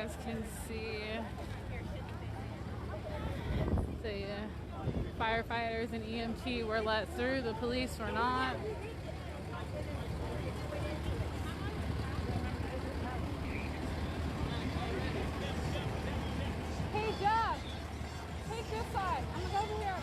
guys can see, the firefighters and EMT were let through, the police were not. Hey, Jeff, take this side. I'm gonna go over here.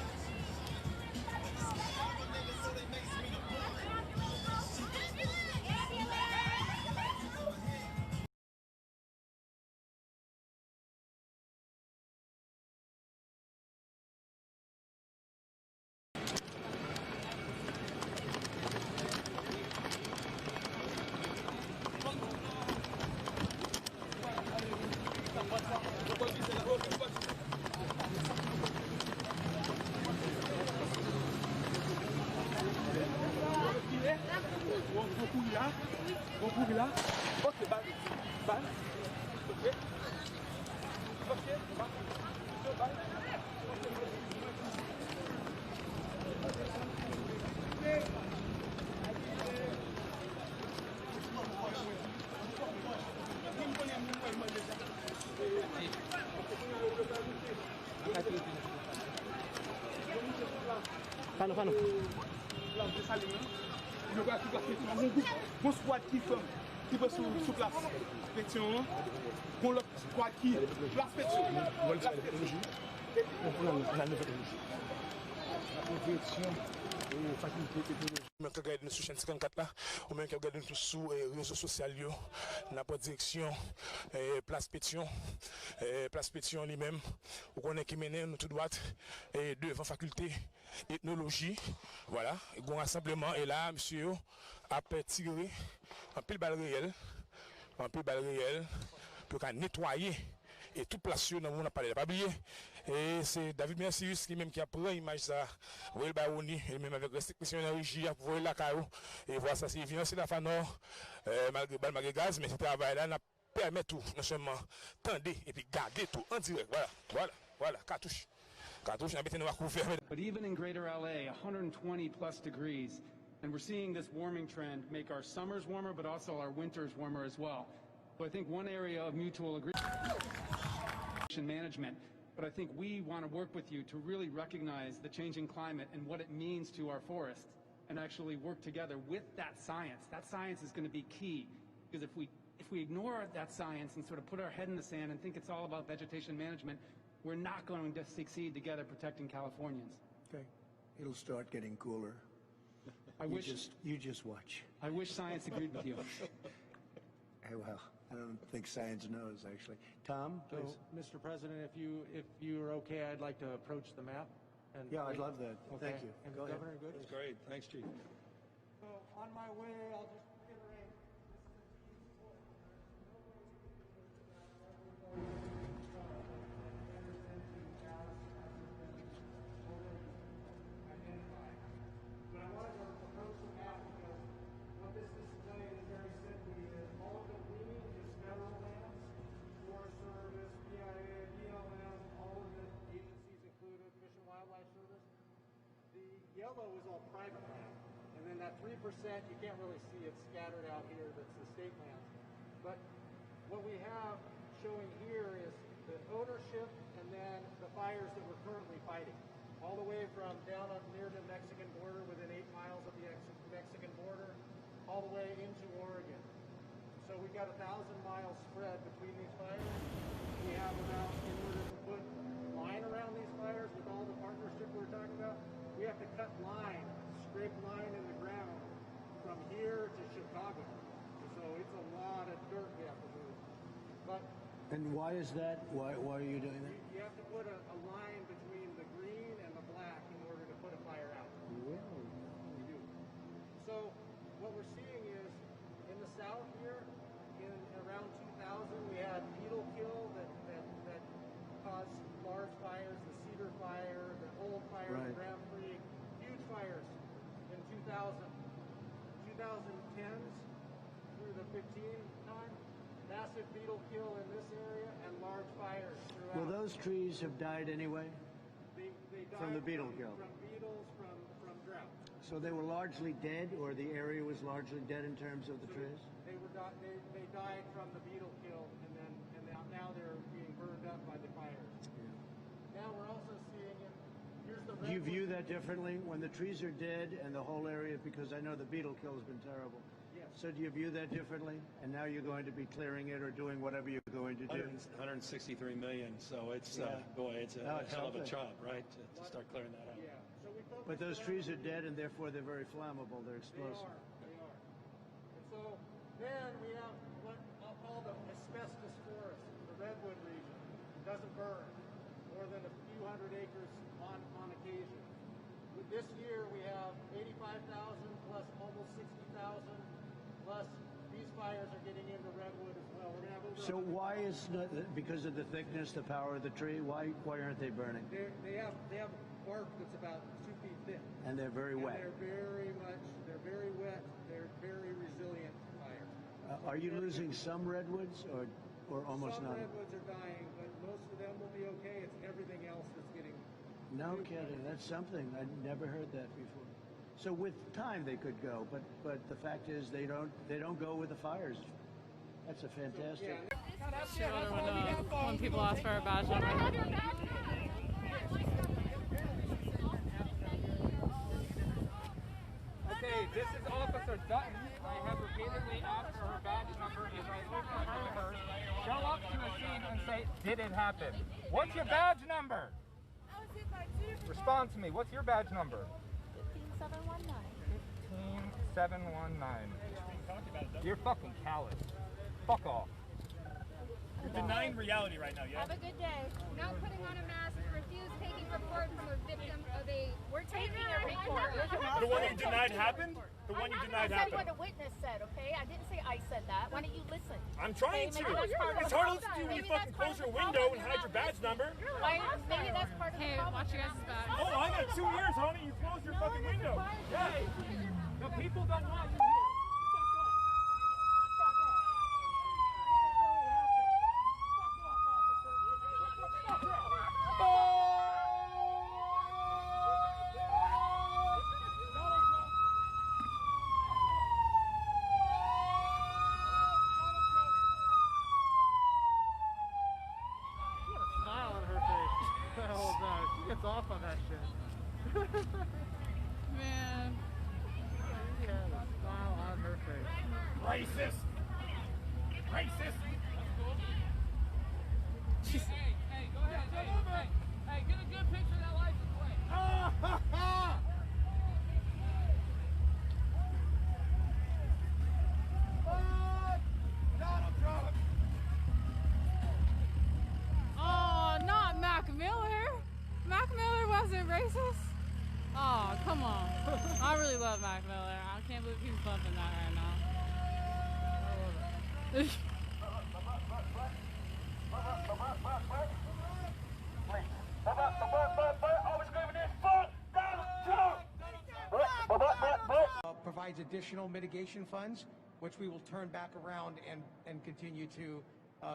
Fano. Mon squad qui peut sous place. Pétion. Pour le squad qui place pétion. Même que regarder sur chaîne 54 là, ou même que regarder tout sous réseaux sociaux, n'a pas de direction place pétion lui-même, ou qu'on est qui mène nous tout droit devant faculté ethnologie, voilà, un rassemblement et là monsieur a tiré un pile balle réel pour nettoyer et tout place dans mon appareil pas oublier et c'est David Mercius qui même qui a pris l'image ça Will Baroni et même avec restriction de régie pour voir la carreau et voir ça c'est évident c'est la fanor malgré gaz mais ce travail là n'a permet tout non seulement tendre et puis garder tout en direct voilà cartouche But even in greater LA 120 plus degrees and we're seeing this warming trend make our summers warmer but also our winters warmer as well. So I think one area of mutual agreement management, but I think we want to work with you to really recognize the changing climate and what it means to our forests and actually work together with that science. That science is going to be key because if we ignore that science and sort of put our head in the sand and think it's all about vegetation management, we're not going to succeed together protecting Californians. Okay, it'll start getting cooler. You just watch. I wish science agreed with you. Hey, well, I don't think science knows, actually. Tom, please. So, Mr. President, if you're okay, I'd like to approach the map. And Yeah, I'd love that. Okay. Thank you. And Go ahead. Governor, good? That's great. Thanks, Chief. So, on my way, I'll just reiterate. But I wanted to approach the map because what this is saying is very simply is all of the green is federal lands, Forest Service, PIA, ELM, all of the agencies included, Fish and Wildlife Service. The yellow is all private land. And then that 3%, you can't really see it scattered out here, that's the state lands. But what we have showing here is the ownership and then the fires that we're currently fighting. All the way from down up near the Mexican border, within 8 miles of the Mexican border, all the way into Oregon. So we've got 1,000 miles spread between these fires. We have about, in order to put line around these fires with all the partnership we're talking about, we have to cut line, scrape line in the ground from here to Chicago. So it's a lot of dirt we have to move. But And why is that? Why are you doing that? you have to put a line between the green and the black in order to put a fire out. Really? We do. So what we're seeing is in the south here, in around 2000, we had beetle kill that caused large fires, the Cedar Fire, the Old Fire, Right. the Grand Prix, huge fires in 2000. 2010s through the 15 time, massive beetle kill in this area and large fires throughout. Well, those trees have died anyway, They died from the beetle kill. From beetles, from drought. so they were largely dead, or the area was largely dead in terms of the trees? They died from the beetle kill, and now they're view that differently when the trees are dead and the whole area, because I know the beetle kill has been terrible. Yes. So do you view that differently? And now you're going to be clearing it or doing whatever you're going to do? 163 million, so it's, Yeah. boy, it's No, a it's hell of a something. job, right, to start clearing that out. Yeah. So we focused But those on- trees are dead and therefore they're very flammable. They're They explosive. are. They are. And so then we have what I'll call the asbestos forest, the redwood region. It doesn't burn more than a few hundred acres on occasion. With this year, we have 85,000 plus almost 60,000 plus these fires are getting into redwood as well. We're gonna have over So why is not, because of the thickness, the power of the tree? Why aren't they burning? they have bark that's about 2 feet thick. And they're very And wet. they're very wet. They're very resilient to fire. Are you losing some redwoods or almost Some none? redwoods are dying, but most of them will be okay. It's everything else that's getting. No kidding. That's something. I'd never heard that before. So with time they could go, but the fact is they don't go with the fires. That's a fantastic. Yeah. Shit out of when people ask for a badge number. Okay, this is Officer Dutton. I have repeatedly asked for her badge number. As I look behind her, show up to the scene and say, did it happen? What's your badge number? I was hit by two different Respond to me. What's your badge number? 15719. 15719. You're fucking callous. Fuck off. You're denying reality right now, yeah? Have a good day. Not putting on a mask, refuse taking report from a victim of a... We're taking a report. The one you denied happened? The one you denied I said what happened? a witness said, okay? I didn't say I said that. Why don't you listen? I'm trying Okay, to. maybe that's part of It's the hard to listen problem. to when you Maybe fucking that's part close of your the window problem. and hide your badge number. Why, maybe that's part of the Hey, problem. watch your guys' back. Oh, I got 2 years, honey. You closed your fucking window. Hey, the people don't want you here. Smile on her face the whole time. She gets off on that shit. Man. She has a smile on her face. Racist. Racist. Hey, go ahead. Hey, get a good picture of that license plate. Oh, not Mac Miller. Mac Miller wasn't racist. Oh, come on. I really love Mac Miller. I can't believe he's bumping that right now. Provides additional mitigation funds, which we will turn back around and continue to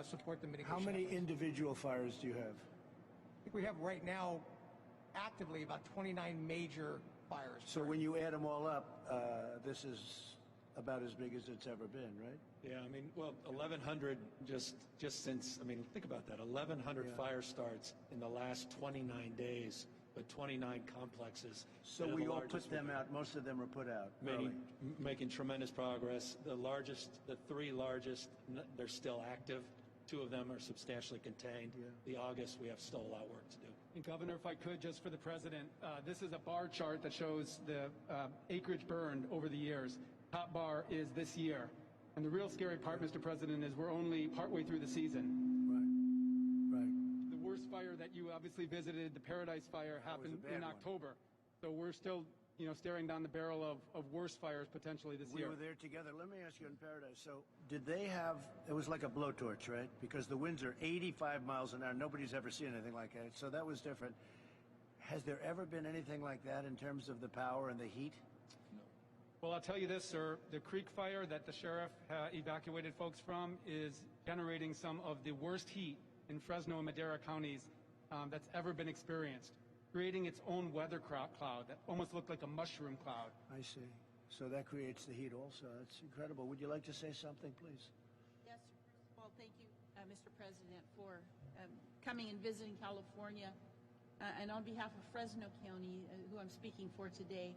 support the mitigation. How many efforts. individual fires do you have? I think we have right now actively about 29 major fires. So when you add them all up, this is about as big as it's ever been, right? Yeah, I mean, well, 1,100 just since, I mean, think about that, 1,100 Yeah. fire starts in the last 29 days, but 29 complexes. So that are we the all largest put them we've- out. Most of them are put out. early. making tremendous progress. The three largest, they're still active. 2 of them are substantially contained. Yeah. The August, we have still a lot of work to do. And Governor, if I could, just for the president, this is a bar chart that shows the acreage burned over the years. Top bar is this year. And the real scary part, Mr. President, is we're only partway through the season. Right. The worst fire that you obviously visited, the Paradise Fire, happened bad in one. October. So we're still, staring down the barrel of worse fires potentially this We year. were there together. Let me ask you in Paradise. So did they have, it was like a blowtorch, right? Because the winds are 85 miles an hour. Nobody's ever seen anything like that. So that was different. Has there ever been anything like that in terms of the power and the heat? Well, I'll tell you this, sir. The Creek Fire that the sheriff evacuated folks from is generating some of the worst heat in Fresno and Madera counties that's ever been experienced, creating its own weather cloud that almost looked like a mushroom cloud. I see. So that creates the heat also. That's incredible. Would you like to say something, please? Yes, first of all, thank you, Mr. President, for coming and visiting California. and on behalf of Fresno County, who I'm speaking for today,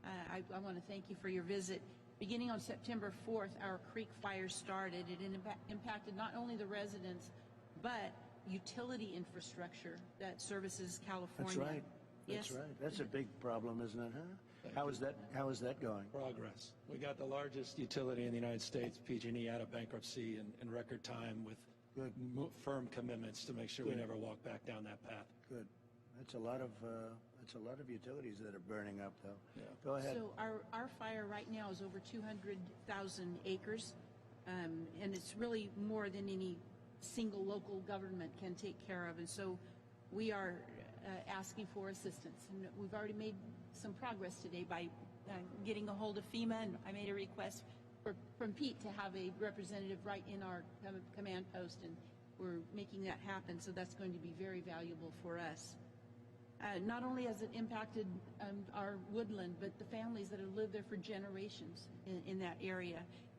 I want to thank you for your visit. Beginning on September 4th, our creek fire started. It impacted not only the residents, but utility infrastructure that services California. That's right. Yes. That's right. That's a big problem, isn't it, huh? How is that going? Progress. We got the largest utility in the United States, PG&E, out of bankruptcy in record time with firm commitments to make sure we never walk back down that path. Good. That's a lot of utilities that are burning up, though. Yeah. Go ahead. So our fire right now is over 200,000 acres, and it's really more than any single local government can take care of. And so we are asking for assistance. And we've already made some progress today by getting a hold of FEMA, and I made a request from Pete to have a representative right in our command post, and we're making that happen. So that's going to be very valuable for us. Not only has it impacted our woodland, but the families that have lived there for generations in that area.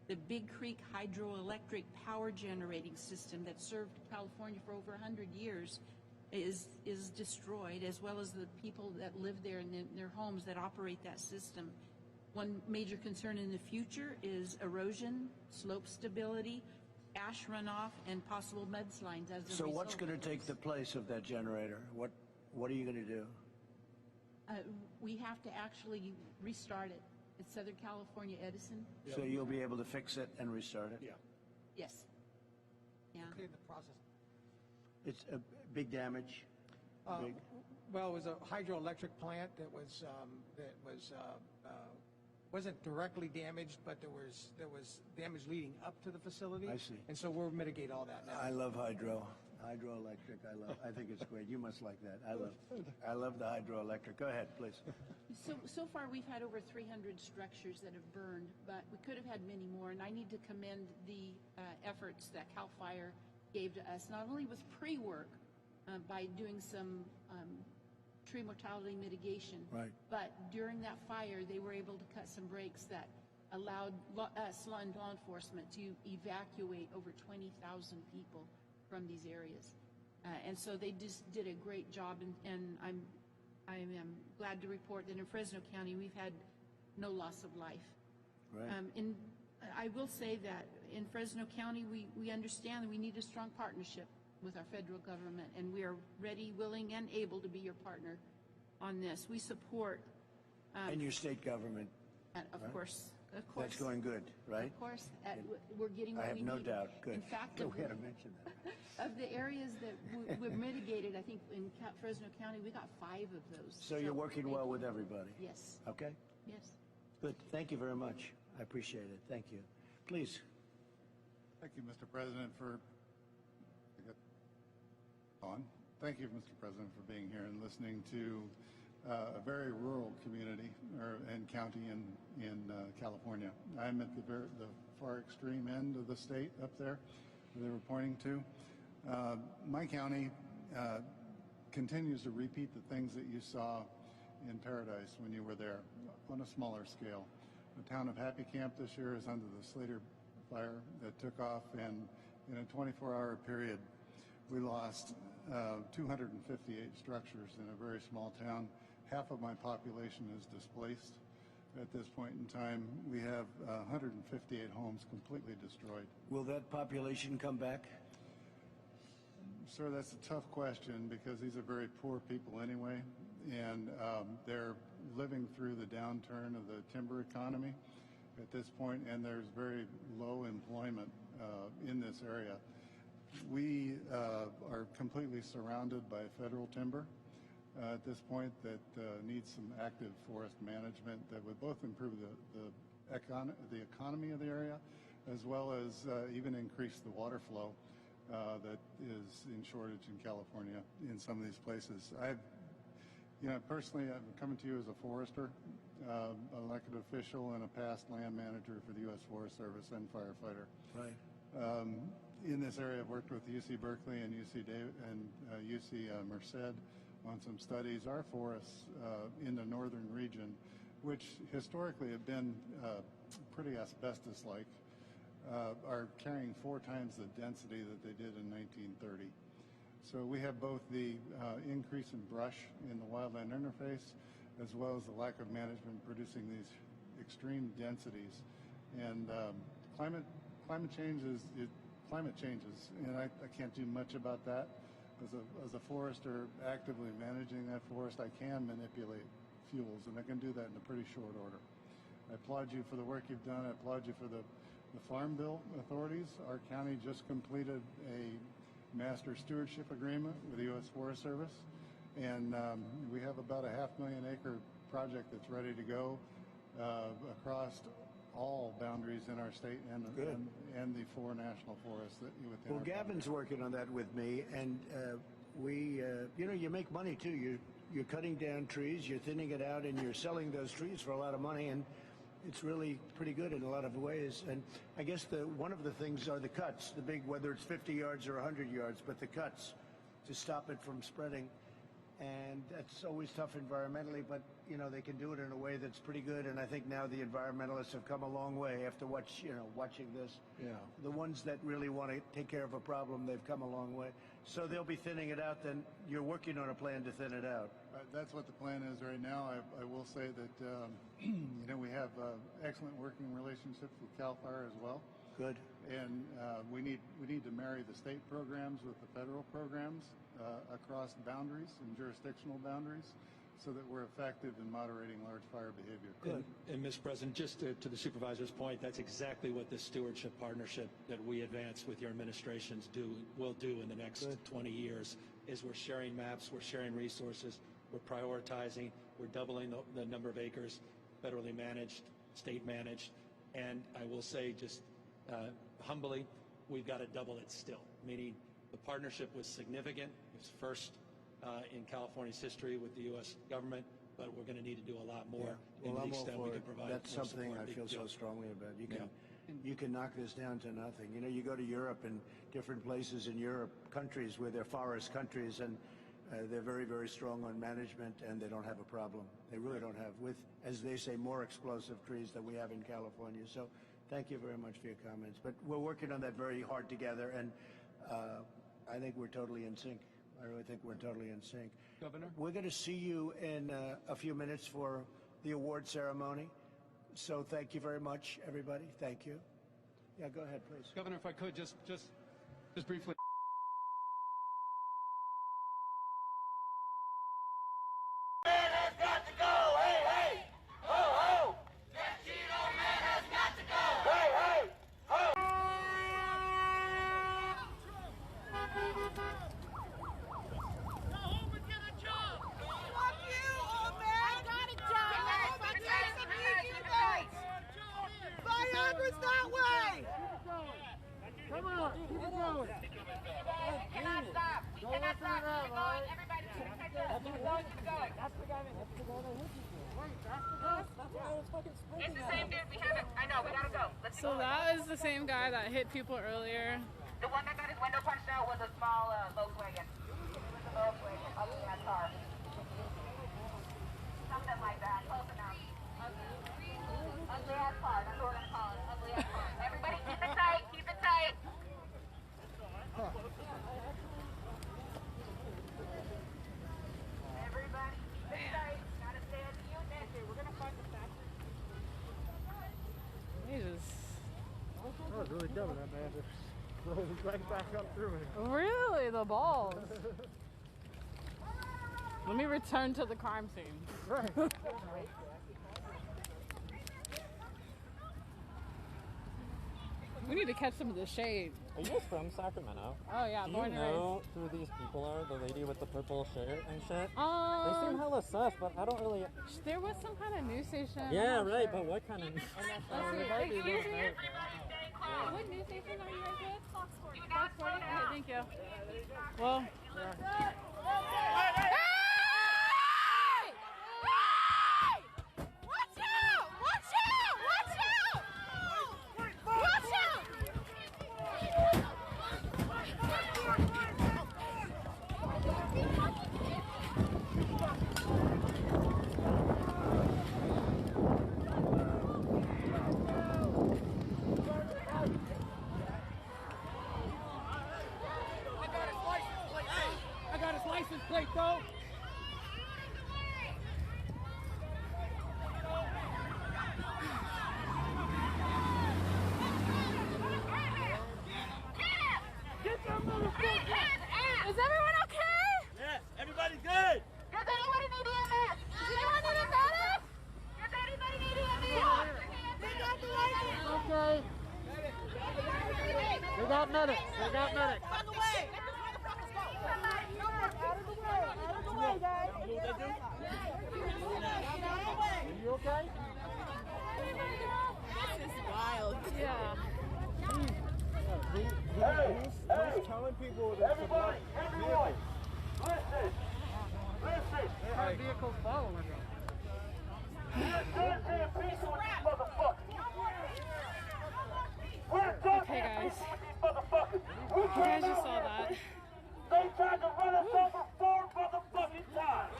The Big Creek hydroelectric power generating system that served California for over 100 years is destroyed, as well as the people that live there in their homes that operate that system. One major concern in the future is erosion, slope stability, ash runoff, and possible mudslides as a result. So what's going to take the place of that generator? What are you going to do? We have to actually restart it. It's Southern California Edison. So you'll be able to fix it and restart it? Yeah. Yes. Yeah. Okay, the process. It's a big damage? Big. Well, it was a hydroelectric plant that wasn't directly damaged, but there was damage leading up to the facility. I see. And so we'll mitigate all that now. I love hydroelectric. I think it's great. You must like that. I love the hydroelectric. Go ahead, please. So far we've had over 300 structures that have burned, but we could have had many more, and I need to commend the efforts that CAL FIRE gave to us, not only with pre-work by doing some tree mortality mitigation, right, but during that fire they were able to cut some breaks that allowed us, law enforcement, to evacuate over 20,000 people from these areas. And so they just did a great job, and I am glad to report that in Fresno County we've had no loss of life. Right. I will say that in Fresno County we understand that we need a strong partnership with our federal government, and we are ready, willing, and able to be your partner on this. We support... and your state government. Of right? course. That's going good, right? Of course. We're getting what we need. I have no doubt. Good. In fact, we had to mention that. Of the areas that we've mitigated, I think in Fresno County, we got 5 of those. So you're working well with everybody? Yes. Okay. Yes. Good. Thank you very much. I appreciate it. Thank you. Please. Thank you, Mr. President, for... Thank you, Mr. President, for being here and listening to a very rural community and county in California. I'm at the far extreme end of the state up there where they were pointing to. My county continues to repeat the things that you saw in Paradise when you were there on a smaller scale. The town of Happy Camp this year is under the Slater fire that took off, and in a 24-hour period we lost 258 structures in a very small town. Half of my population is displaced at this point in time. We have 158 homes completely destroyed. Will that population come back? Sir, that's a tough question because these are very poor people anyway, and they're living through the downturn of the timber economy at this point, and there's very low employment in this area. We are completely surrounded by federal timber at this point that needs some active forest management that would both improve the economy of the area as well as even increase the water flow that is in shortage in California in some of these places. Personally, I'm coming to you as a forester, elected official, and a past land manager for the U.S. Forest Service and firefighter. Right. In this area, I've worked with UC Berkeley and UC Merced on some studies. Our forests in the northern region, which historically have been pretty asbestos-like, are carrying 4 times the density that they did in 1930. So we have both the increase in brush in the wildland interface, as well as the lack of management producing these extreme densities. And climate changes, and I can't do much about that. As a forester actively managing that forest, I can manipulate fuels, and I can do that in a pretty short order. I applaud you for the work you've done. I applaud you for the Farm Bill authorities. Our county just completed a master stewardship agreement with the U.S. Forest Service, and we have about a 500,000 acre project that's ready to go across all boundaries in our state and the 4 national forests that within. Well, Gavin's working on that with me, and we, you know, you make money too. You're cutting down trees, you're thinning it out, and you're selling those trees for a lot of money, and it's really pretty good in a lot of ways. And I guess one of the things are the cuts, the big, whether it's 50 yards or 100 yards, but the cuts to stop it from spreading. And that's always tough environmentally, but you know, they can do it in a way that's pretty good. And I think now the environmentalists have come a long way after watching this. Yeah. The ones that really want to take care of a problem, they've come a long way. So they'll be thinning it out. Then you're working on a plan to thin it out. That's what the plan is right now. I will say that you know, we have excellent working relationships with CAL FIRE as well. Good. And we need to marry the state programs with the federal programs across boundaries and jurisdictional boundaries, so that we're effective in moderating large fire behavior. Good. And Mr. President, just to the supervisor's point, that's exactly what this stewardship partnership that we advance with your administrations will do in the next 20 years, is we're sharing maps, we're sharing resources, we're prioritizing, we're doubling the number of acres, federally managed, state managed, and I will say just humbly, we've got to double it still, meaning the partnership was significant. It was first in California's history with the U.S. government, but we're going to need to do a lot more. Yeah. Well, in I'm the all extent for we it. can provide That's more something support. I feel so strongly about. You can knock this down to nothing. You know, you go to Europe and different places in Europe, countries where they're forest countries, and they're very, very strong on management, and they don't have a problem. They really don't have, with, as they say, more explosive trees than we have in California. So thank you very much for your comments. But we're working on that very hard together, and I think we're totally in sync. I really think we're totally in sync. Governor? We're going to see you in a few minutes for the award ceremony. So thank you very much, everybody. Thank you. Yeah, go ahead, please. Governor, if I could, just briefly. So that is the same guy that hit people earlier. The one that got his window punched out was a small Volkswagen. Ugly ass car. Something like that, close enough. Ugly ass car, that's what we're gonna call it. Ugly ass car. Everybody keep it tight, keep it tight. Everybody keep it tight. Gotta stay as a unit. Okay, we're gonna find the factory. That was really dumb of that man. Just rolled right back up through it. Really? The balls. Let me return to the crime scene. Right. We need to catch some of the shade. Are you guys from Sacramento? Oh yeah, Do born you and raised. know who these people are? The lady with the purple shirt and shit? Um, They seem hella sus, but I don't really... There was some kind of news station. Yeah, I'm not right, sure. but what kind of... Let's see. Excuse me. What news station are you guys with? Fox 40. Fox 40? Okay, thank you. Well. Out of the way! Out of the way, guys! You okay? This is wild. Yeah. Who's telling people that everybody, everyone, listen. Our vehicle's following them. Okay, guys. You guys just saw that. They tried to run us over 4 motherfucking times.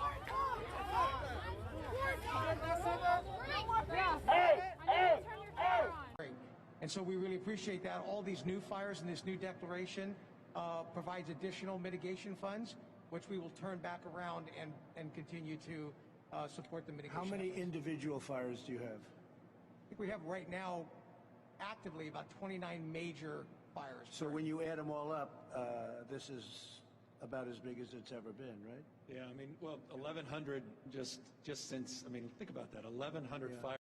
Hey! And so we really appreciate that. All these new fires and this new declaration provides additional mitigation funds, which we will turn back around and continue to support the mitigation. How many efforts. individual fires do you have? I think we have right now actively about 29 major fires. So when you add them all up, this is about as big as it's ever been, right? Yeah, I mean, well, 1,100 just since, I mean, think about that, 1,100 fires.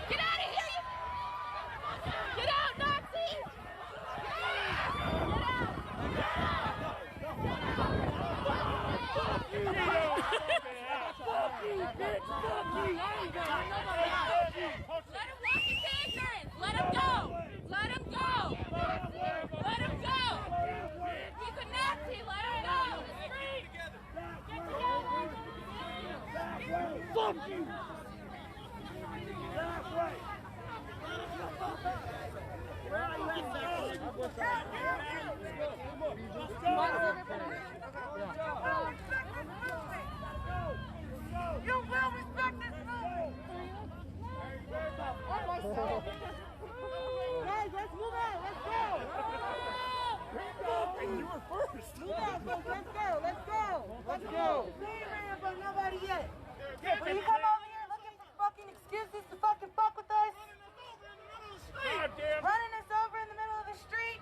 Get out of here! Get out, Nazis! Let him walk into ignorance! Let him go! Let him go! Let him go! He's a Nazi! Let him go! Get together! Fuck you! You will respect this move! Guys, let's move out! Let's go! You were first. Move out, folks! Let's go! Let's go! Let's go! But nobody yet. When you come over here looking for fucking excuses to fucking fuck with us, running us over in the middle of the street,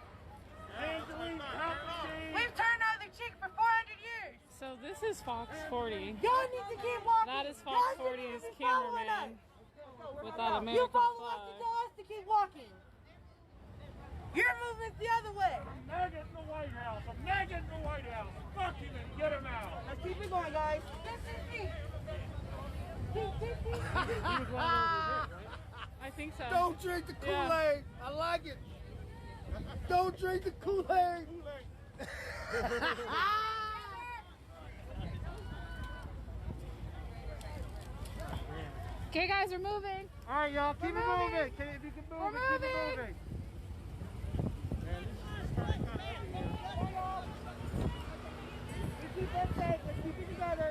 we've turned the other cheek for 400 years. So this is Fox 40. Y'all need to keep walking. That is Fox 40's cameraman with that American You follow us flag. to tell us to keep walking. You're moving the other way. I'm nagging the White House. I'm nagging the White House. Fuck him and get him out. Let's keep it going, guys. I think so. Don't drink the Kool-Aid. I like it. Don't drink the Kool-Aid. Okay, guys, we're moving. All right, y'all, keep it moving. If you can move it, keep it moving. Let's keep that safe. Let's keep it together.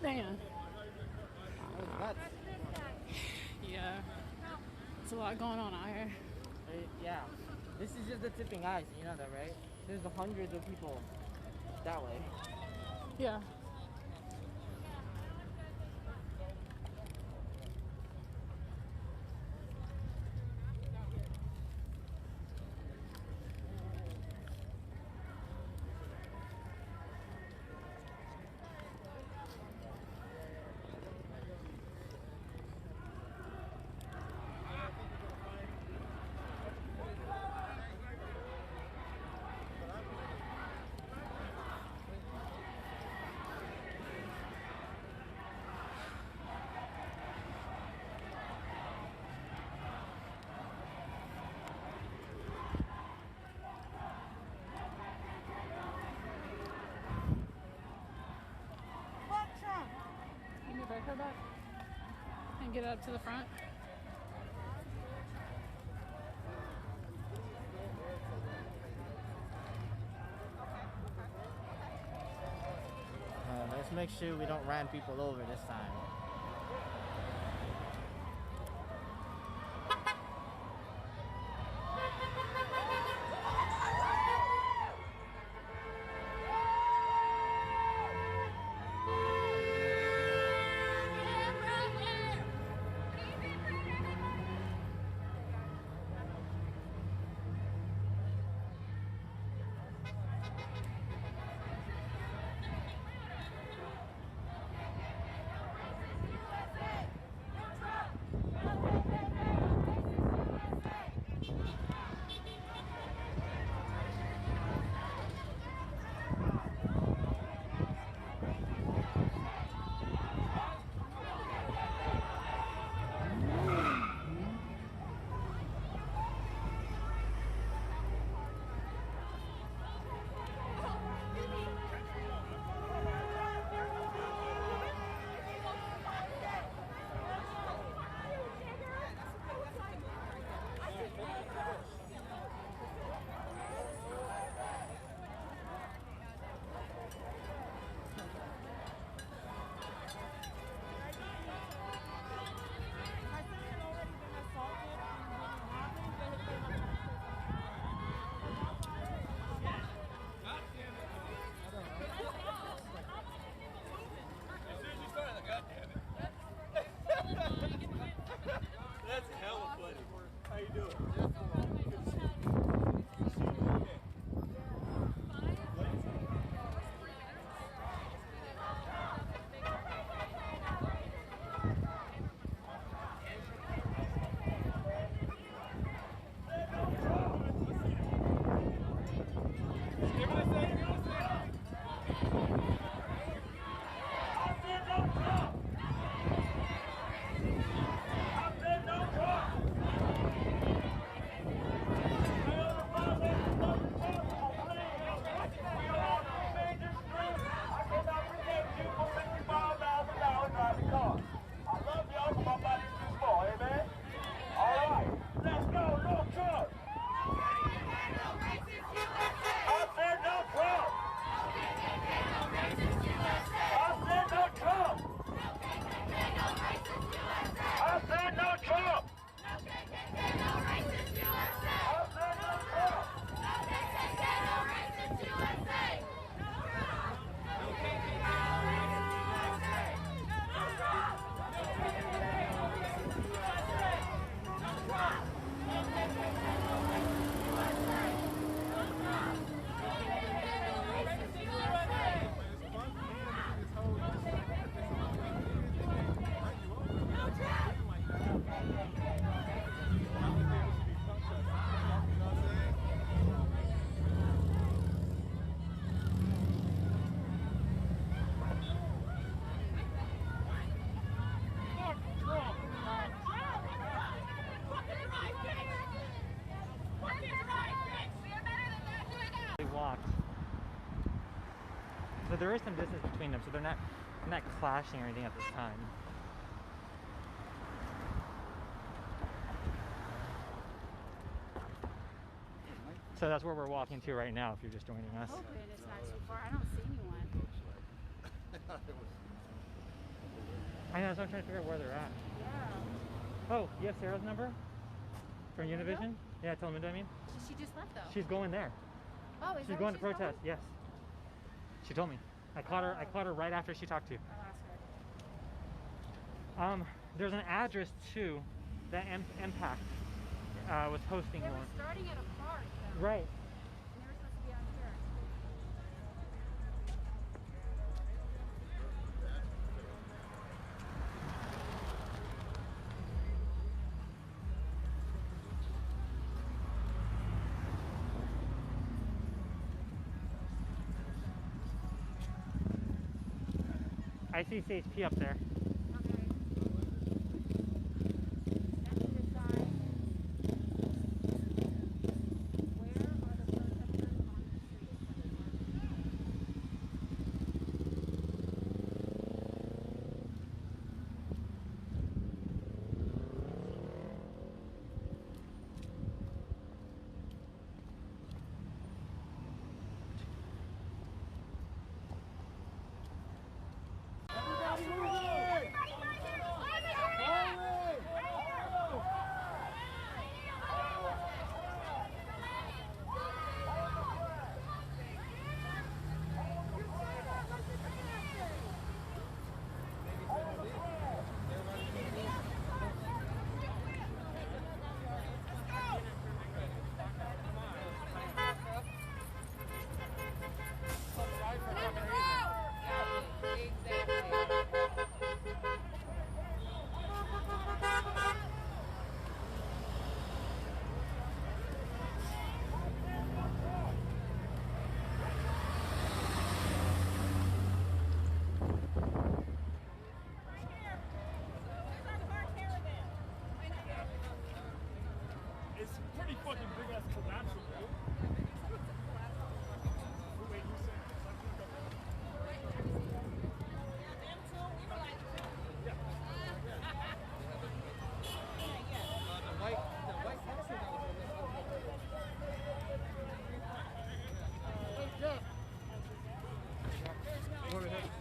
Man. Yeah. There's a lot going on out here. Yeah. This is just the tipping ice, you know that, right? There's hundreds of people that way. Yeah. Break her back and get up to the front. Let's make sure we don't ran people over this time. blocked. So there is some distance between them, so they're not clashing or anything at this time. So that's where we're walking to right now if you're just joining us. Hoping it's not too far. I don't see anyone. I know, so I'm trying to figure out where they're at. Yeah. Oh, you have Sarah's number? From Univision? Yeah, Telemundo, I mean. She just left though. She's going there. Oh, is She's going to protest, yes. She told me. I caught her right after she talked to you. I'll ask her. There's an address too that Impact was hosting They one. were starting at a park though. Right. And they were supposed to be on here. I see CHP up there.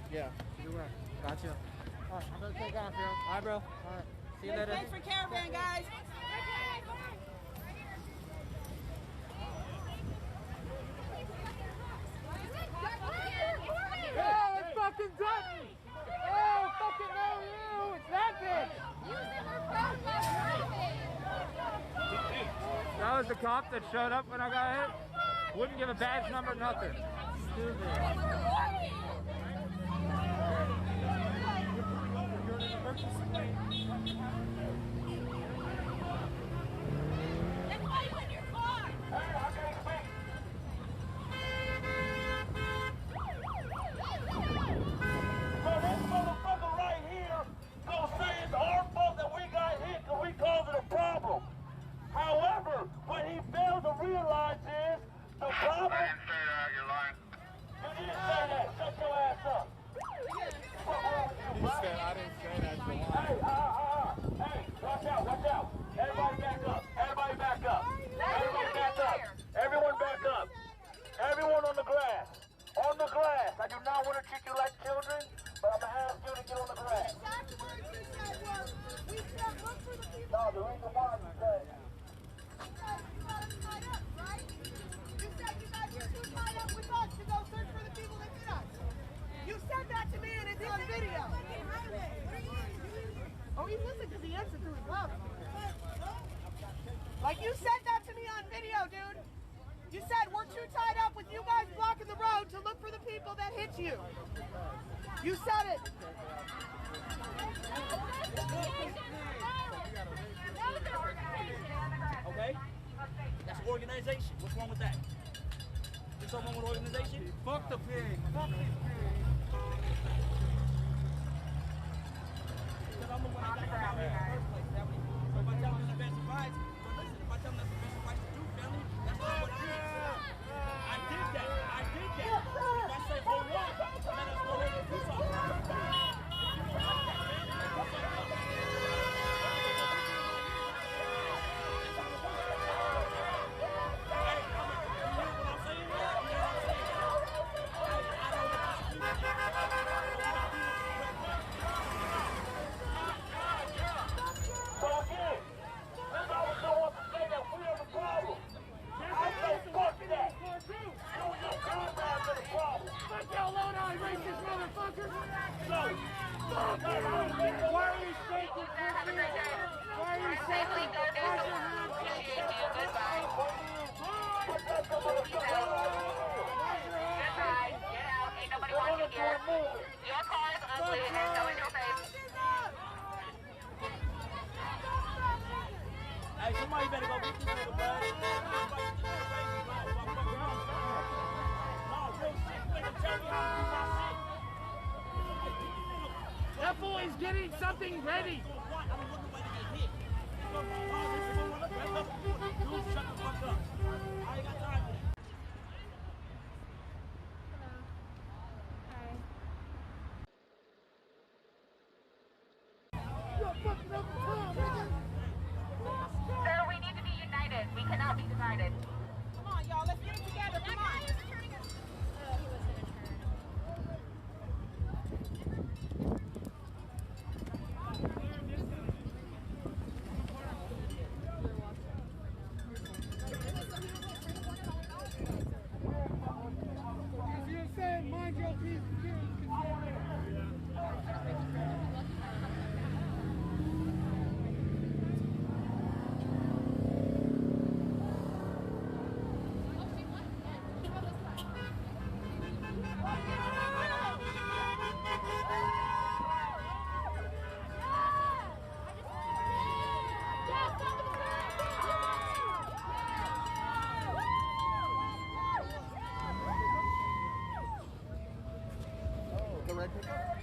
Yeah, you were. Gotcha. Alright, I'm gonna take off, yo. Alright, bro. Alright. See you later. Thanks for Caravan, guys. Oh, it's fucking Dutton! Oh, fucking know you! It's that bitch! That was the cop that showed up when I got hit. Wouldn't give a badge number, nothing. However, what he failed to realize is the problem. I didn't say that, you're lying. You didn't say that. Shut your ass up. He said, I didn't say that, you're lying. Hey, watch out, watch out. Everybody back up. Everybody back up. Everybody back up. Everyone back up. Everyone on the grass. On the grass. I do not want to treat you like children, but I'm going to ask you to get on the grass. No, the reason why you said. You said that to me and it's on video. Oh, he listened because he answered through his mouth. Like you said that to me on video, dude. You said we're too tied up with you guys blocking the road to look for the people that hit you. You said it. Okay? That's organization. What's wrong with that? There's something wrong with organization? Fuck the pig. Fuck this pig. Because I'm the one that got them out here in the first place, family. So if I tell them it's the best advice, well, listen, if I tell them that's the best advice to do, family, that's not what it is. I did that. Lodi, racist motherfucker! Why are you shaking? Why are you shaking? Why's your hand shaking? Goodbye. Get out. Ain't nobody wants you here. Your car is ugly and there's no in your face. Hey, somebody better go get this nigga, bud. That fool is getting something ready. Sir, we need to be united. We cannot be divided. Come on, y'all. Let's get it together. Come on. If you're saying mind your peace, The red pickup?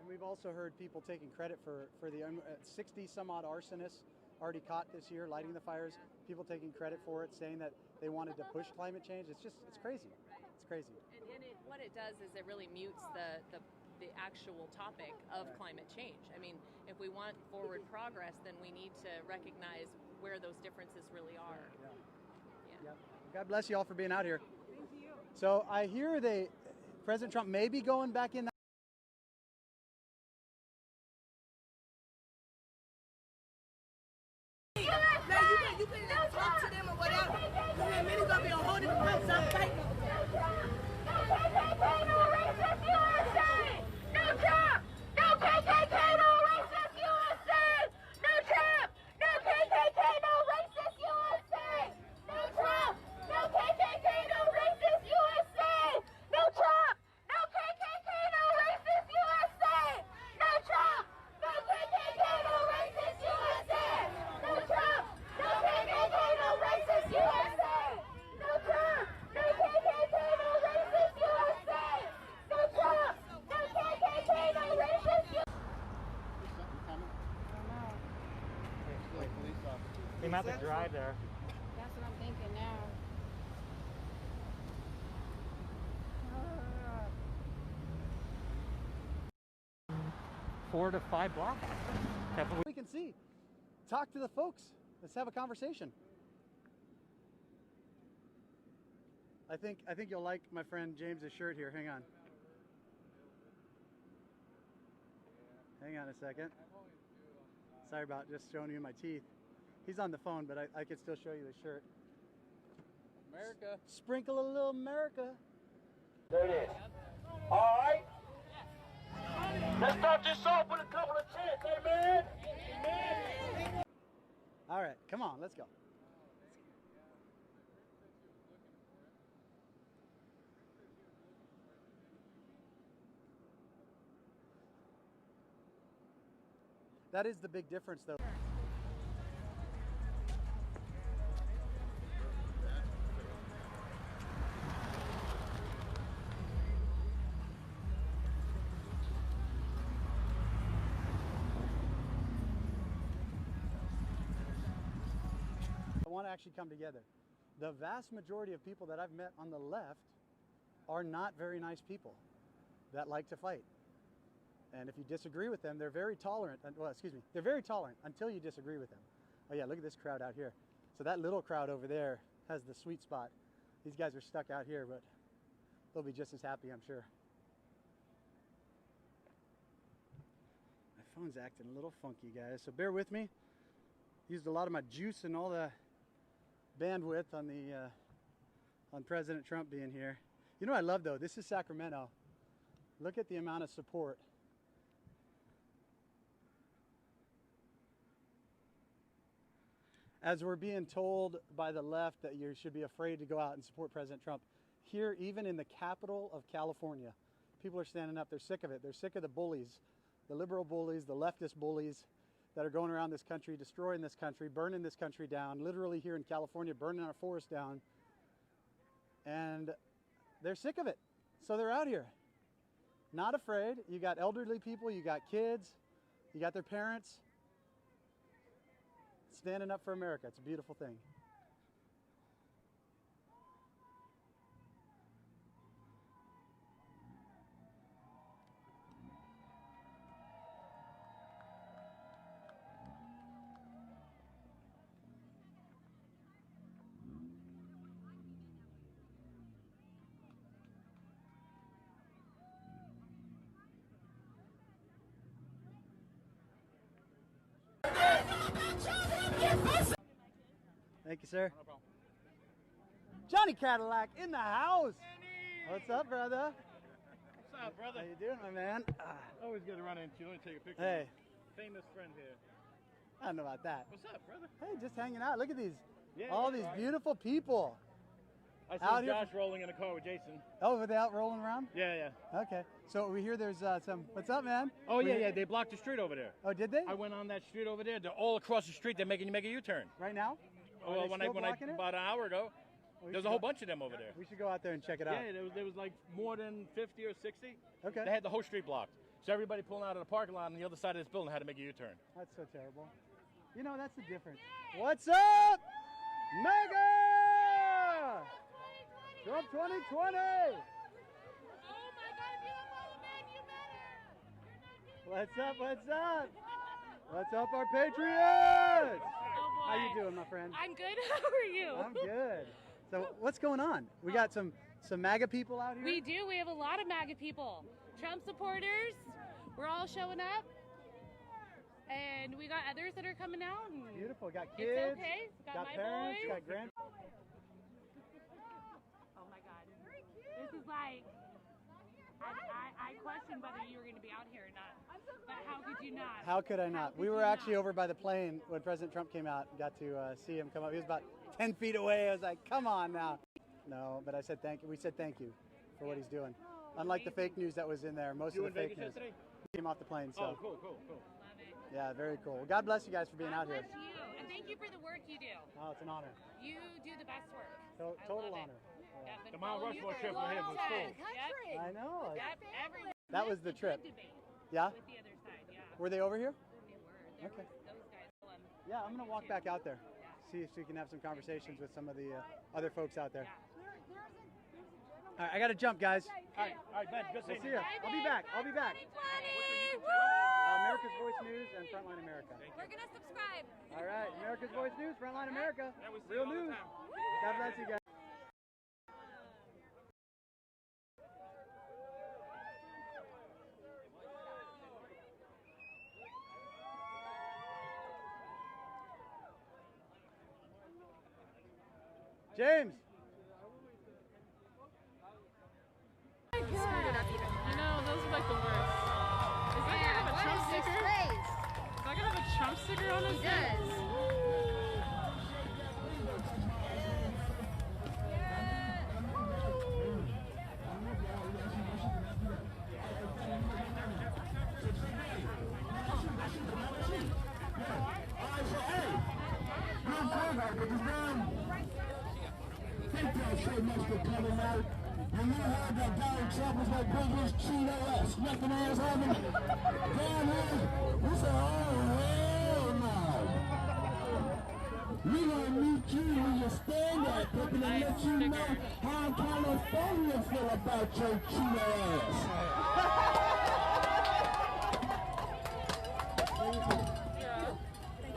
We've also heard people taking credit for the 60 some odd arsonists already caught this year lighting the fires. People taking credit for it, saying that they wanted to push climate change. It's crazy. It's crazy. And what it does is it really mutes the actual topic of climate change. I mean, if we want forward progress, then we need to recognize where those differences really are. Yeah. God bless you all for being out here. Thank you. So I hear President Trump may be going back in. You can talk to them or whatever. Because in a minute, gonna be a whole different place. I'm fighting. No racist USA! No Trump! No KKK! No racist USA! No Trump! No KKK! No racist USA! No Trump! No KKK! No racist USA! No Trump! No KKK! No We might have to drive there. That's what I'm thinking now. 4 to 5 blocks. We can see. Talk to the folks. Let's have a conversation. I think you'll like my friend James's shirt here. Hang on. Hang on a second. Sorry about just showing you my teeth. He's on the phone, but I can still show you the shirt. America. Sprinkle a little America. There it is. All right. Let's start this off with a couple of chants, amen? Amen. All right, come on, let's go. That is the big difference, though. Want to actually come together. The vast majority of people that I've met on the left are not very nice people that like to fight. And if you disagree with them, they're very tolerant. Well, excuse me, they're very tolerant until you disagree with them. Oh yeah, look at this crowd out here. So that little crowd over there has the sweet spot. These guys are stuck out here, but they'll be just as happy, I'm sure. My phone's acting a little funky, guys, so bear with me. Used a lot of my juice and all the bandwidth on the on President Trump being here. You know what I love though? This is Sacramento. Look at the amount of support. As we're being told by the left that you should be afraid to go out and support President Trump, here even in the capital of California, people are standing up. They're sick of it. They're sick of the bullies, the liberal bullies, the leftist bullies that are going around this country, destroying this country, burning this country down, literally here in California, burning our forest down. And they're sick of it. So they're out here. Not afraid. You got elderly people, you got kids, you got their parents standing up for America. It's a beautiful thing. Thank you, sir. No problem. Johnny Cadillac in the house. What's up, brother? What's up, brother? How you doing, my man? Always good to run into you. Let me take a picture. Hey. Famous friend here. I don't know about that. What's up, brother? Hey, just hanging out. Look at these. Yeah, all yeah, these right. beautiful people. I Out see here Josh rolling in a car with Jason. Oh, were they out rolling around? Yeah, yeah. Okay. So we hear there's some. What's up, man? Oh, We- yeah, yeah. They blocked the street over there. Oh, did they? I went on that street over there. They're all across the street. They're making you make a U-turn. Right now? Are Well, they when still I blocking it? about an hour ago, We there's should a whole go- bunch of them over there. We should go out there and check it out. Yeah, there was like more than 50 or 60. Okay. They had the whole street blocked. So everybody pulling out of the parking lot on the other side of this building had to make a U-turn. That's so terrible. You know, that's the difference. What's up, Mega? Trump 2020. What's up? What's up? What's up, our Patriots? How you doing, my friend? I'm good. How are you? I'm good. So what's going on? We got some MAGA people out here? We do. We have a lot of MAGA people. Trump supporters. We're all showing up. And we got others that are coming out. And Beautiful. Got it's kids. okay. Got my parents. boys. Got grand. Oh my God. This is like, I questioned whether you were going to be out here or not. But how could you not? How could I not? We were actually over by the plane when President Trump came out and got to see him come up. He was about 10 feet away. I was like, come on now. No, but I said thank you. We said thank you for what he's doing. Unlike the fake news that was in there. Most You of the in fake Vegas news yesterday? came off the plane. So Oh, cool, cool, cool. yeah, very cool. Well, God bless you guys for being out here. God bless you. And thank you for the work you do. Oh, it's an honor. You do the best work. I Total love it. honor. Yeah, I've been The Mount following you Rushmore for trip a for him long was time. cool. Yep. I know. Yep. That was the That's trip. good debate Yeah? with the other side, yeah. Were they over here? They were. Okay. Those guys. Yeah, I'm gonna walk back out there. see if we can have some conversations with some of the other folks out there. All right, I got to jump, guys. All right, Ben, good seeing See you. ya. I'll be back. America's Voice News and Frontline America. We're gonna subscribe. All right, America's Voice News, Frontline America. Real news. God bless you guys. James. You know, those are like the worst. Is that gonna have a Trump sticker? Is that gonna have a Trump sticker on it? He does. Thank y'all so much for coming out. When you heard that Donald Trump was gonna bring his Cheeto ass snuffing ass on him down here, we said, oh hell no. We gonna meet you when you stand up and let you know how California feel about your Cheeto ass.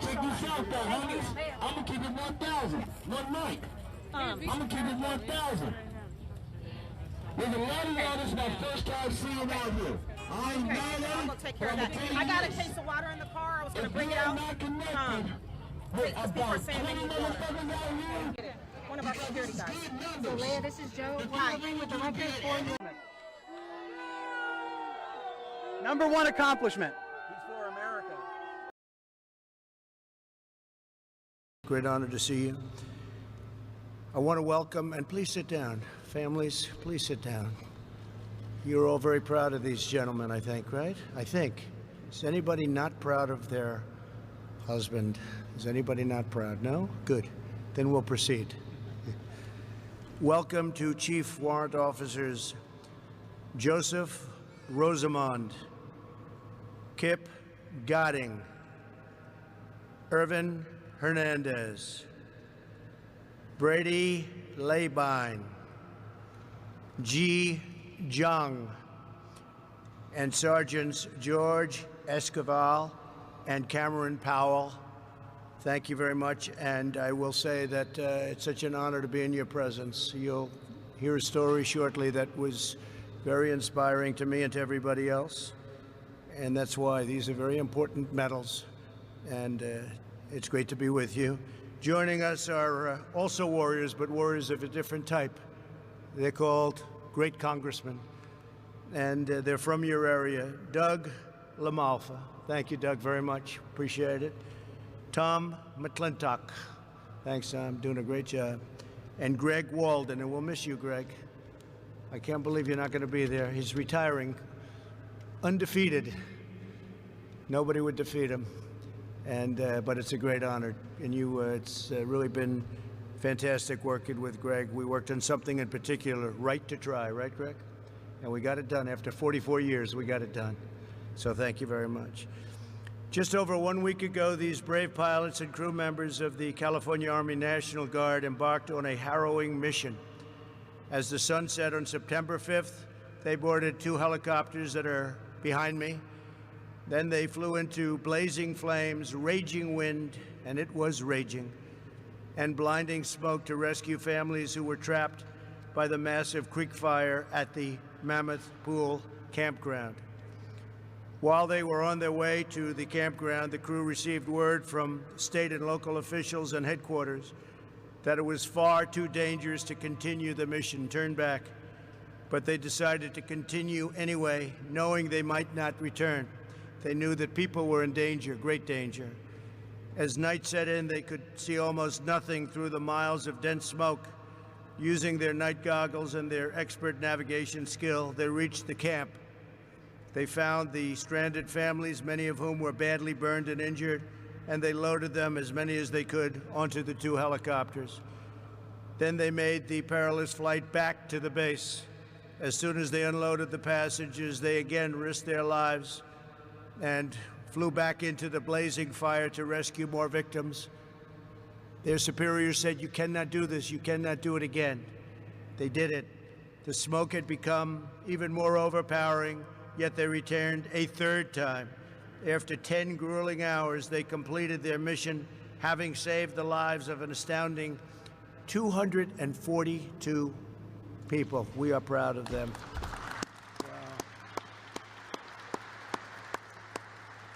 Check this out though, homies. I'm gonna keep it 1,000 one night. I'm gonna keep it 1,000. There's a lot of y'all, this is my first time seeing out here. I ain't mad at I'm gonna take care of that. I got a case of water in the car. I was gonna bring it out. Because people are saying they need water. One of our security guys. So Leah, this is Joe. We're covering with the record for you. Number one accomplishment. He's for America. Great honor to see you. I want to welcome, and please sit down. Families, please sit down. You're all very proud of these gentlemen, I think, right? I think. Is anybody not proud of their husband? Is anybody not proud? No? Good. Then we'll proceed. Welcome to Chief Warrant Officers Joseph Rosamond, Kip Godding, Irvin Hernandez, Brady Labine, Ji Jung, and Sergeants George Esquivel and Cameron Powell. Thank you very much, and I will say that it's such an honor to be in your presence. You'll hear a story shortly that was very inspiring to me and to everybody else, and that's why these are very important medals, and it's great to be with you. Joining us are also warriors, but warriors of a different type. They're called great congressmen, and they're from your area. Doug LaMalfa. Thank you, Doug, very much. Appreciate it. Tom McClintock. Thanks, Tom. Doing a great job. And Greg Walden, and we'll miss you, Greg. I can't believe you're not going to be there. He's retiring undefeated. Nobody would defeat him. And but it's a great honor, and it's really been fantastic working with Greg. We worked on something in particular, Right to Try, right, Greg? And we got it done. After 44 years, we got it done. So thank you very much. Just over 1 week ago, these brave pilots and crew members of the California Army National Guard embarked on a harrowing mission. As the sun set on September 5th, they boarded 2 helicopters that are behind me. Then they flew into blazing flames, raging wind, and it was raging, and blinding smoke to rescue families who were trapped by the massive creek fire at the Mammoth Pool campground. While they were on their way to the campground, the crew received word from state and local officials and headquarters that it was far too dangerous to continue the mission, turn back. But they decided to continue anyway, knowing they might not return. They knew that people were in danger, great danger. As night set in, they could see almost nothing through the miles of dense smoke. Using their night goggles and their expert navigation skill, they reached the camp. They found the stranded families, many of whom were badly burned and injured, and they loaded them, as many as they could, onto the 2 helicopters. Then they made the perilous flight back to the base. As soon as they unloaded the passengers, they again risked their lives and flew back into the blazing fire to rescue more victims. Their superiors said, you cannot do this, you cannot do it again. They did it. The smoke had become even more overpowering, yet they returned a third time. After 10 grueling hours, they completed their mission, having saved the lives of an astounding 242 people. We are proud of them.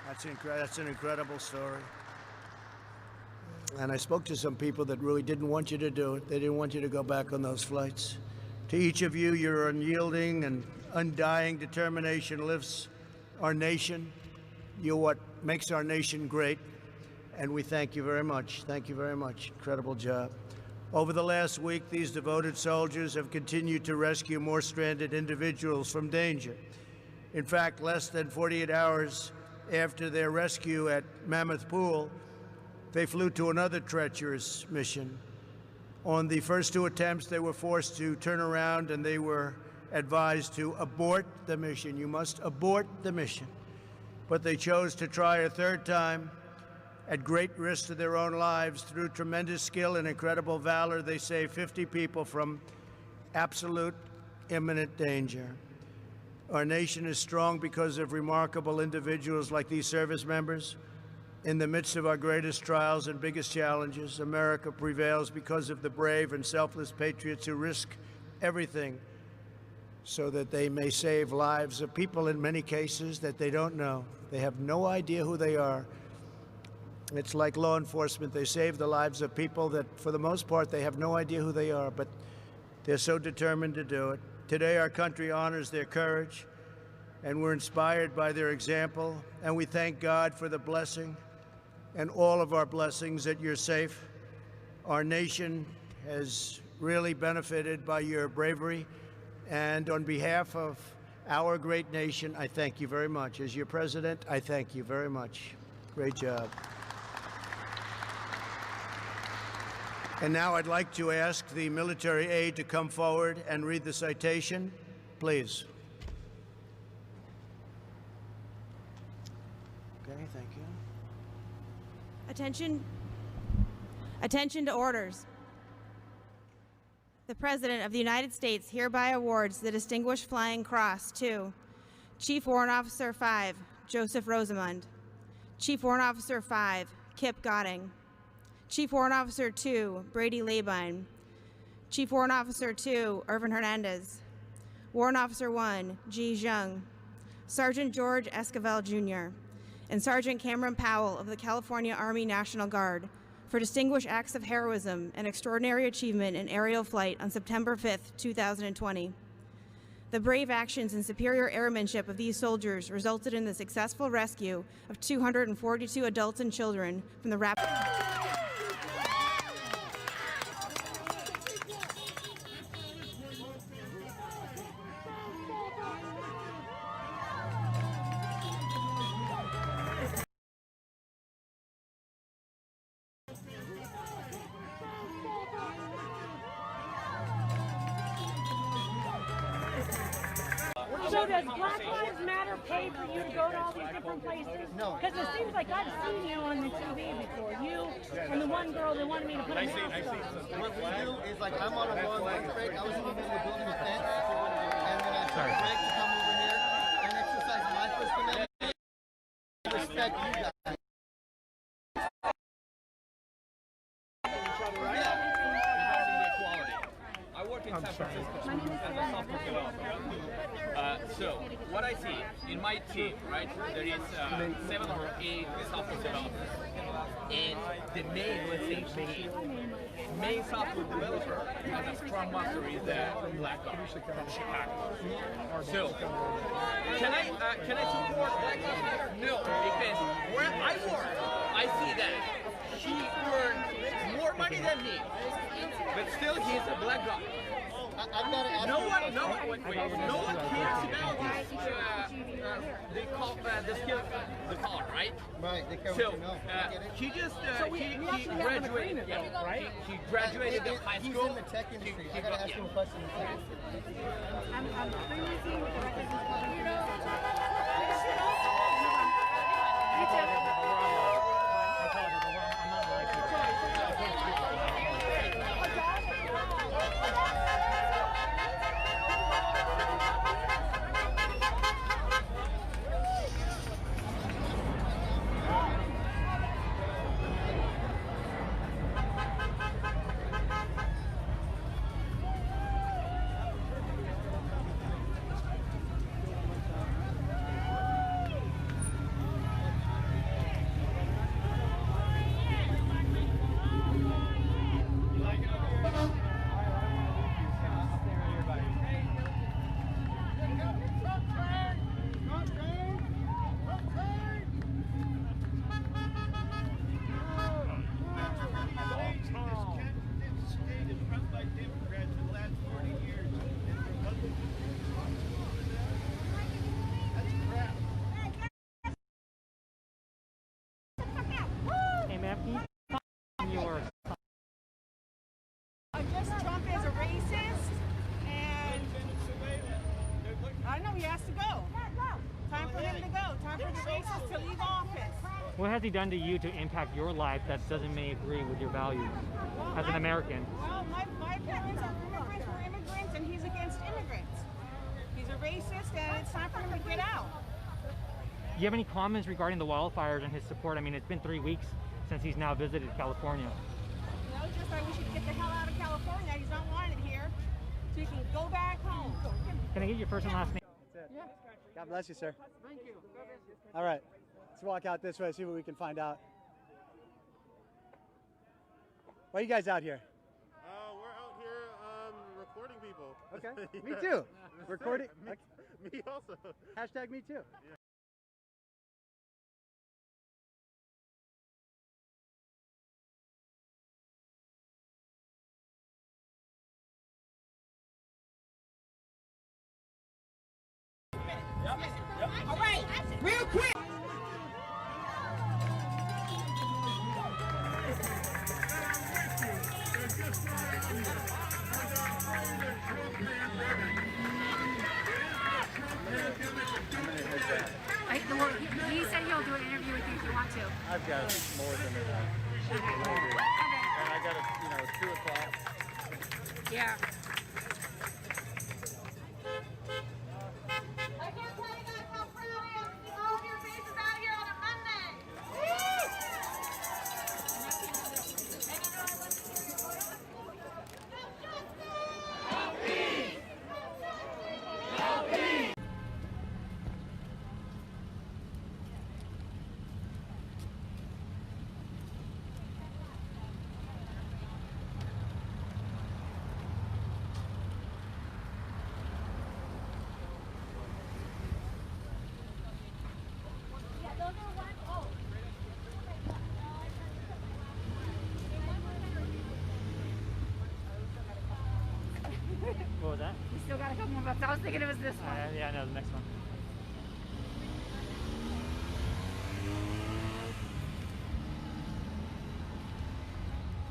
That's an incredible story. And I spoke to some people that really didn't want you to do it. They didn't want you to go back on those flights. To each of you, your unyielding and undying determination lifts our nation. You're what makes our nation great, and we thank you very much. Thank you very much. Incredible job. Over the last week, these devoted soldiers have continued to rescue more stranded individuals from danger. In fact, less than 48 hours after their rescue at Mammoth Pool, they flew to another treacherous mission. On the first two attempts, they were forced to turn around and they were advised to abort the mission. You must abort the mission. But they chose to try a third time at great risk to their own lives. Through tremendous skill and incredible valor, they saved 50 people from absolute imminent danger. Our nation is strong because of remarkable individuals like these service members. In the midst of our greatest trials and biggest challenges, America prevails because of the brave and selfless patriots who risk everything so that they may save lives of people, in many cases, that they don't know. They have no idea who they are. It's like law enforcement. They save the lives of people that, for the most part, they have no idea who they are, but they're so determined to do it. Today, our country honors their courage, and we're inspired by their example, and we thank God for the blessing and all of our blessings that you're safe. Our nation has really benefited by your bravery, and on behalf of our great nation, I thank you very much. As your president, I thank you very much. Great job. And now I'd like to ask the military aide to come forward and read the citation, please. Okay, thank you. Attention to orders. The President of the United States hereby awards the Distinguished Flying Cross to Chief Warrant Officer 5, Joseph Rosamond; Chief Warrant Officer 5, Kip Godding; Chief Warrant Officer 2, Brady Labine; Chief Warrant Officer 2, Irvin Hernandez; Warrant Officer 1, Ji Zheng; Sergeant George Esquivel, Jr., and Sergeant Cameron Powell of the California Army National Guard for distinguished acts of heroism and extraordinary achievement in aerial flight on September 5, 2020. The brave actions and superior airmanship of these soldiers resulted in the successful rescue of 242 adults and children from the rapid... So does Black Lives Matter pay for you to go to all these different places? No. Because it seems like I've seen you on the TV before. You and the one girl that wanted me to put a mask on. What we do is, like, I'm on a long lunch break. I was in the middle of building a fence, and then I took a break to come over here and exercise my First Amendment. Respect you guys. I work in San Francisco as a software developer. So what I see in my team, right, there is 7 or 8 software developers, and the main software developer as a Scrum Master is the Black guy from Chicago. So can I support Black Lives Matter? No, because where I work, I see that he earns more money than me, but still he's a black guy. No one cares about this. They call the skill, the color, right? Right. They care so what you know. he just he graduated, right? He graduated the high school. He's in the tech industry. I gotta ask him a question. I'm freelancing with the records and stuff. us to leave office. What has he done to you to impact your life that doesn't may agree with your values as an American? Well, my parents are immigrants, we're immigrants, and he's against immigrants. He's a racist, and it's time for him to get out. Do you have any comments regarding the wildfires and his support? I mean, it's been 3 weeks since he's now visited California. No, just I wish he'd get the hell out of California. He's not wanted here, so he can go back home. Can I get your first and last name? That's it. Yeah. God bless you, sir. Thank you. All right. Let's walk out this way, see what we can find out. Why are you guys out here? We're out here recording people. Okay. Me too. Recording. Me also. Hashtag me too. Yeah. All right, real quick. He said he'll do an interview with you if you want to. I've got more than enough. Okay. And I got a, 2 o'clock. Yeah. I can't tell you guys how proud I am to see all of your faces out here on a Monday. What was that? We still got a couple more bucks. I was thinking it was this one. Yeah, no, the next one.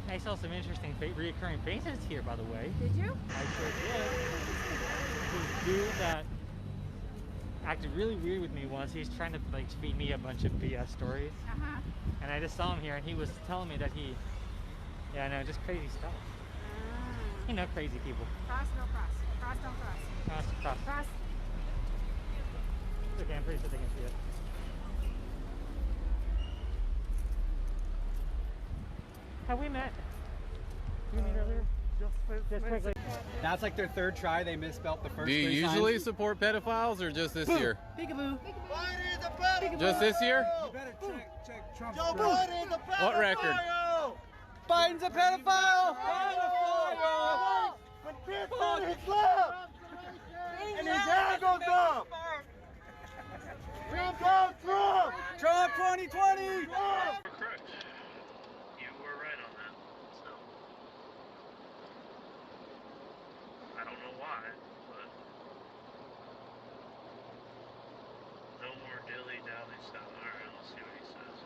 I saw some interesting reoccurring faces here, by the way. Did you? I sure did. This dude that acted really weird with me once. He's trying to like feed me a bunch of BS stories. Uh-huh. And I just saw him here, and he was telling me that he, yeah, I know, just crazy stuff. You know, crazy people. Cross, no cross. Cross, don't cross. Cross. Cross. It's okay, I'm pretty sure they can see it. Have we met? Did we meet earlier? Just quickly. That's like their 3rd try. They misspelled the first. Do you 3 usually times. support pedophiles or just this Boom. year? Peekaboo. Just this year? You better check Trump's Joe Biden's a pedophile! What record? Biden's a pedophile! Pedophile! When kids on his lap! And his hair goes up! Bring down Trump! Trump 2020! Trump! Correct. You were right on that. So I don't know why, but no more dilly-dally stuff. Alright, let's see what he says.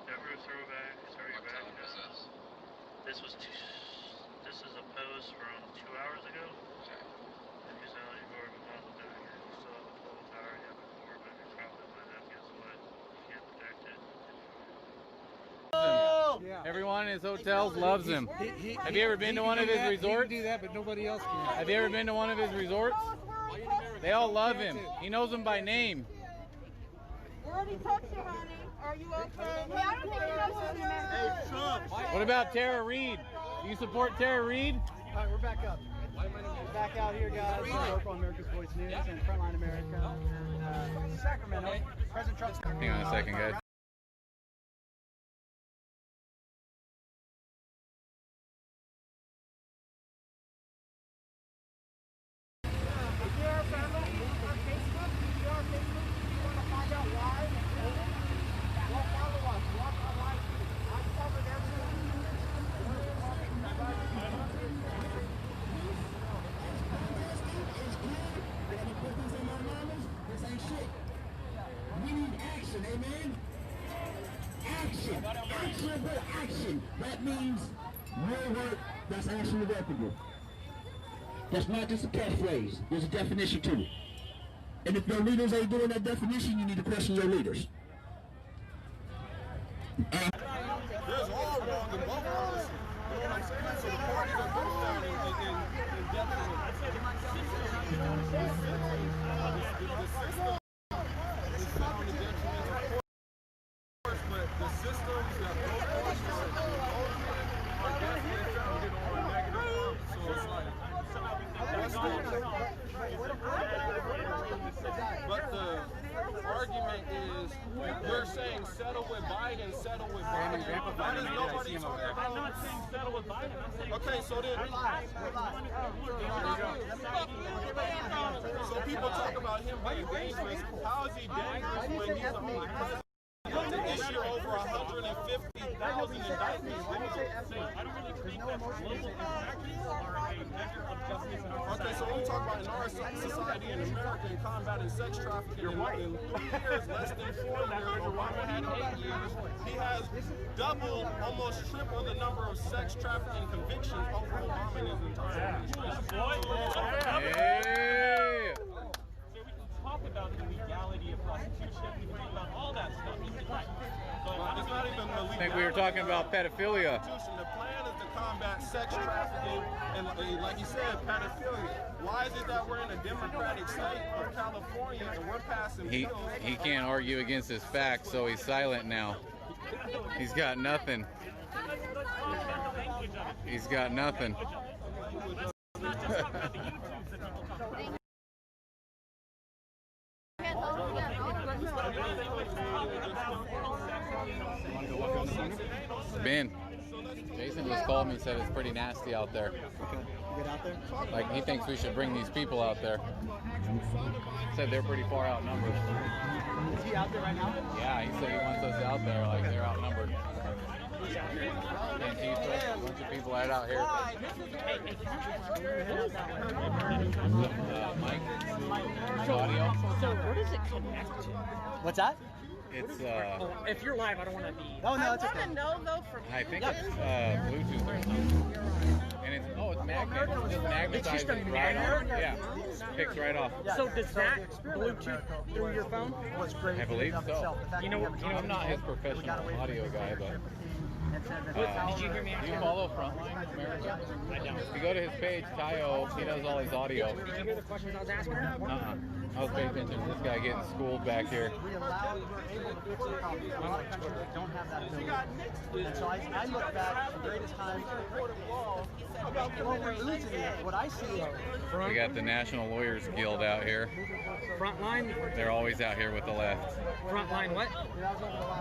Ever a throwback? Sorry, you're back. This is a post from 2 hours ago. And he's out of your model down here. You still have a 12 tower you have before, but you probably might have. Guess what? You can't protect it. Everyone in his hotels loves him. Have you ever been to one of his resorts? He can do that, but nobody else can. Have you ever been to one of his resorts? They all love him. He knows them by name. We already touched you, honey. Are you okay? Hey, I don't think he knows who Hey, Trump! What about Tara Reid? Do you support Tara Reid? All right, we're back up. We're back out here, guys. Local America's Voice News and Frontline America. Sacramento. President Trump's. Hang on a second, guys. If you're our family on Facebook, if you're on Facebook, you want to find out why, well, follow us. Watch our live feed. I covered everything. We need action, amen? Action. Action, but action. That means real work that's actually reputable. That's not just a catchphrase. There's a definition to it. And if your leaders ain't doing that definition, you need to question your leaders. There's all wrong in both policies. You know what I'm saying? So the parties are both down in depth. The system is found in detriment, of course, but the systems that both parties are definitely founded on negative terms. So it's like, but the argument is, you're saying settle with Biden, settle with Biden. Why does nobody talk about? I'm not saying settle with Biden. I'm saying okay, so then. So people talk about him being dangerous. How is he dangerous when he's the only president to issue over 150,000 indictments? I don't really think that global factors are a measure of justice in our society. Okay, so when we talk about in our society in America and combating sex trafficking in 3 years, less than 4 years, Obama had 8 years. He has double, almost triple the number of sex trafficking convictions over Obama in his entire administration. Hey. So we can talk about the legality of prostitution, we can talk about all that stuff. But it's not even the legality. I think we were talking about pedophilia. The plan is to combat sex trafficking and, like you said, pedophilia. Why is it that we're in a democratic state of California and we're passing bills? He can't argue against his facts, so he's silent now. He's got nothing. He's got nothing. Ben, Jason just called me and said it's pretty nasty out there. Okay, you get out there? Like, he thinks we should bring these people out there. Said they're pretty far outnumbered. Is he out there right now? Yeah, he said he wants us out there, like they're outnumbered. Antifa, a bunch of people right out here. Mike, audio. So where does it connect to? What's that? It's if you're live, I don't want to be. Oh no, it's okay. I think it's Bluetooth or something. And it's it's magnet. It's just magnetized. It's just a right off. magnet? Yeah, picks right off. So does that Bluetooth through your phone? I believe so. You know, I'm not his professional audio guy, but. Did you hear me? Do you follow Frontline America? I don't. If you go to his page, Tayo, he does all his audio. Did you hear the questions I was asking her? I was paying attention to this guy getting schooled back here. We're able to fix the problem. A lot of countries don't have that ability. And so I look back at the greatest times. What we're losing is, what I see is... We got the National Lawyers Guild out here. Frontline? They're always out here with the left. Frontline what?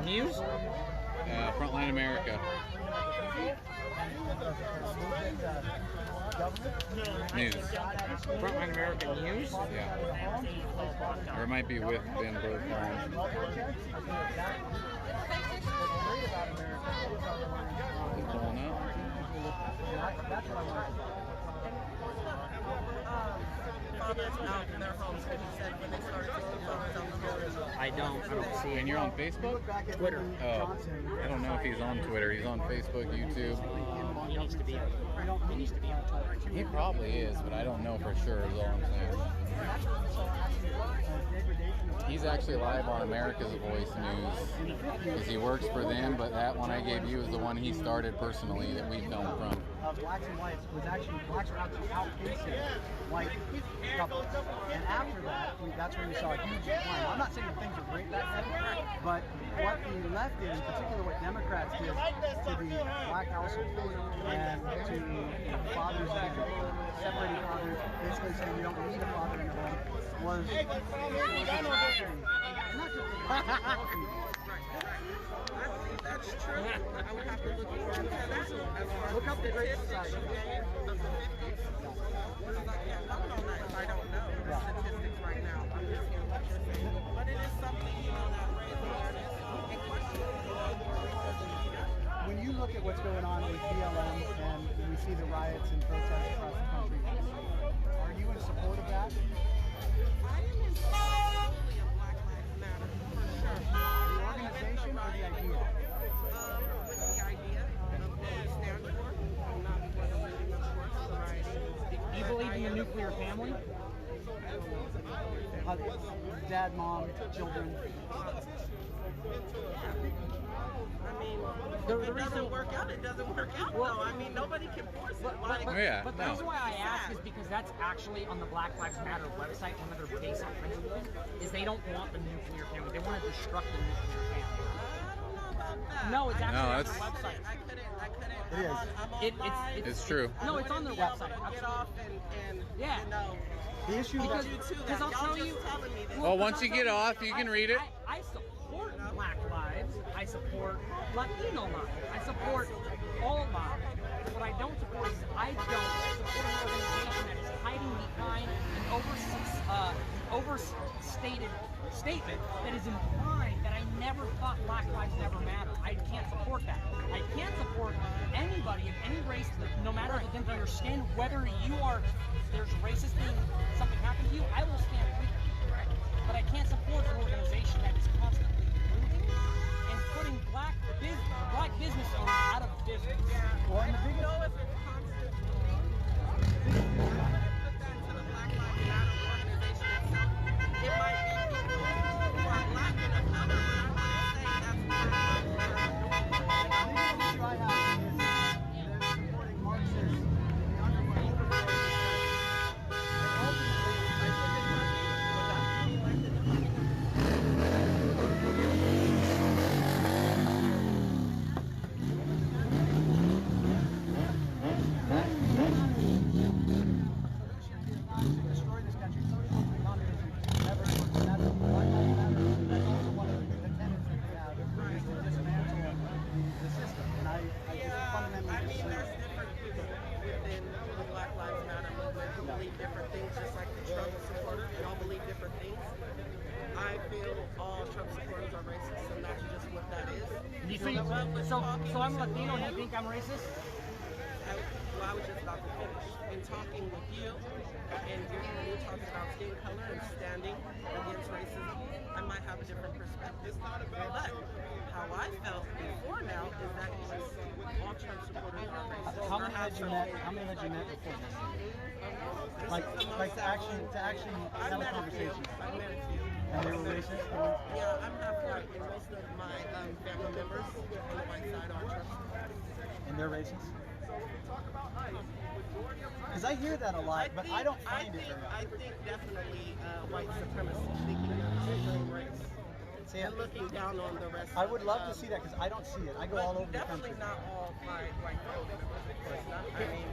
News? Frontline America. News. Frontline America News? Yeah. Or it might be with Ben Bergman. He's pulling up. I don't see it. And you're on Facebook? Twitter. Oh, I don't know if he's on Twitter. He's on Facebook, YouTube. He needs to be. He needs to be on Twitter. He probably is, but I don't know for sure is all I'm saying. He's actually live on America's Voice News because he works for them, but that one I gave you is the one he started personally that we filmed from. Blacks and whites was actually, blacks were actually outpacing white couples. And after that, that's when we saw a huge decline. I'm not saying things were great back then, but what the left did, in particular what Democrats did to the black household and to fathers and separating fathers, basically saying you don't need a father in the home, was That's true. I would have to look at look up the Great Society. I don't know the statistics right now. I'm just hearing what you're saying. But it is something, that raises awareness and questions. When you look at what's going on with BLM and we see the riots and protests across the country, are you in support of that? I am in support of Black Lives Matter, for sure. The organization or the idea? With the idea of what we stand for, not for the looting of forced variety. Do you believe in the nuclear family? I don't believe in the nuclear family. dad, mom, children. I mean, if it doesn't work out, it doesn't work out, though. I mean, nobody can force it. But the reason why I ask is because that's actually on the Black Lives Matter website, one of their basic principles, is they don't want the nuclear family. They want to destruct the nuclear family. No, it's actually on their website. It is. It's true. No, it's on their website. Get off and yeah. You know, the issue because I'll tell you. Well, once you get off, you can read it. I support Black lives. I support Latino lives. I support all lives. What I don't support is I don't support an organization that is hiding behind an overstated statement that is implying that I never thought Black lives never matter. I can't support that. I can't support anybody of any race, no matter if they understand whether there's racist thing, something happened to you, I will stand with you. But I can't support an organization that is constantly moving and putting black business owners out of business. Well, and the biggest... It might be people who are black and of color, but I'm not saying that's The issue I have is they're supporting Marxists and the underlying destroy this country. Socialism and communism never works. And that's why that's also one of the tenets that they have is to dismantle the system. And I just fundamentally disagree. There's different people within the Black Lives Matter movement who believe different things, just like the Trump supporters. They all believe different things. I feel all Trump supporters are racist, and that's just what that is. So I'm Latino and you think I'm racist? I was just about to finish. In talking with you, and you're talking about skin color and standing against racism, I might have a different perspective. But how I felt before now is that all Trump supporters are racist. How many had you met before this? Like to actually have a conversation. I met a few. And they were racist? Yeah, I'm half white, and most of my family members on the white side are Trump supporters. And they're racist? Because I hear that a lot, but I don't find it very I think definitely white supremacy, thinking of race. And looking down on the rest. I would love to see that because I don't see it. I go all over the country. Definitely not all white family members, of course not. I mean,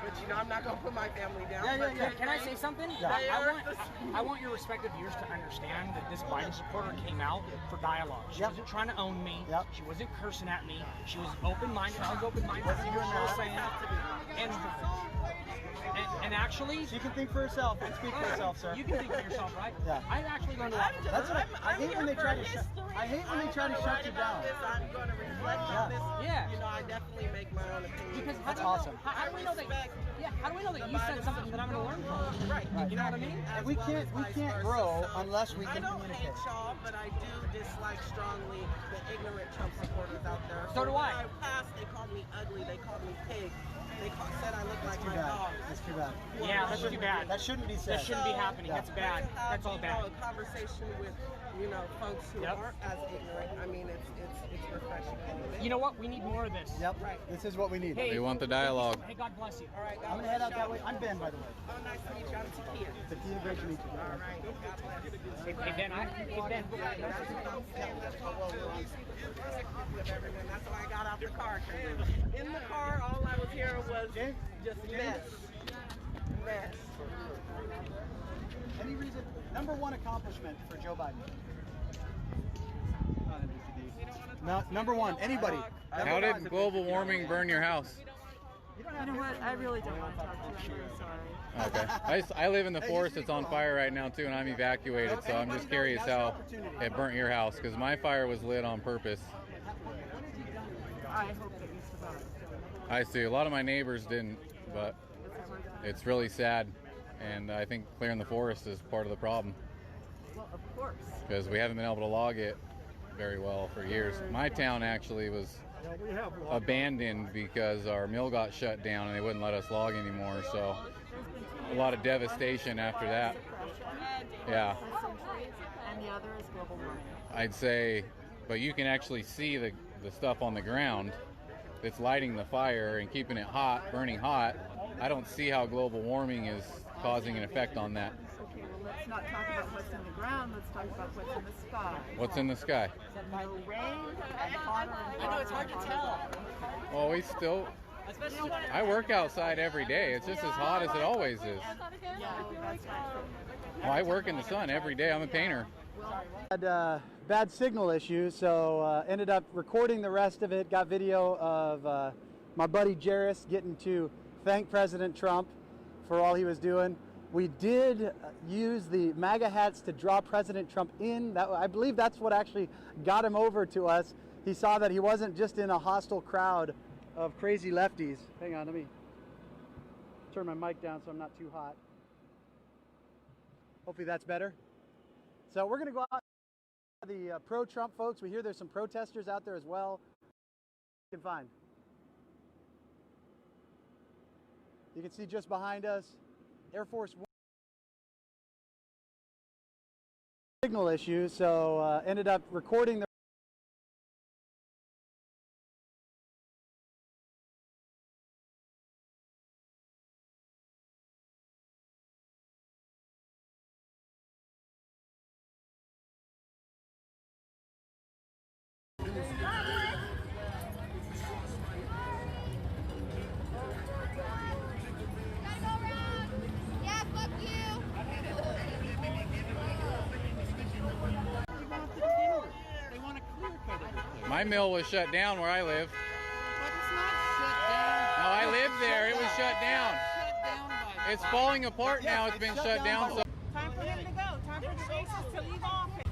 but you know, I'm not going to put my family down. Yeah. Can I say something? Yeah. I want your respective viewers to understand that this Biden supporter came out for dialogue. She wasn't trying to own me. She wasn't cursing at me. She was open-minded. I was open-minded. She was saying, and actually, she can think for herself and speak for herself, sir. You can think for yourself, right? Yeah. I've actually learned a lot. That's what I hate when they try to shut. I hate when they try to shut you down. I'm going to reflect on this. Yeah. You know, I definitely make my own opinion. Because that's awesome. How do we know that? Yeah. How do we know that you said something that I'm going to learn from? Right. You know what I mean? And we can't grow unless we can communicate. I don't hate y'all, but I do dislike strongly the ignorant Trump supporters out there. So do I. When I passed, they called me ugly. They called me pig. They said I look like my bad. dog. That's too bad. Yeah, that's too bad. That shouldn't be said. That shouldn't be happening. That's bad. That's all bad. A conversation with, you know, folks who aren't as ignorant. I mean, it's refreshing. You know what? We need more of this. Yep. Right. This is what we need. We want the dialogue. Hey, God bless you. All right, I'm gonna head out that way. I'm Ben, by the way. Oh, nice to meet you. I'm Takia. Takia, great to meet you. All right. God bless. Hey, Ben. That's why I got out the car. In the car, all I was hearing was just mess. Any reason? Number one accomplishment for Joe Biden. No, number one. Anybody. How did global warming burn your house? You know what? I really don't want to talk to you. I'm really sorry. Okay. I live in the forest. It's on fire right now too, and I'm evacuated. So I'm just curious how it burnt your house, because my fire was lit on purpose. I hope that you survive. I see. A lot of my neighbors didn't, but it's really sad, and I think clearing the forest is part of the problem. Well, of course. Because we haven't been able to log it very well for years. My town actually was abandoned because our mill got shut down and they wouldn't let us log anymore, so a lot of devastation after that. Yeah. And the other is global warming. I'd say, but you can actually see the stuff on the ground that's lighting the fire and keeping it hot, burning hot. I don't see how global warming is causing an effect on that. Okay, well, let's not talk about what's in the ground. Let's talk about what's in the sky. What's in the sky? No rain, and hotter and I know, it's hard to tell. Well, we still... I work outside every day. It's just as hot as it always is. Yeah, that's not true. Well, I work in the sun every day. I'm a painter. Had bad signal issues, so ended up recording the rest of it. Got video of my buddy Jairus getting to thank President Trump for all he was doing. We did use the MAGA hats to draw President Trump in. I believe that's what actually got him over to us. He saw that he wasn't just in a hostile crowd of crazy lefties. Hang on, let me turn my mic down so I'm not too hot. Hopefully that's better. So we're going to go out to the pro-Trump folks. We hear there's some protesters out there as well. You can find. You can see just behind us, Air Force One. Signal issues, so ended up recording the My mill was shut down where I live. No, I lived there. It was shut down. It's falling apart now. It's been shut down. So Time for him to go. Time for the racists to leave office.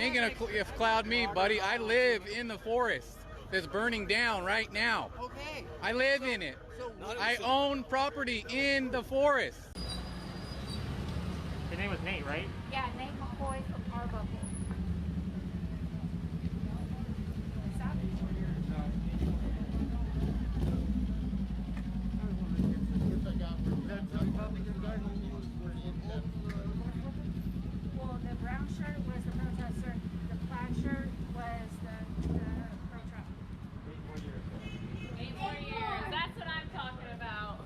ain't gonna cloud me, buddy. I live in the forest that's burning down right now. Okay. I live in it. I own property in the forest. His name was Nate, right? Yeah, Nate McCoy from Arbuckle. Well, the brown shirt was the protester. The plaid shirt was the pro-Trump. 8 more years. That's what I'm talking about.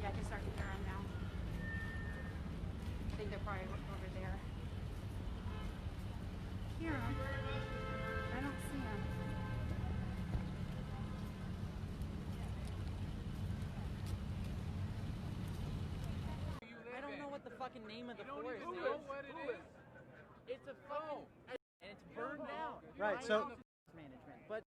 Yeah, I can start to hear them now. I think they're probably over there. Hear them. I don't see them. I don't know what the fucking name of the forest is. You know what it is? It's a fucking... And it's burned down. Right, I so- know management, but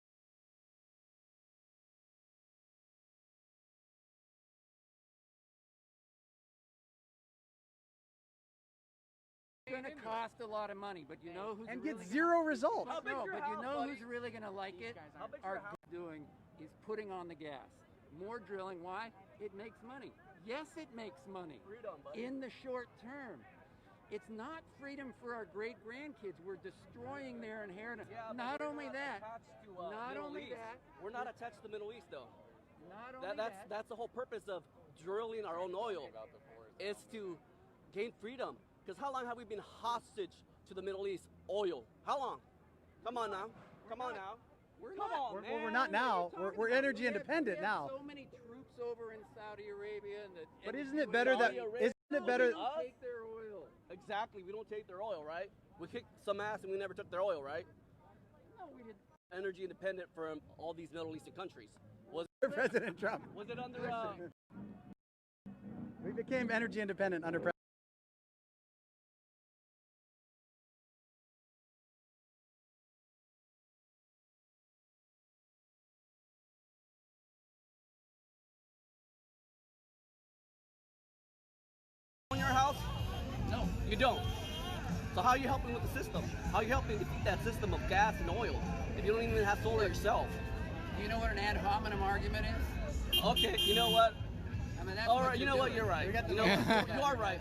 It's going to cost a lot of money, but you know who's and really get zero results. No, but you know who's really going to like it? Are doing is putting on the gas. More drilling. Why? It makes money. Yes, it makes money in the short term. It's not freedom for our great grandkids. We're destroying their inheritance. Not only that, not only that, we're not attached to the Middle East, though. Not only That's the whole purpose of drilling our own oil, is to gain freedom. Because how long have we been hostage to the Middle East oil? How long? Come on now. Come on now. We're not now. We're energy independent now. So many troops over in Saudi Arabia, But isn't it better that? Isn't it better? We take their oil. Exactly. We don't take their oil, right? We kicked some ass and we never took their oil, right? No, we did. Energy independent from all these Middle Eastern countries. President Trump. Was it under? We became energy independent under President. In your house? No, you don't. So how are you helping with the system? How are you helping defeat that system of gas and oil if you don't even have solar yourself? You know what an ad hominem argument is? Okay, you know what? I mean, that's all right, you know what? You're right. You know, you are right.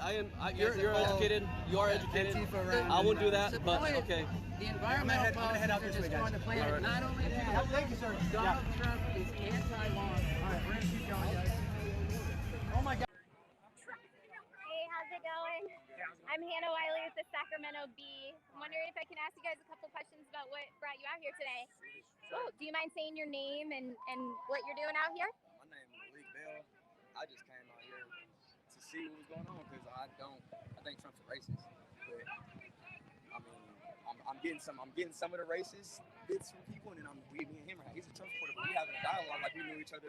You're educated. You are educated. I won't do that, but okay. The environmental policies are destroying the planet. Right. Not only that, Thank you, sir. Donald Trump is anti-law. All right, we're gonna keep going, guys. Oh my God. Hey, how's it going? I'm Hannah Wiley with the Sacramento Bee. I'm wondering if I can ask you guys a couple questions about what brought you out here today. Oh, do you mind saying your name and what you're doing out here? My name is Malik Bell. I just came out here to see what was going on because I think Trump's a racist. But I mean, I'm getting some of the racist bits from people, and then me and him, he's a Trump supporter, but we having a dialogue like we knew each other.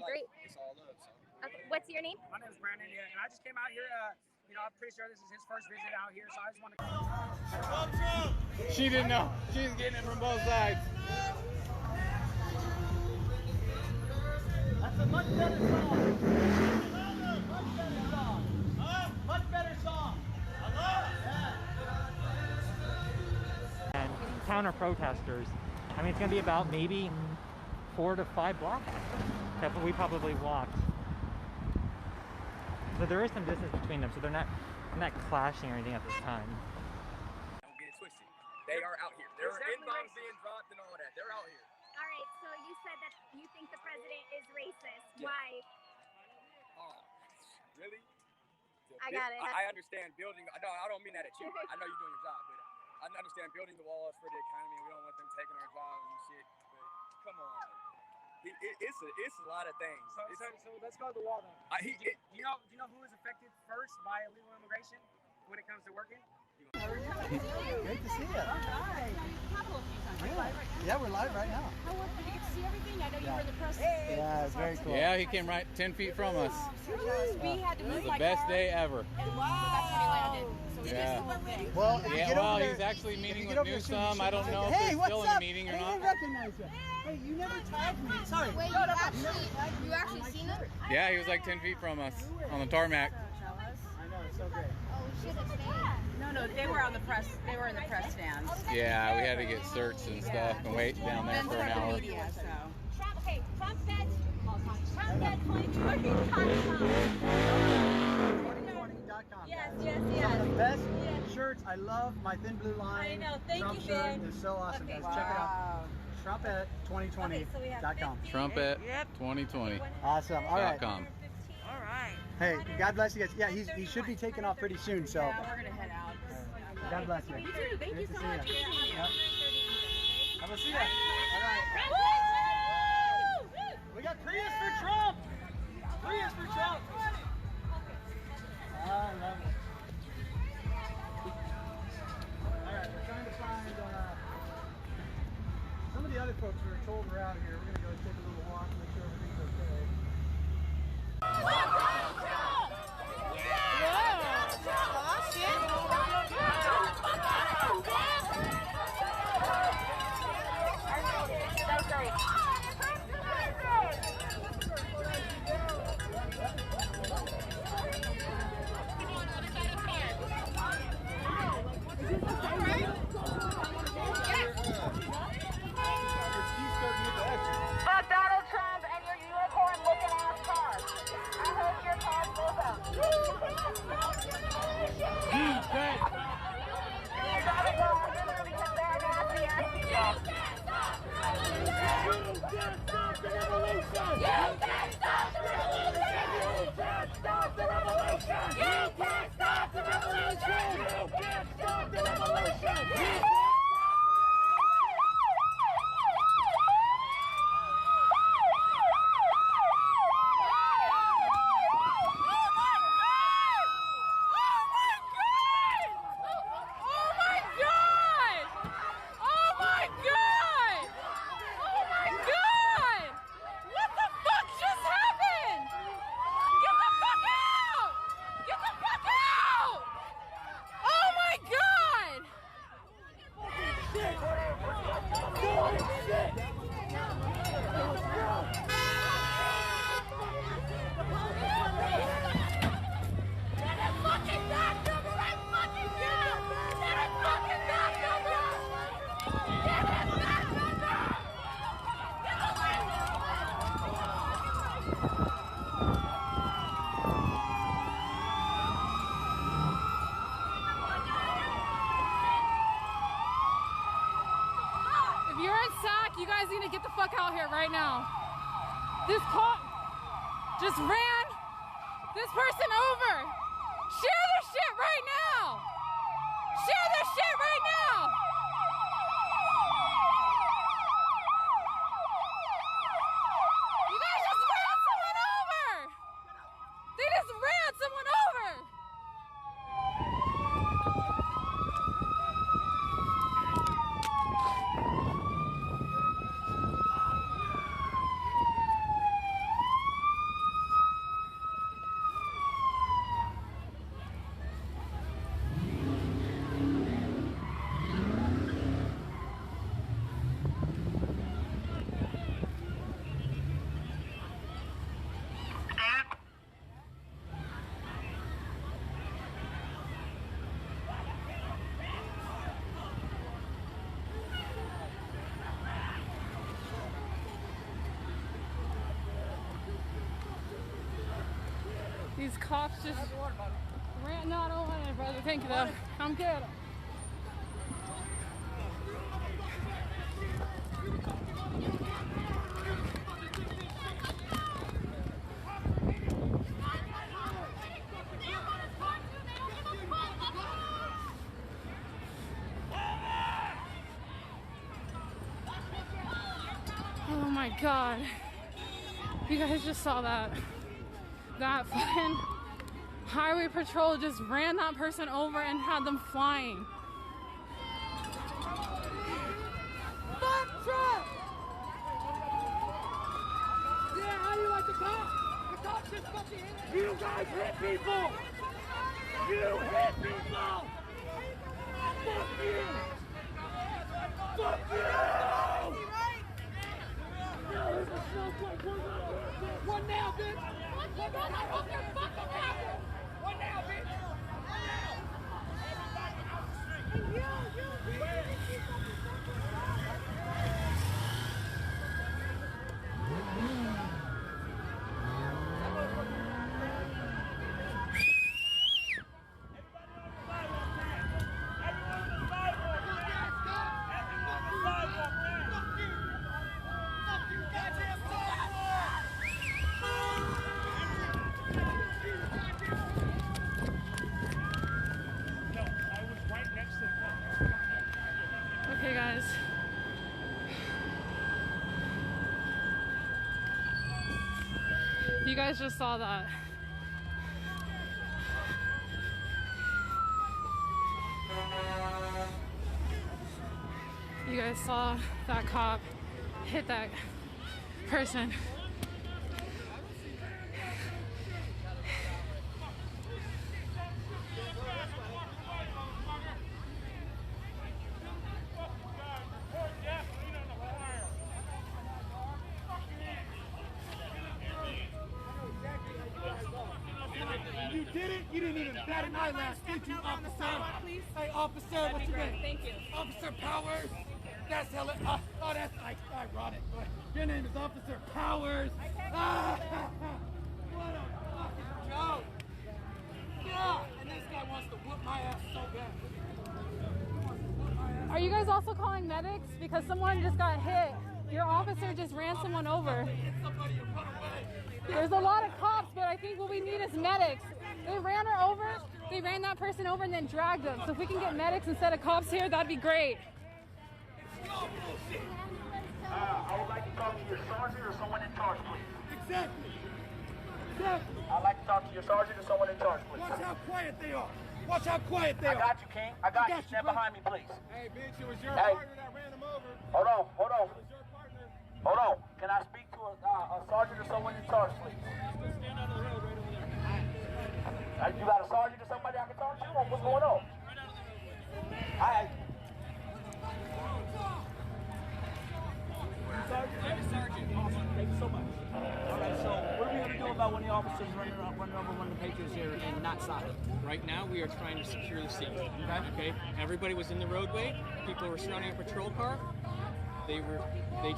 Great. It's all love. So. Okay. What's your name? My name is Brandon, and I just came out here. I'm pretty sure this is his first visit out here, so I just want to. She didn't know. She's getting it from both sides. That's a much better song. Much better song. Much better song. I love it. And counter protesters. I mean, it's going to be about maybe 4 to 5 blocks that we probably walked. So there is some distance between them, so they're not clashing or anything at this time. Don't get it twisted. They are out here. There are N-bombs being dropped and all that. They're out here. All right, so you said that you think the president is racist. Yeah. Why? Oh, really? I got it. I understand building. I don't mean that at you. I know you're doing your job, but I understand building the walls for the economy. We don't want them taking our jobs and shit. But come on. It's a lot of things. So let's go to the wall then. Do you know who is affected first by illegal immigration when it comes to working? Great to see you. Hi. Yeah, we're live right now. How was it? Did you get to see everything? I know you were the press. Yeah, it's very cool. Yeah, he came right 10 feet from us. We had to It was move the best day ever. That's when he landed. So Yeah. Well, he's actually meeting with Newsom. I don't know if hey, he's what's still up? in the meeting or I not. didn't recognize you. Hey, you never tagged me. Sorry. Wait, you actually seen him? Yeah, he was like 10 feet from us on the tarmac. I know, it's so great. Oh shit, it's No, they were on the press. They were in the press stand. Yeah, we had to get searched and stuff and wait down there for an hour. Media, so. Okay, TrumpBet2020.com. 2020.com. Yes. Some of the best shirts. I love my Thin Blue Line. I know. Thank Trump you, shirt Ben. is so awesome, Okay. guys. Check it out. TrumpBet2020.com. TrumpBet2020.com. Awesome. All right. All right. Hey, God bless you guys. Yeah, he should be taking off pretty soon. So. Yeah, we're gonna head out. God bless you. You too. Thank you so much. Yep. I'm gonna see you. All right. We got Prius for Trump. Prius for Trump. I love it. All right, we're trying to find some of the other folks who are told we're out here. We're gonna go take a little walk, make sure everything's okay. Fuck Donald Trump and your unicorn looking need to get the fuck out here right now. This cop just ran this person over. Share this shit right now. Share this shit right now. You guys just ran someone over. They just ran someone over. These cops just ran. No, I don't want it, brother. Thank you, though. I'm good. Oh my God. You guys just saw that. That fucking highway patrol just ran that person over and had them flying. Fuck Trump! Yeah, how do you like the cops? The cops just fucking hit. You guys hit people! You hit people! Fuck you! Fuck you! One now, bitch! One now, bitch! Okay, guys. You guys just saw that. You guys saw that cop hit that person. You didn't even bat an eyelash, did you, officer? Hey, officer, what's your name? Thank you. Officer Powers. That's hella. Oh, that's ironic. Your name is Officer Powers. What a fucking joke. Yeah, and this guy wants to whoop my ass so bad. Are you guys also calling medics? Because someone just got hit. Your officer just ran someone over. There's a lot of cops, but I think what we need is medics. They ran her over, they ran that person over and then dragged them. So if we can get medics instead of cops here, that'd be great. I would like to talk to your sergeant or someone in charge, please. Exactly. I'd like to talk to your sergeant or someone in charge, please. Watch how quiet they are. Watch how quiet they are. I got you, King. I got you. Stand behind me, please. Hey, bitch, it was your partner that ran him over. Hold on. Hold on. Can I speak to a sergeant or someone in charge, please? Stand out of the road right over there. You got a sergeant or somebody I can talk to? Or what's going on? Sergeant. Awesome. Thank you so much. All right, so what are we going to do about when the officers running over one of the patrons here and not stopping? Right now, we are trying to secure the scene. Okay. Everybody was in the roadway. People were surrounding a patrol car. They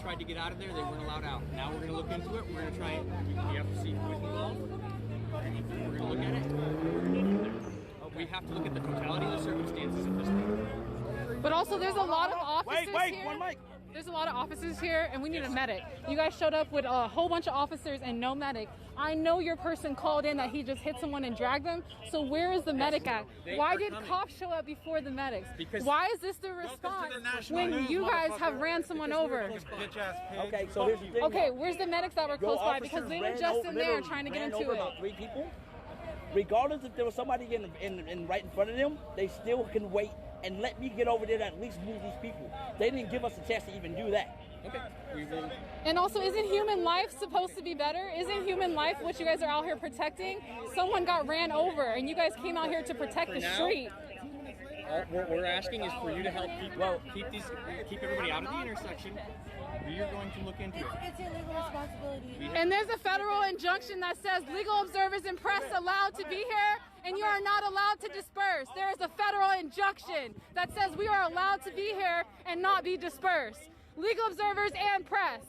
tried to get out of there. They weren't allowed out. Now we're going to look into it. We're going to try it. We have to see who is involved. We're going to look at it. We have to look at the totality of the circumstances of this thing. But also, there's a lot of officers here. One mic. there's a lot of officers here and we need a medic. You guys showed up with a whole bunch of officers and no medic. I know your person called in that he just hit someone and dragged them. So where is the medic at? Why did cops show up before the medics? Why is this the response when you guys have ran someone over? Okay, so here's the thing. Okay, where's the medics that were close by? Because they were just in there trying to get into it. About 3 people. Regardless if there was somebody in right in front of them, they still can wait and let me get over there to at least move these people. They didn't give us a chance to even do that. Okay. And also, isn't human life supposed to be better? Isn't human life what you guys are out here protecting? Someone got ran over and you guys came out here to protect the street. What we're asking is for you to help keep everybody out of the intersection. We are going to look into it. It's your legal responsibility. And there's a federal injunction that says legal observers and press allowed to be here, and you are not allowed to disperse. There is a federal injunction that says we are allowed to be here and not be dispersed. Legal observers and press.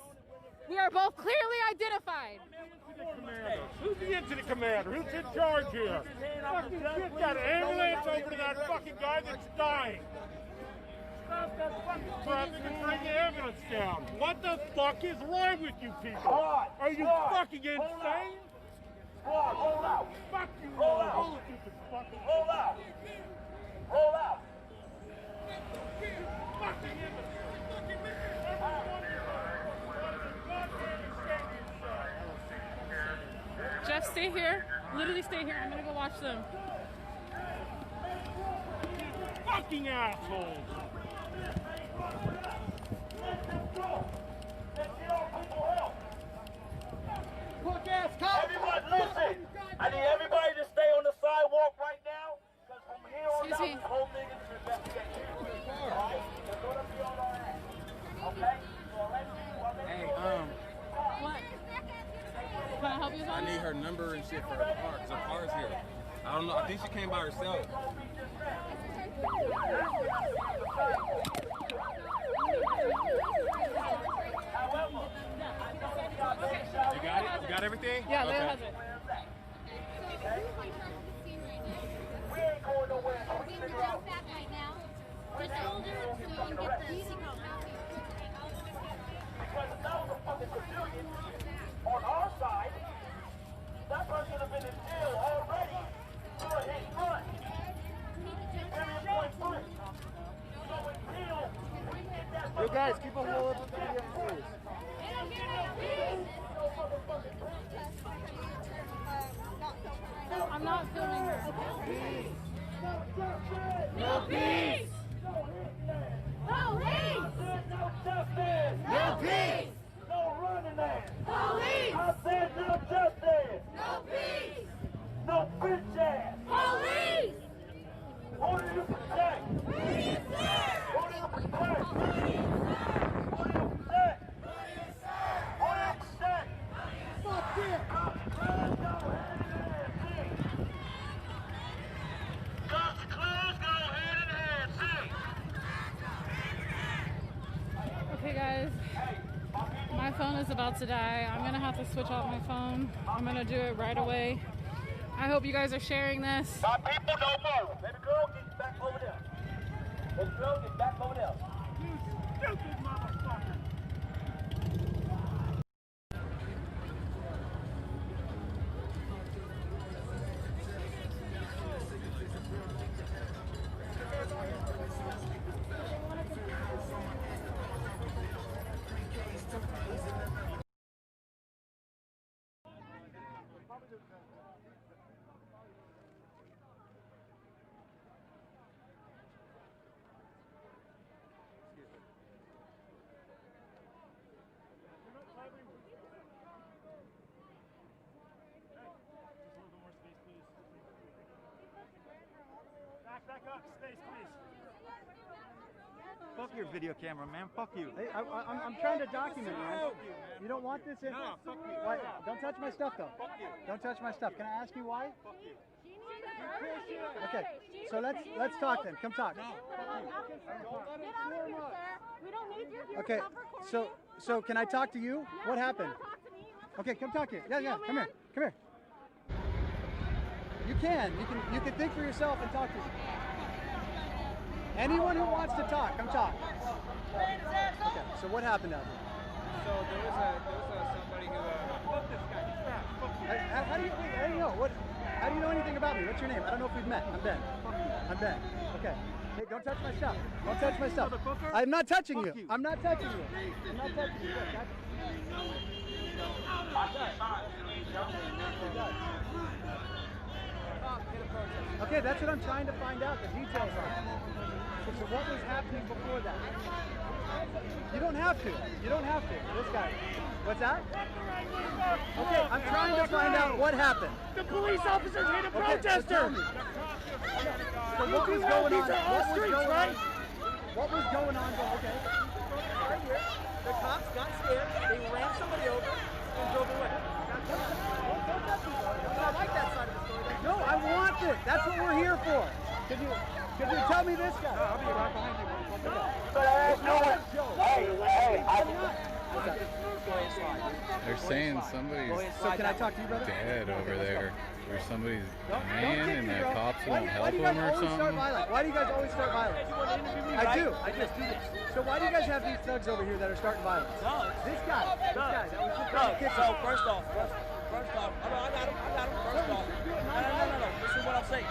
We are both clearly identified. Who's the incident commander? Who's in charge here? Fucking get that ambulance over to that fucking guy that's dying. Stop that fucking traffic and bring the ambulance down. What the fuck is wrong with you people? Are you fucking insane? Roll out. Fuck you. Roll out. All of you can fucking roll out. Roll out. Fucking ambulance. Jeff, stay here. Literally stay here. I'm gonna go watch them. Fucking assholes. Everybody listen. I need everybody to stay on the sidewalk right now, because from here on out, this whole thing is an investigation. Okay? That's gonna be on our ass. Okay? Hey, What? Can I help you with I something? need her number and shit for her car, because her car's here. I don't know, I think she came by herself. You got it? You got everything? Yeah, okay. Leo has it. We ain't going nowhere. So we We're figure out. back right now. Just hold her so you can get the seatbelt out here. Because if that was a fucking civilian on our side, that person would have been in jail already for a hit and run. Period, point three. So until we get that Hey guys, keep a hold up with the video, please. I'm not filming her. No peace! Police! No justice! No peace! No running there! Police! I said no justice! No peace! No bitch ass! Police! Who do you protect? Who do you protect? Who do you protect? Who do you protect? Fuck you! Okay, guys. My phone is about to die. I'm gonna have to switch out my phone. I'm gonna do it right away. I hope you guys are sharing this. My people don't move. Baby girl, get back over there. Baby girl, get back over there. You stupid motherfucker. Back up, space, please. Fuck your video camera, man. Fuck you. Hey, I'm trying to document, man. You don't want this in? No, fuck you. Why? Don't touch my stuff, though. Fuck you. Don't touch my stuff. Can I ask you why? Fuck you. Okay. So let's talk then. Come talk. We don't need you here. Okay. So can I talk to you? What happened? Okay, come talk here. Yeah. Come here. Come here. You can think for yourself and talk to me. Anyone who wants to talk, come talk. Okay, so what happened out here? So there was somebody who. Fuck this guy. He's fat. Fuck you. How do you know? How do you know anything about me? What's your name? I don't know if we've met. I'm Ben. I'm Ben. Okay. Hey, don't touch my stuff. Don't touch my stuff. I'm not touching you. I'm not touching you. I'm not touching you. Okay, that's what I'm trying to find out, the details on it. So what was happening before that? You don't have to. You don't have to. This guy. What's that? Okay, I'm trying to find out what happened. The police officers hit a protester! So what was going on? What was going on? Okay. Right here, the cops got scared, they ran somebody over and drove away. I like that side of the story. No, I want it. That's what we're here for. Could you tell me this guy? I'll be right behind you. They're saying somebody's dead over there. Or somebody's dying and the cops won't help them or something. Why do you guys always start violence? I do. So why do you guys have these thugs over here that are starting violence? This guy. So first off, I got him. First off, no. This is what I'm saying.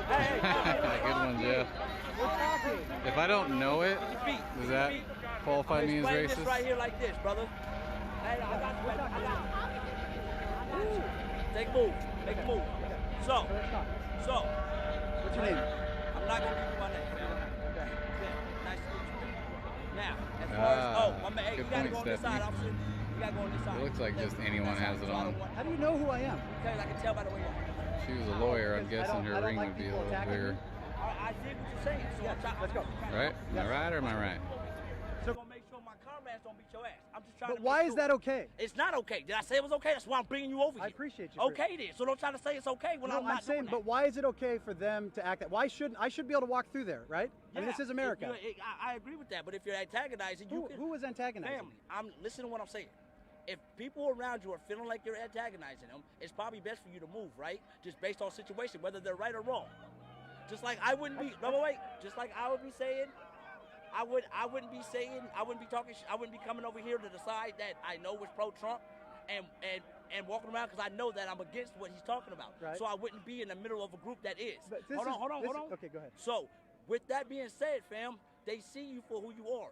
Hey. Good one, Jeff. If I don't know it, does that qualify me as racist? This right here like this, brother. Hey, I got you. Take a move. So. What's your name? I'm not gonna give you my name. Okay. Nice to meet you. Now, as far as my man, hey, you gotta go on this side, officer. You gotta go on this side. It looks like just anyone has it on. How do you know who I am? Because I can tell by the way you are. She was a lawyer. I'm guessing her ring would be a little bigger. I did what you're saying. So let's go. Right? Am I right or am I right? So I'm gonna make sure my comrades don't beat your ass. I'm just trying. But why is that okay? It's not okay. Did I say it was okay? That's why I'm bringing you over here. I appreciate you. Okay then. So don't try to say it's okay when I'm not saying, doing but why is it okay for them to act that? Why shouldn't I should be able to walk through there, right? I mean, this is America. I agree with that. But if you're antagonizing, who was antagonizing? Family. I'm listening to what I'm saying. If people around you are feeling like you're antagonizing them, it's probably best for you to move, right? Just based on situation, whether they're right or wrong. Just like I wouldn't be. No, wait. Just like I would be saying. I wouldn't be talking, I wouldn't be coming over here to the side that I know was pro-Trump and walking around because I know that I'm against what he's talking about. Right. So I wouldn't be in the middle of a group that is. Hold on. Okay, go ahead. So with that being said, fam, they see you for who you are.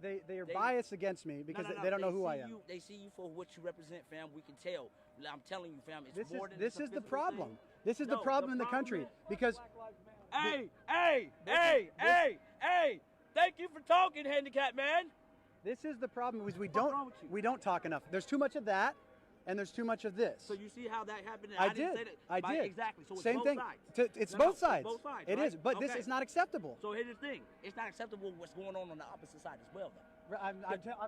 They are biased against me because they don't know who I am. They see you for what you represent, fam. We can tell. I'm telling you, fam, it's more than this is the problem. This is the problem in the country because Hey! Thank you for talking, handicapped man. This is the problem is we don't talk enough. There's too much of that, and there's too much of this. So you see how that happened? I didn't say that. I did. Exactly. So it's Same both thing. Sides. It's both sides. Both sides. It right? is, but this is not acceptable. So here's the thing: it's not acceptable what's going on the opposite side as well, though. I'm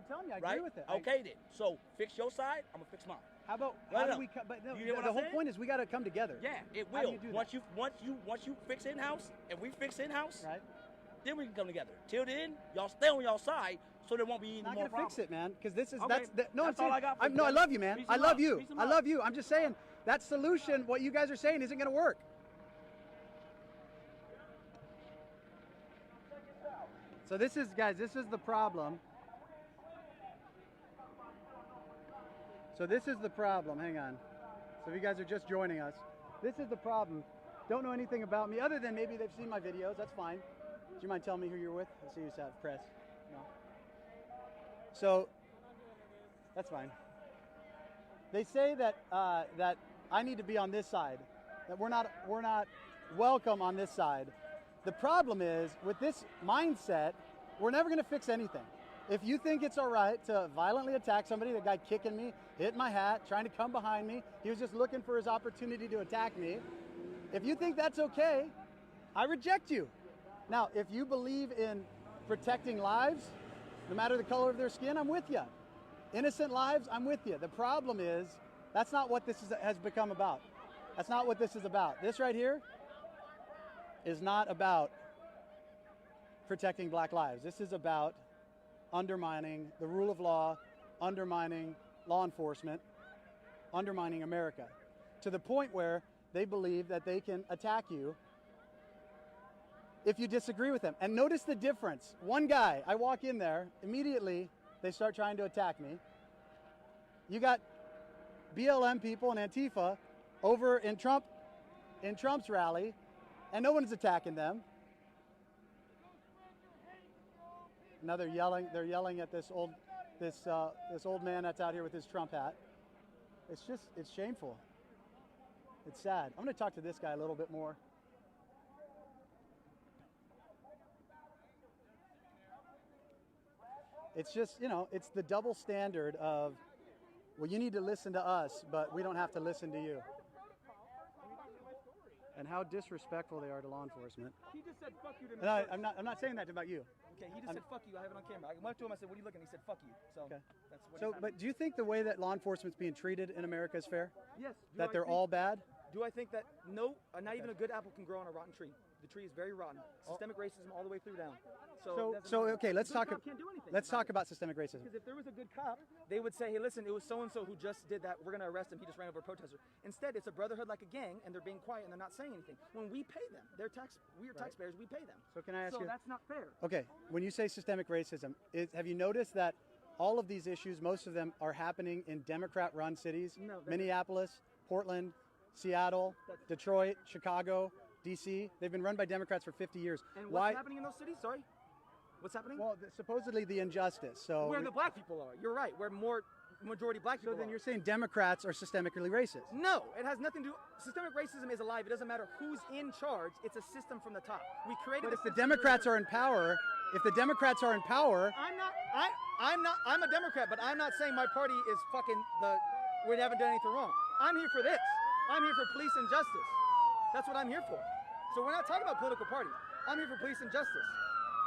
telling you, I agree with it. Okay, then. So fix your side. I'm gonna fix mine. How about But the whole point is we got to come together. Yeah, it will. Once you fix in-house, and we fix in-house, right? Then we can come together. Till then, y'all stay on y'all side, so there won't be any more problems. Not gonna fix it, man. Because this is okay. that's all I got. I love you, man. I love you. I love you. I'm just saying that solution, what you guys are saying, isn't gonna work. So this is, guys, this is the problem. So this is the problem. Hang on. So if you guys are just joining us, this is the problem. Don't know anything about me other than maybe they've seen my videos. That's fine. Do you mind telling me who you're with? I see you have press. No. So that's fine. They say that that I need to be on this side. That we're not welcome on this side. The problem is with this mindset, we're never going to fix anything. If you think it's all right to violently attack somebody, the guy kicking me, hitting my hat, trying to come behind me, he was just looking for his opportunity to attack me. If you think that's okay, I reject you. Now, if you believe in protecting lives, no matter the color of their skin, I'm with you. Innocent lives, I'm with you. The problem is, that's not what this has become about. That's not what this is about. This right here is not about protecting black lives. This is about undermining the rule of law, undermining law enforcement, undermining America, to the point where they believe that they can attack you if you disagree with them. And notice the difference. One guy, I walk in there, immediately they start trying to attack me. You got BLM people and Antifa over in Trump's rally, and no one's attacking them. Now they're yelling at this old man that's out here with his Trump hat. It's shameful. It's sad. I'm going to talk to this guy a little bit more. It's just, it's the double standard of, well, you need to listen to us, but we don't have to listen to you. And how disrespectful they are to law enforcement. He just said fuck you to me. No, I'm not saying that about you. Okay, he just said fuck you. I have it on camera. I went to him, I said, what are you looking at? He said fuck you. So, okay. That's what So, but do you think the way that law enforcement's being treated in America is fair? Yes. That they're all bad? Do I think that, no, not even a good apple can grow on a rotten tree. The tree is very rotten. Systemic racism all the way through down. So okay, let's talk about systemic racism. Because if there was a good cop, they would say, hey, listen, it was so-and-so who just did that. We're going to arrest him. He just ran over a protester. Instead, it's a brotherhood like a gang, and they're being quiet, and they're not saying anything. When we pay them, we are taxpayers, we pay them. So can I ask you? So that's not fair. Okay, when you say systemic racism, have you noticed that all of these issues, most of them are happening in Democrat-run cities? No, Minneapolis, Portland, Seattle, Detroit, Chicago, D.C. They've been run by Democrats for 50 years. And what's happening in those cities? Sorry? What's happening? Well, supposedly the injustice. So where the black people are. You're right. Where more majority black people So then are. you're saying Democrats are systemically racist? No, it has nothing to do. Systemic racism is alive. It doesn't matter who's in charge. It's a system from the top. We created. But if the Democrats are in power, I'm a Democrat, but I'm not saying my party is fucking we haven't done anything wrong. I'm here for this. I'm here for police and justice. That's what I'm here for. So we're not talking about political parties. I'm here for police and justice.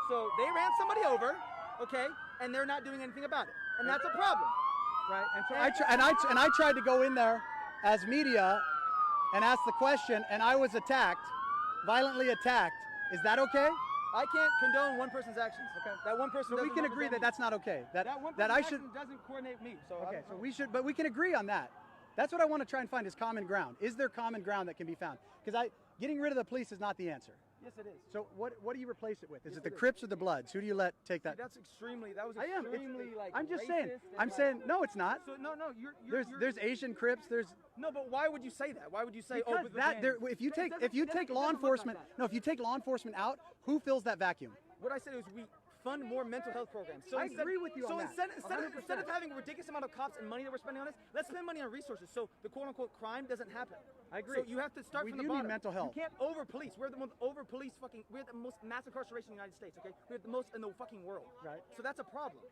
So they ran somebody over, okay, and they're not doing anything about it, and that's a problem, right? And so I tried to go in there as media and ask the question, and I was attacked, violently attacked. Is that okay? I can't condone one person's actions. Okay. That one person. So we can agree that that's not okay. That one that I should. Doesn't coordinate me. So okay. So we should, but we can agree on that. That's what I want to try and find is common ground. Is there common ground that can be found? Because getting rid of the police is not the answer. Yes, it is. So what do you replace it with? Is it the Crips or the Bloods? Who do you let take that? See, that was extremely like. I'm just saying. I'm saying no, it's not. So no, there's Asian Crips. No, but why would you say that? Why would you say if you take law enforcement out, who fills that vacuum? What I said is we fund more mental health programs. So I agree with you on that. So instead of having a ridiculous amount of cops and money that we're spending on this, let's spend money on resources so the quote-unquote crime doesn't happen. I agree. So you have to start from the bottom. We do need mental health. You can't over-police. We're the most over-police fucking, we're the most mass incarceration in the United States, okay? We're the most in the fucking world. Right. So that's a problem.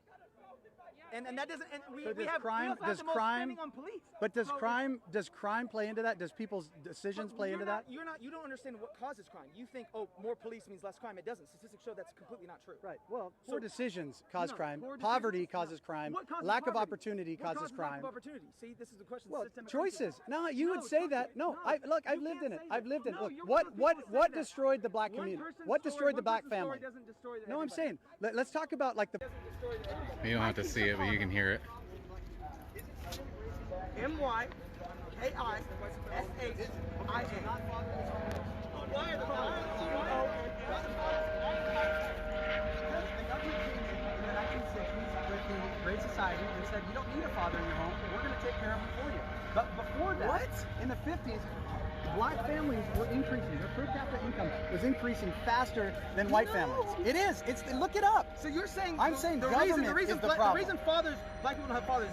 And that doesn't, and we so have crime, the most spending on police. But does crime play into that? Does people's decisions play into that? You don't understand what causes crime. You think, more police means less crime. It doesn't. Statistics show that's completely not true. Right. Well, poor decisions cause crime. Poverty causes crime. Lack of opportunity causes crime. Lack of opportunity? See, this is the question. Well, choices. No, you would say that. No, I've lived in it. I've lived in it. Look, what destroyed the black community? What destroyed the black family? No, I'm saying, let's talk about like the. You don't have to see it, but you can hear it. Great Society, they said you don't need a father in your home, we're going to take care of him for you. But before that, in the 50s, black families were increasing. Their per capita income was increasing faster than white families. It is. Look it up. So you're saying I'm saying government is the problem. The reason black people don't have fathers.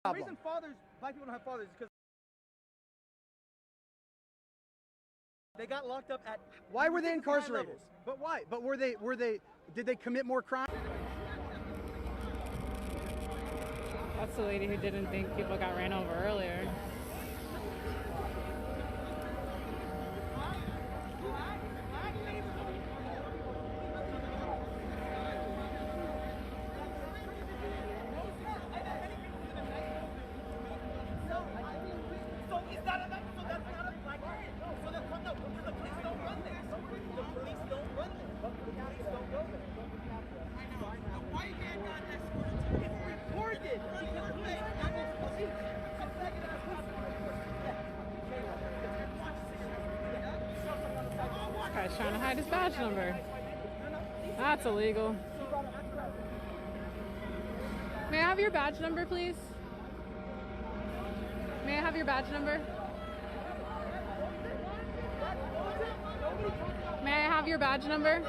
The reason black people don't have fathers is because they got locked up at. Why were they incarcerated? But why? But did they commit more crime? That's the lady who didn't think people got ran over earlier. guy's trying to hide his badge number. That's illegal. May I have your badge number, please? May I have your badge number? May I have your badge number?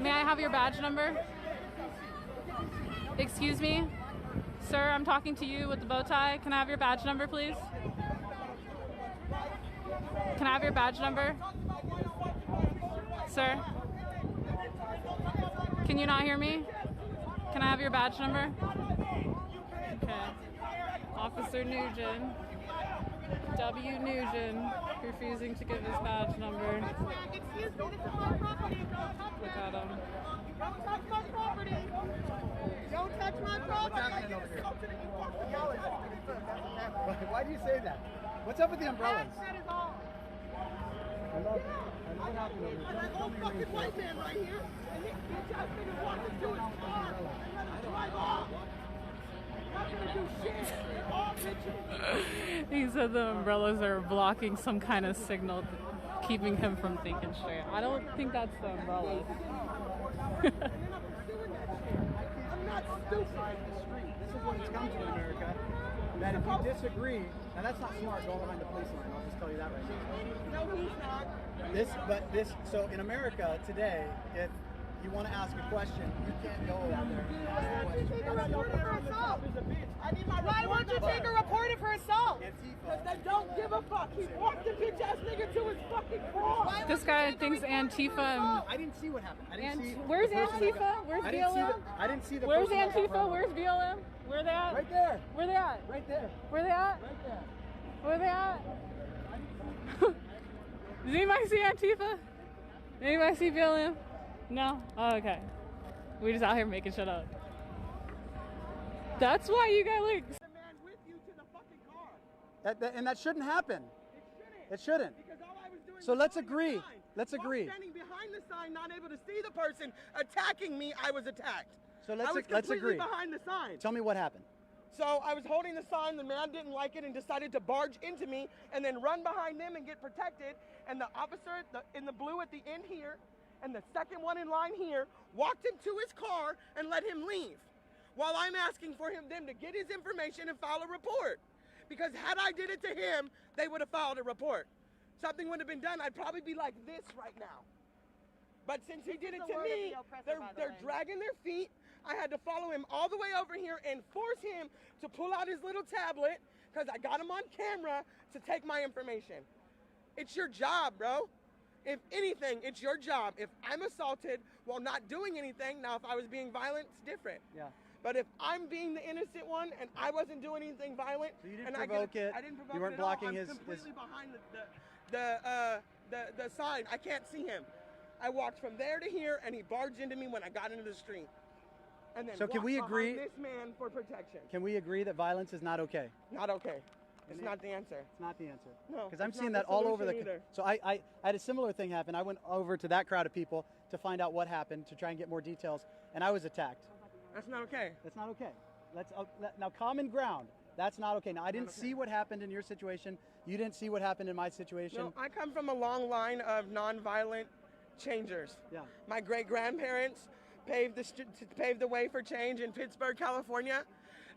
May I have your badge number? Excuse me? Sir, I'm talking to you with the bow tie. Can I have your badge number, please? Can I have your badge number? Sir? Can you not hear me? Can I have your badge number? Okay. Officer Nugent. W. Nugent refusing to give his badge number. Look at him. Don't touch my property. Don't touch my property. What's happening over here? Why do you say that? What's up with the umbrellas? That is all. What happened over here? An old fucking white man right here, and this bitch ass nigga walked into his car and let him drive off. Not gonna do shit. All bitches. He said the umbrellas are blocking some kind of signal, keeping him from thinking straight. I don't think that's the umbrellas. I'm not stupid. This is what it's come to in America. That if you disagree, and that's not smart going behind the police line, I'll just tell you that right now. No, he's not. So in America today, if you want to ask a question, you can't go out there and ask a question. Why won't you take a report of her assault? Because they don't give a fuck. He walked the bitch ass nigga to his fucking car. This guy thinks Antifa. I didn't see what happened. I didn't see. Where's Antifa? Where's BLM? I didn't see the. Where's Antifa? Where's BLM? Where they at? Right there. Where they at? Right there. Where they at? Right there. Where they at? Does anybody see Antifa? Anybody see BLM? No? Oh, okay. We just out here making shit up. That's why you got like. The man with you to the fucking car. And that shouldn't happen. It shouldn't. It shouldn't. Because all I was doing So was let's holding agree. the sign. Let's While agree. Standing behind the sign, not able to see the person attacking me, I was attacked. So I was let's completely agree. behind the sign. Tell me what happened. So I was holding the sign, the man didn't like it and decided to barge into me and then run behind them and get protected. And the officer in the blue at the end here and the second one in line here walked him to his car and let him leave. While I'm asking for them to get his information and file a report. Because had I did it to him, they would have filed a report. Something would have been done, I'd probably be like this right now. But since he did it to me, they're dragging their feet. I had to follow him all the way over here and force him to pull out his little tablet, because I got him on camera, to take my information. It's your job, bro. If anything, it's your job. If I'm assaulted while not doing anything, now if I was being violent, it's different. Yeah. But if I'm being the innocent one and I wasn't doing anything violent, So you didn't and provoke it. I didn't provoke You weren't it at all. blocking I'm his. completely behind the sign. I can't see him. I walked from there to here, and he barged into me when I got into the street. And then So can we walked agree? behind this man for protection? Can we agree that violence is not okay? Not okay. It's not the answer. It's not the answer. No, Because I'm it's seeing not that the all over the. solution either. So I had a similar thing happen. I went over to that crowd of people to find out what happened, to try and get more details, and I was attacked. That's not okay. That's not okay. Let's now common ground. That's not okay. Now I didn't see what happened in your situation. You didn't see what happened in my situation. No, I come from a long line of nonviolent changers. Yeah. My great-grandparents paved the way for change in Pittsburgh, California.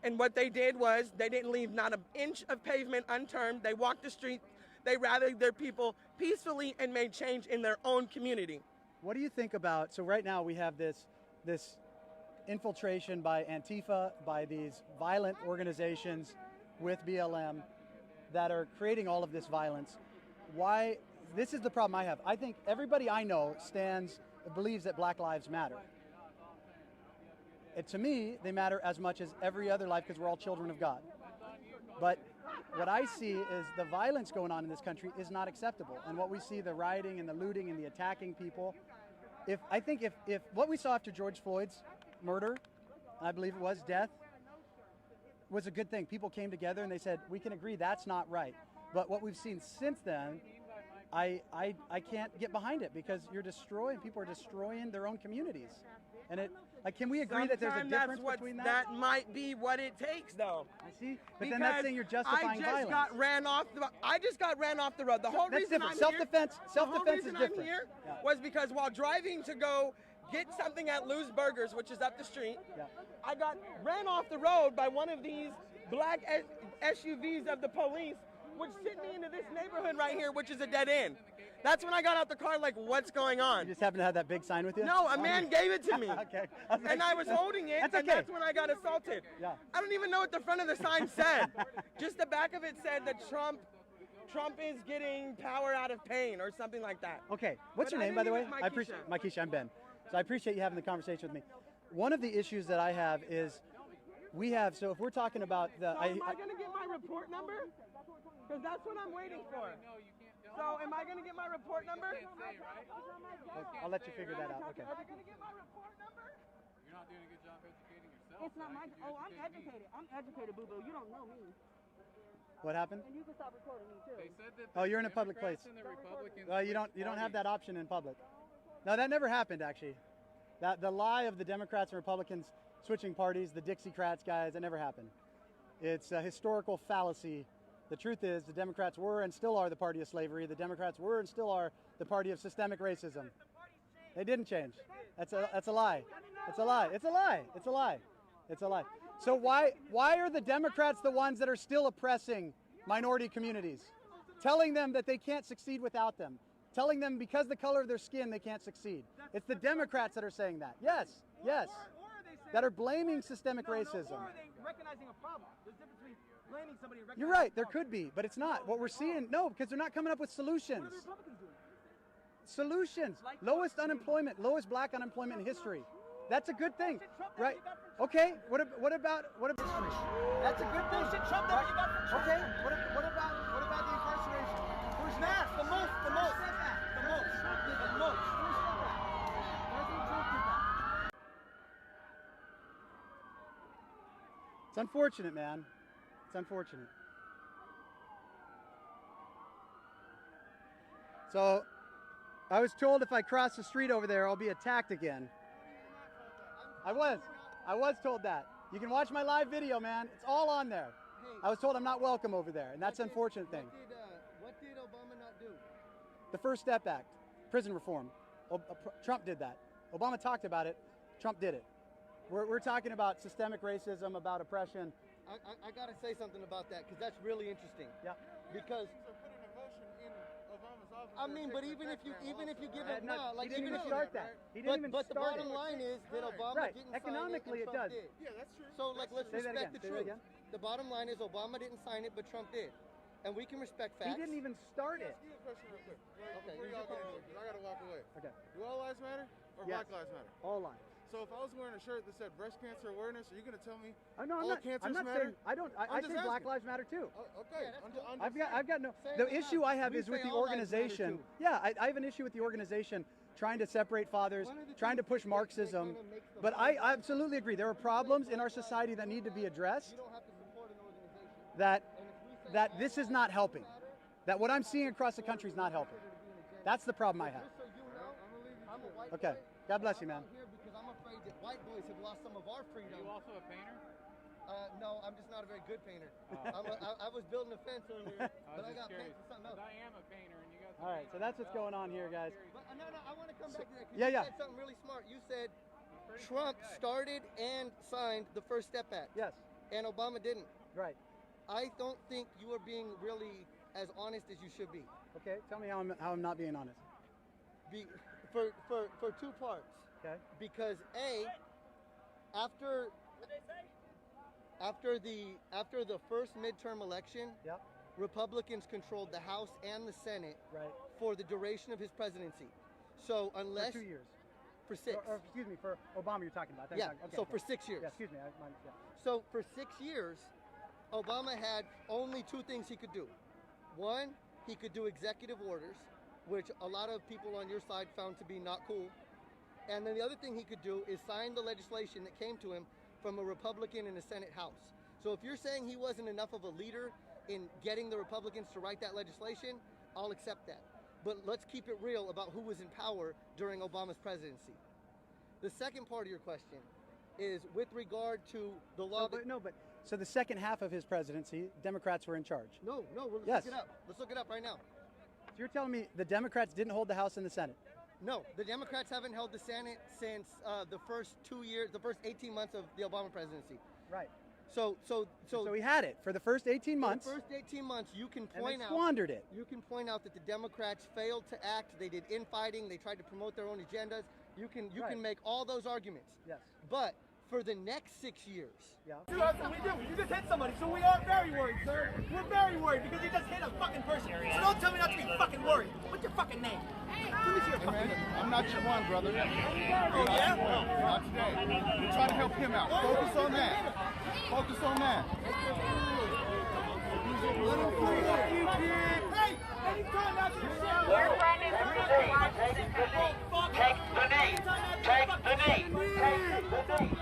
And what they did was they didn't leave not an inch of pavement unturned. They walked the street. They rallied their people peacefully and made change in their own community. What do you think about, so right now we have this infiltration by Antifa, by these violent organizations with BLM that are creating all of this violence. Why, this is the problem I have. I think everybody I know believes that Black Lives Matter. To me, they matter as much as every other life because we're all children of God. But what I see is the violence going on in this country is not acceptable. And what we see, the rioting and the looting and the attacking people, if what we saw after George Floyd's murder, and I believe it was death, was a good thing. People came together and they said, we can agree that's not right. But what we've seen since then, I can't get behind it because people are destroying their own communities. And Like, can we agree that there's a difference between that? That might be what it takes, though. I see. But then that's saying you're justifying violence. I just got ran off the road. The whole That's reason different. I'm Self-defense- here, self-defense is the whole reason different. I'm here Yeah. was because while driving to go get something at Lou's Burgers, which is up the street, I got ran off the road by one of these black SUVs of the police, which sent me into this neighborhood right here, which is a dead end. That's when I got out the car, like, what's going on? You just happen to have that big sign with you? No, a man gave it to me. Okay. And I was holding it, That's and okay. that's when I got assaulted. Yeah. I don't even know what the front of the sign said. Just the back of it said that Trump is getting power out of pain or something like that. Okay. What's But your I name, by the way? didn't even- I appreciate Makisha, I'm Ben. So I appreciate you having the conversation with me. One of the issues that I have is so if we're talking about Am I going to get my report number? Because that's what I'm waiting for. So am I going to get my report number? I'll let you figure that out. Okay. Are we going to get my report number? You're not doing a good job educating yourself. It's not my. Oh, I'm educated. I'm educated, boo boo. You don't know me. What happened? And you can stop recording me too. They said that Oh, you're in a public place. Democrats and the Republicans Well, you don't have that option in public. No, that never happened actually. That the lie of the Democrats and Republicans switching parties, the Dixiecrats guys, that never happened. It's a historical fallacy. The truth is, the Democrats were and still are the party of slavery. The Democrats were and still are the party of systemic racism. They didn't change. That's a lie. It's a lie. It's a lie. It's a lie. It's a lie. So why are the Democrats the ones that are still oppressing minority communities? Telling them that they can't succeed without them. Telling them because of the color of their skin they can't succeed. It's the Democrats that are saying that. Yes. That are blaming systemic racism. Or are they recognizing a problem? There's a difference between blaming somebody and You're right, there could be, but it's not. What we're seeing, no, because they're not coming up with solutions. What are the Republicans doing? Solutions. Lowest unemployment, lowest black unemployment in history. That's a good thing, right? Okay. What about? That's a good thing. Okay. What about the incarceration? Where's that? The most. It's unfortunate, man. It's unfortunate. So, I was told if I cross the street over there, I'll be attacked again. I was told that. You can watch my live video, man. It's all on there. I was told I'm not welcome over there, and that's an unfortunate thing. What did Obama not do? The First Step Act, prison reform. Trump did that. Obama talked about it. Trump did it. We're talking about systemic racism, about oppression. I got to say something about that because that's really interesting. Yeah. Because I mean, but even if you give it he didn't even start that. He didn't even but the start bottom it. line is that Obama didn't Economically, sign it, and Trump does. did. Yeah, that's true. So like, let's Say that respect again. the Say that truth. again. The bottom line is Obama didn't sign it, but Trump did, and we can respect facts. He didn't even start it. Ask you a question real quick. Okay, Before y'all get into it, 'cause I gotta walk away. Okay. Do all lives matter or Yes. Black Lives Matter? All lives. So if I was wearing a shirt that said breast cancer awareness, are you gonna tell me No, all cancers I'm not matter? saying. I say Black Lives Matter too. Okay. I've got no. The issue I have is with the organization. Yeah, I have an issue with the organization trying to separate fathers, trying to push Marxism. But I absolutely agree. There are problems in our society that need to be addressed. That this is not helping. That what I'm seeing across the country is not helping. That's the problem I have. Okay. God bless you, man. I'm here because I'm afraid that white boys have lost some of our freedom. Are you also a painter? No, I'm just not a very good painter. I was building a fence earlier, but I got paint for something else. I am a painter, and you got. All right, so that's what's going on here, guys. But no, I want to come back to that because Yeah, you yeah. said something really smart. You said Trump started and signed the First Step Act. Yes. And Obama didn't. Right. I don't think you are being really as honest as you should be. Okay, tell me how I'm not being honest. For two parts. Okay. Because after the first midterm election, yep, Republicans controlled the House and the Senate right, for the duration of his presidency. So unless for 2 years. For 6. Or excuse me, for Obama you're talking about. Yeah. Okay, So okay. for 6 years. Yeah, excuse me. Yeah. So for 6 years, Obama had only 2 things he could do. One, he could do executive orders, which a lot of people on your side found to be not cool. And then the other thing he could do is sign the legislation that came to him from a Republican in the Senate House. So if you're saying he wasn't enough of a leader in getting the Republicans to write that legislation, I'll accept that. But let's keep it real about who was in power during Obama's presidency. The second part of your question is with regard to the law. So the second half of his presidency, Democrats were in charge. No, let's Yes. look it up. Let's look it up right now. So you're telling me the Democrats didn't hold the House and the Senate? No, the Democrats haven't held the Senate since the first 18 months of the Obama presidency. Right. So he had it for the first 18 months. For the first 18 months, you can And point they out squandered it. You can point out that the Democrats failed to act. They did infighting. They tried to promote their own agendas. You can make all those arguments. Yes. But for the next 6 years, See what we do? You just hit somebody, so we are very worried, sir. We're very worried because you just hit a fucking person. So don't tell me not to be fucking worried. What's your fucking name? Let me see your fucking name. I'm not your one, brother. Oh, yeah? Not today. We're trying to help him out. Focus on that. Focus on that. Hey, anytime after the show. We're running take the knee. Take the knee. Take the knee. Take the knee.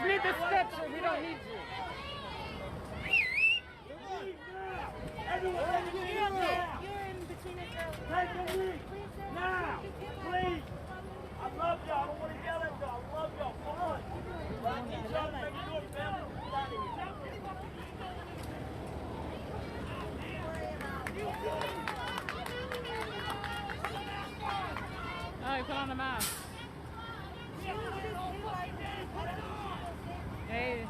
Need the steps, sir. We don't need you. Everyone, take a knee now. Take a knee now, please. I love y'all. I don't want to yell at y'all. I love y'all. Come on. Let's get y'all to make it good, family. Get out of here. Oh, he put on a mask. Hey.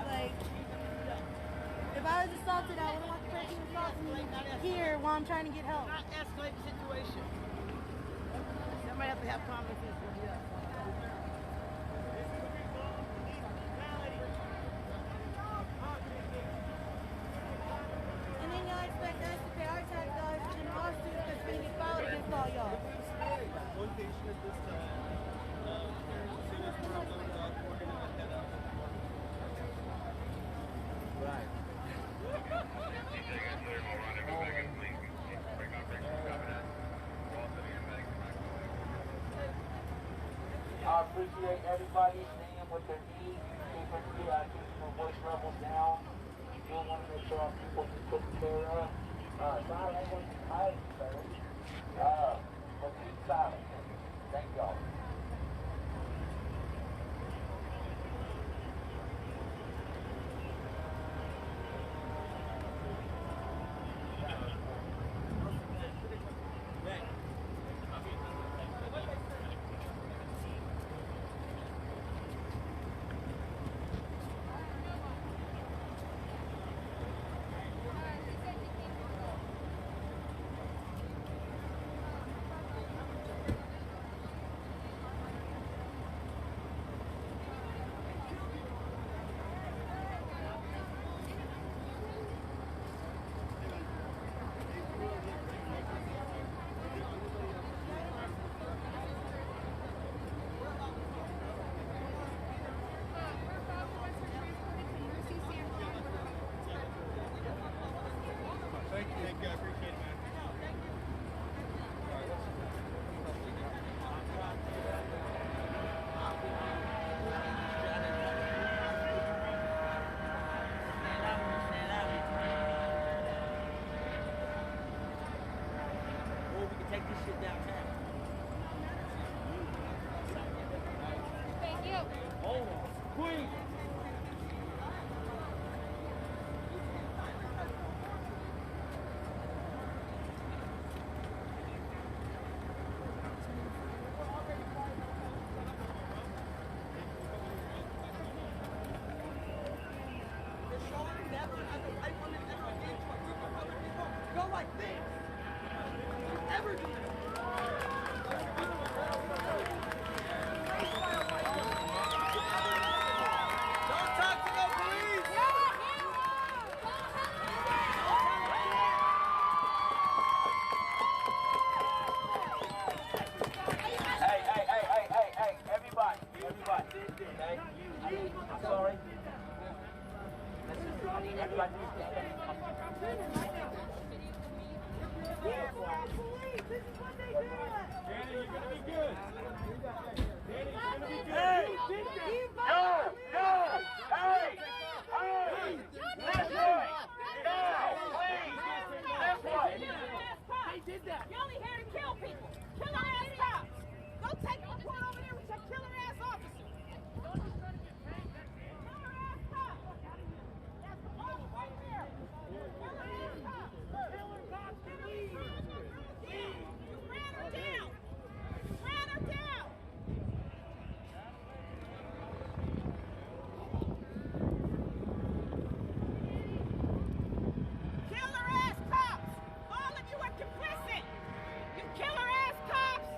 Like, if I was assaulted, I wouldn't want the person to assault me here while I'm trying to get help. Not escalate the situation. Somebody have to have common sense with you. And then y'all expect us to pay our tax dollars in lawsuits that's going to get filed against all y'all. one patient at this time. Right. I appreciate everybody staying with their needs, keeping your voice levels down. We do want to make sure our people get taken care of. Not only hiding, but keep silent. Thank y'all. Thank you. Thank you. I appreciate it, man. Or we can take this shit downtown. Thank you. Hold on. Queen. Go like this. Ever do that? They did that. You're only here to kill people. Killer ass cops. Go take a report over there with your killer ass officer. Killer ass cops. That's the boss right there. Killer ass cops. Killer cops, please. You ran her down. You ran her down. Killer ass cops. All of you are complicit. You killer ass cops.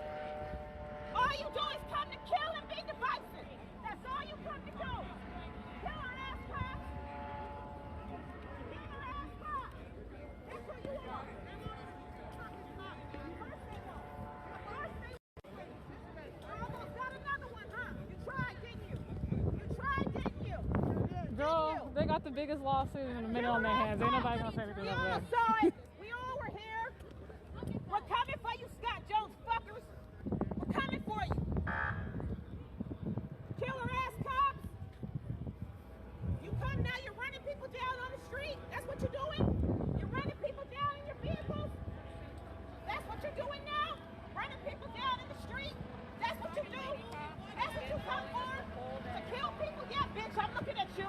All you do is come to kill and be divisive. That's all you come to do. Killer ass cops. Killer ass cops. That's who you are. I almost got another one, huh? You tried, didn't you? You tried, didn't you? Girl, they got the biggest lawsuit in a minute on their hands. Ain't nobody gonna say anything We over all there. saw it. We all were here. We're coming for you, Scott Jones fuckers. We're coming for you. Killer ass cops. You come now, you're running people down on the street. That's what you're doing? You're running people down in your vehicles? That's what you're doing now? Running people down in the street? That's what you do? That's what you come for? To kill people? Yeah, bitch, I'm looking at you.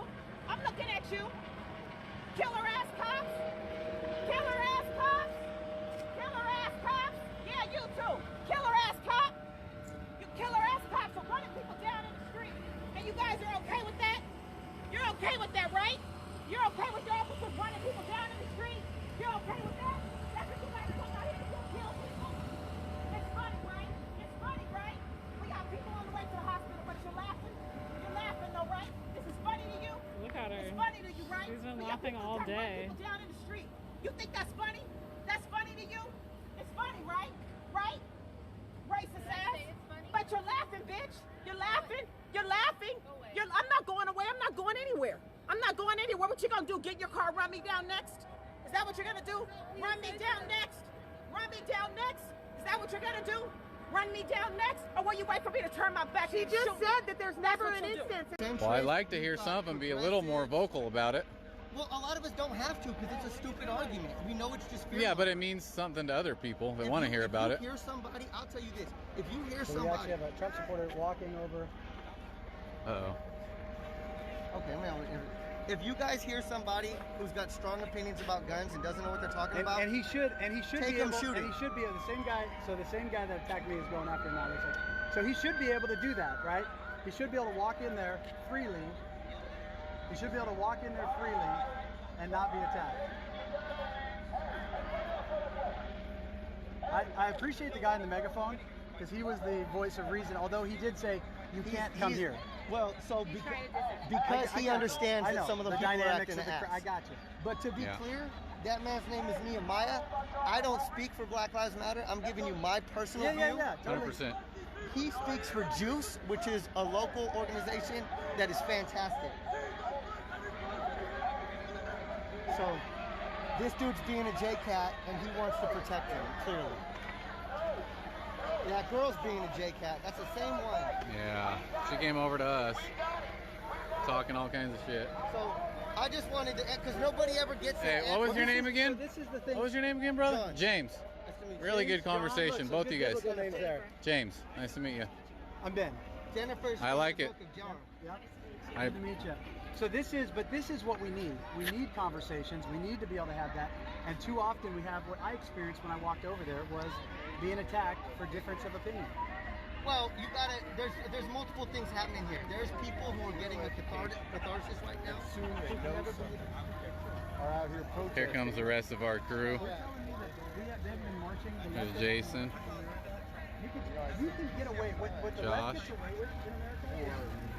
I'm looking at you. Killer ass cops. Killer ass cops. Killer ass cops. Yeah, you too. Killer ass cop. You killer ass cops are running people down in the street. And you guys are okay with that? You're okay with that, right? You're okay with your officers running people down in the street? You're okay with that? That's what you guys come out here to do, kill people. It's funny, right? It's funny, right? We got people on the way to the hospital, but you're laughing. You're laughing though, right? This is funny to you? Look at her. It's funny to you, right? She's been We got laughing people all that run day. people down in the street. You think that's funny? That's funny to you? It's funny, right? Right? Racist ass. But you're laughing, bitch. You're laughing. You're laughing. I'm not going away. I'm not going anywhere. I'm not going anywhere. What you gonna do? Get in your car, run me down next? Is that what you're gonna do? Run me down next? Run me down next? Is that what you're gonna do? Run me down next? Or will you wait for me to turn my back? She just said that there's never an instance. Well, I'd like to hear some of them be a little more vocal about it. Well, a lot of us don't have to because it's a stupid argument. We know it's just fear. Yeah, but it means something to other people that want to hear about it. If you hear somebody, I'll tell you this. If you hear So we somebody... actually have a Trump supporter walking over. Uh-oh. Okay, man. If you guys hear somebody who's got strong opinions about guns and doesn't know what they're talking about, And he should take be him able, shooting. and he should be the same guy. So the same guy that attacked me is going after him now. Looks like. So he should be able to do that, right? He should be able to walk in there freely. He should be able to walk in there freely and not be attacked. I appreciate the guy in the megaphone because he was the voice of reason. Although he did say you can't come here. Well, so because he understands that some of the people are dynamics acting of the ass. I got you. But to be Yeah. clear, that man's name is Nehemiah. I don't speak for Black Lives Matter. I'm giving you my personal view. Totally. 100%. He speaks for Juice, which is a local organization that is fantastic. So this dude's being a J-Cat and he wants to protect him, clearly. That girl's being a J-Cat. That's the same one. Yeah, she came over to us, talking all kinds of shit. So I just wanted to, because nobody ever gets Hey, it. what was your name again? This is the thing. What was your name again, brother? John. James. Nice to meet you. Really James, good conversation, John, both of you guys. biblical names there. James, nice to meet you. I'm Ben. Jennifer's I like it. Book of John. Yep. I- Good to meet you. So this is what we need. We need conversations. We need to be able to have that. And too often we have what I experienced when I walked over there was being attacked for difference of opinion. Well, you gotta. There's multiple things happening here. There's people who are getting a catharsis right now. Soon they are out here protesting. Here comes the rest of our crew. They've been marching. There's Jason. You can get away with what the Josh. left gets away with in America is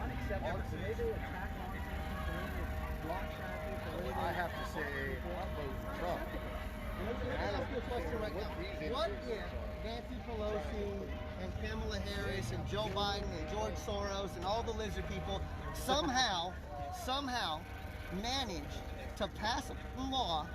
unacceptable. The way they attack nonsense, the way they block traffic, the way they I have to say, Trump. I ask you a question right now. What if Nancy Pelosi and Kamala Harris and Joe Biden and George Soros and all the lizard people somehow managed to pass a law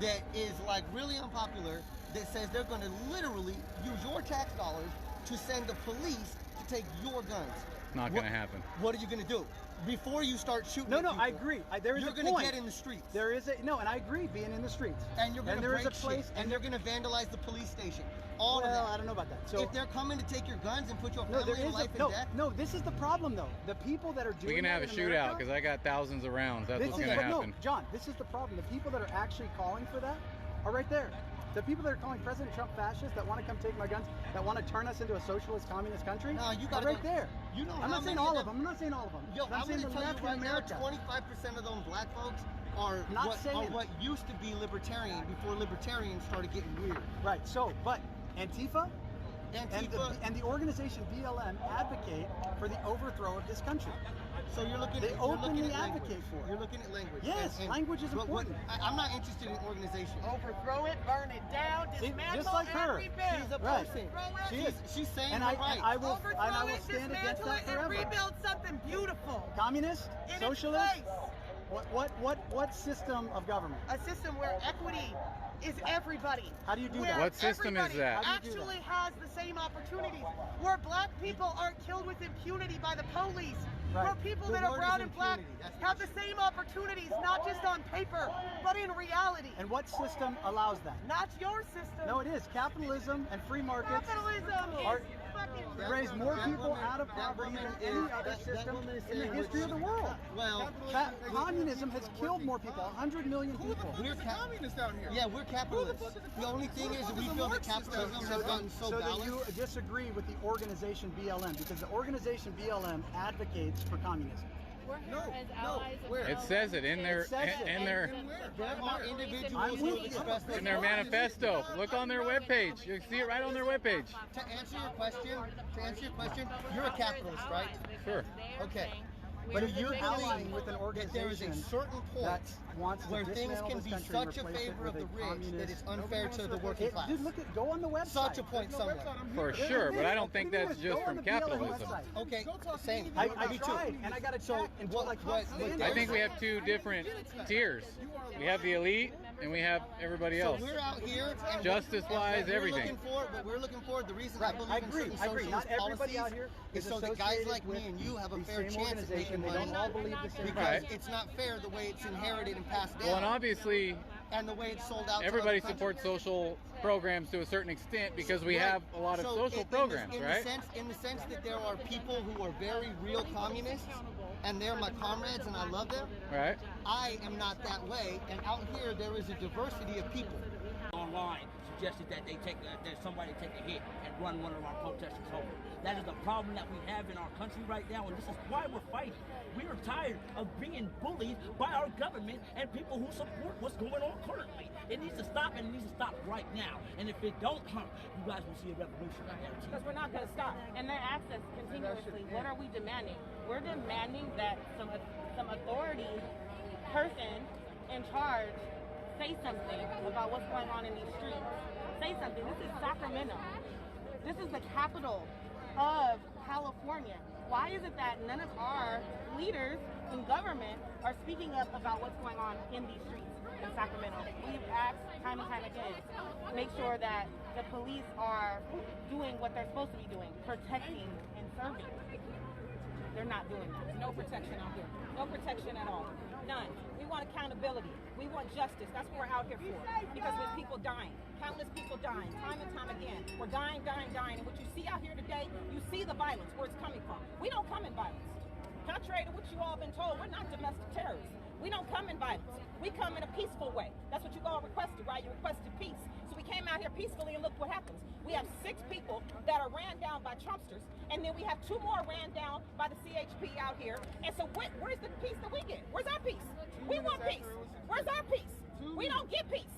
that is like really unpopular, that says they're going to literally use your tax dollars to send the police to take your guns. Not going to happen. What are you going to do? Before you start shooting No, at no, people, I agree. There is you're a going to point. get in the streets. There is a no, and I agree, being in the streets. And you're going to there break is a place, shit, and you're going to vandalize the police station. All of well, that. I don't know about that. So if they're coming to take your guns and put your no, family there in is life no, and death, no. This is the problem, though. The people that are doing We're gonna have a that in shootout America, because I got thousands of rounds. That's this what's is, gonna but happen. No, John, this is the problem. The people that are actually calling for that are right there. The people that are calling President Trump fascist, that want to come take my guns, that want to turn us into a socialist communist country, no, you are gotta right go, there. You know, I'm not saying all of them. I'm not saying all of them. Yo, I'm I'm saying going to the tell left you right in now, America. 25% of them black folks are Not what, saying- what used to be libertarian before libertarians started getting weird. Right. So, but Antifa. Antifa And the organization BLM advocate for the overthrow of this country. So you're looking. They you're openly looking at advocate language. for it. You're looking at language. Yes, language is but important. I'm not interested in organization. Overthrow it, burn it down, See, dismantle, just like and her. rebuild. She's a Right. person. She is. She's saying And her I rights. will Overthrow it, stand against dismantle that it, forever. and rebuild something beautiful. Communist, In its socialist. place. What system of government? A system where equity is everybody. How do you do Where that? What system is everybody that? How do you do actually has the same opportunities. Where black people aren't killed with impunity by the police. Right. Where people The that are word brown is and black impunity. That's have the same opportunities, not just on paper, but in reality. And what system allows that? Not your system. No, it is. Capitalism and free markets Capitalism are, is fucking raise more That people woman- out of that poverty woman than any is- other that system woman is in the saying history of the what- world. Well, Communism has killed more people, 100 million people. we're communists out here. Yeah, we're capitalists. The only thing is that we feel that capitalism has gotten so that balanced. you disagree with the organization BLM, because the organization BLM advocates for communism. It says it in their It says it. in their There are individuals I'm who with have you. expressed in their manifesto. Look on their webpage. You can see it right on their webpage. To answer your question, you're a capitalist, right? Sure. Okay. But Do you allying believe with an that there is a organization certain point that wants to where things dismantle can this be country and such a replace it favor with of the a rich that communist- it's unfair to the working class? Dude, look at, go on the website. Such a point somewhere. For sure, but I don't think that's just from capitalism. Okay, same. I Me too. tried, and I got attacked until I can't stand I it. think we have two different tiers. We have the elite and we have everybody else. So we're out here, and Justice-wise, everything. What we're looking for, the reason I Right, believe I in agree. certain I agree. Not socialist everybody out policies here is is so that guys associated like me with and you have a the fair same chance at organization. making They money. don't all believe the same. Because Right. it's not fair the way it's inherited and passed down. Well, and obviously, and the way it's sold out. everybody to other supports countries. social programs to a certain extent because we Right. have a lot of So social in programs, the right? In the sense that there are people who are very real communists, and they're my comrades, and I love them. Right. I am not that way, and out here there is a diversity of people. Online suggested that that somebody take a hit and run one of our protesters over. That is the problem that we have in our country right now, and this is why we're fighting. We are tired of being bullied by our government and people who support what's going on currently. It needs to stop, and it needs to stop right now. And if it don't, you guys will see a revolution. Because we're not going to stop. And they're asked us continuously, what are we demanding? We're demanding that some authority person in charge say something about what's going on in these streets. Say something. This is Sacramento. This is the capital of California. Why is it that none of our leaders in government are speaking up about what's going on in these streets in Sacramento? We've asked time and time again, make sure that the police are doing what they're supposed to be doing, protecting and serving. They're not doing that. No protection out here. No protection at all. None. We want accountability. We want justice. That's what we're out here for. Because with people dying, countless people dying, time and time again. We're dying. And what you see out here today, you see the violence, where it's coming from. We don't come in violence. Contrary to what you all been told, we're not domestic terrorists. We don't come in violence. We come in a peaceful way. That's what you all requested, right? You requested peace. So we came out here peacefully, and look what happens. We have 6 people that are ran down by Trumpsters, and then we have 2 more ran down by the CHP out here. And so where's the peace that we get? Where's our peace? We want peace. Where's our peace? We don't get peace.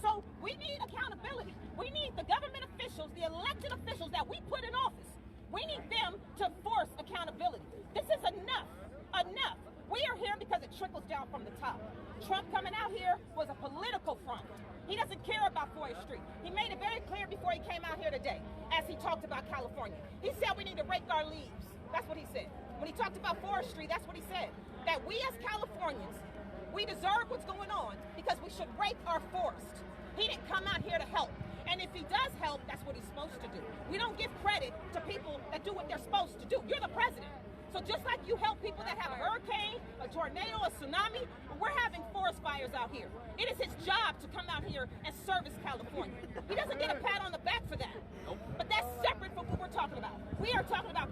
So we need accountability. We need the government officials, the elected officials that we put in office. We need them to force accountability. This is enough. Enough. We are here because it trickles down from the top. Trump coming out here was a political front. He doesn't care about 4th Street. He made it very clear before he came out here today, as he talked about California. He said we need to rake our leaves. That's what he said. When he talked about 4th Street, that's what he said. that we as Californians, we deserve what's going on because we should rate our forest. He didn't come out here to help. And if he does help, that's what he's supposed to do. We don't give credit to people that do what they're supposed to do. You're the president. So just like you help people that have a hurricane, a tornado, a tsunami, we're having forest fires out here. It is his job to come out here and service California. He doesn't get a pat on the back for that. But that's separate from what we're talking about. We are talking about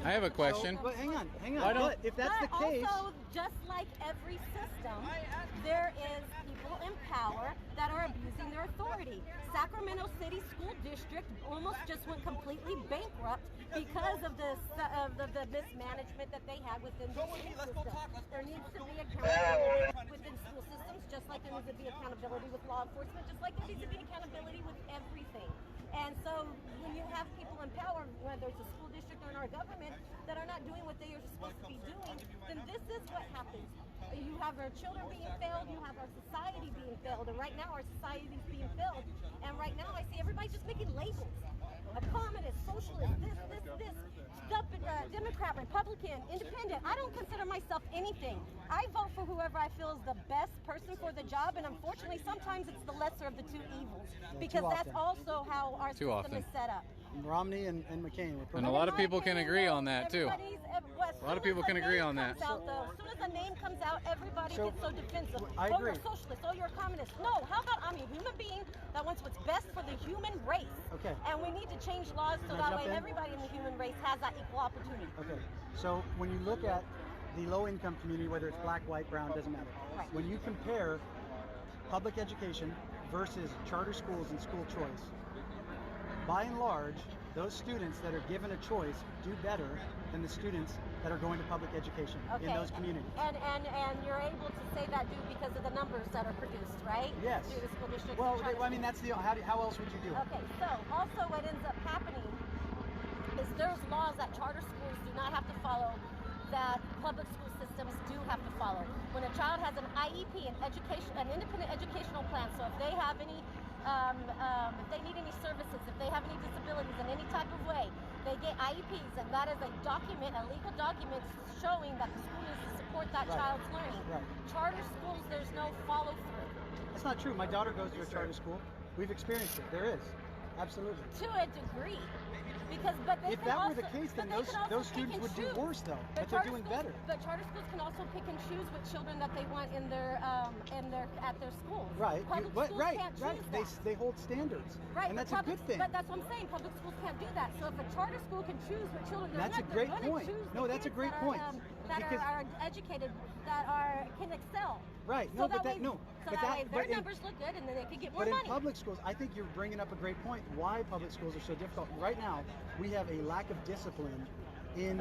I have a question. But hang on. Why don't- But if that's the But case, also, just like every system, there is people in power that are abusing their authority. Sacramento City School District almost just went completely bankrupt because of the mismanagement that they had within the school system. There needs to be accountability within school systems, just like there needs to be accountability with law enforcement, just like there needs to be accountability with everything. And so when you have people in power, whether it's a school district or in our government, that are not doing what they are supposed to be doing, then this is what happens. You have our children being failed, you have our society being failed, and right now our society is being failed. And right now I see everybody just making labels. A communist, socialist, this, Democrat, Republican, independent. I don't consider myself anything. I vote for whoever I feel is the best person for the job, and unfortunately sometimes it's the lesser of the two evils, because that's also how our system is set up. Romney and McCain. And a lot of people can agree on that too. A lot of people can agree on that. As soon as a name comes out, everybody gets so defensive. I Oh, agree. you're a socialist. Oh, you're a communist. No, how about I'm a human being that wants what's best for the human race. Okay. And we need to change laws so Can I that way jump in? everybody in the human race has that equal opportunity. Okay, so when you look at the low-income community, whether it's black, white, brown, doesn't matter. Right. When you compare public education versus charter schools and school choice, by and large, those students that are given a choice do better than the students that are going to public education in those communities. And you're able to say that due because of the numbers that are produced, right? Yes. Through the school districts. Well, and charter I mean, that's the how else would you do it? Okay, so also what ends up happening is there's laws that charter schools do not have to follow that public school systems do have to follow. When a child has an IEP, an independent educational plan, so if they have any, if they need any services, if they have any disabilities in any type of way, they get IEPs, and that is a document, a legal document showing that the school needs to support that child's learning. Right. Charter schools, there's no follow through. That's not true. My daughter goes to a charter school. We've experienced it. There is. Absolutely. To a degree. But they If can that also, were the case, then but they can also those pick students and would do choose. worse, though. But they're charter doing schools- better. But charter schools can also pick and choose what children that they want in their at their schools. Right. Public schools can't choose that. They hold standards. Right, And but that's a good thing. But that's what I'm saying. Public schools can't do that. So if a charter school can choose what children That's a great point. No, that's a great point. That Because- are educated, can excel. Right. So No, but that way, no. So But that way their but in- numbers look good, and then they could get more But in money. public schools, I think you're bringing up a great point. Why public schools are so difficult. Right now, we have a lack of discipline in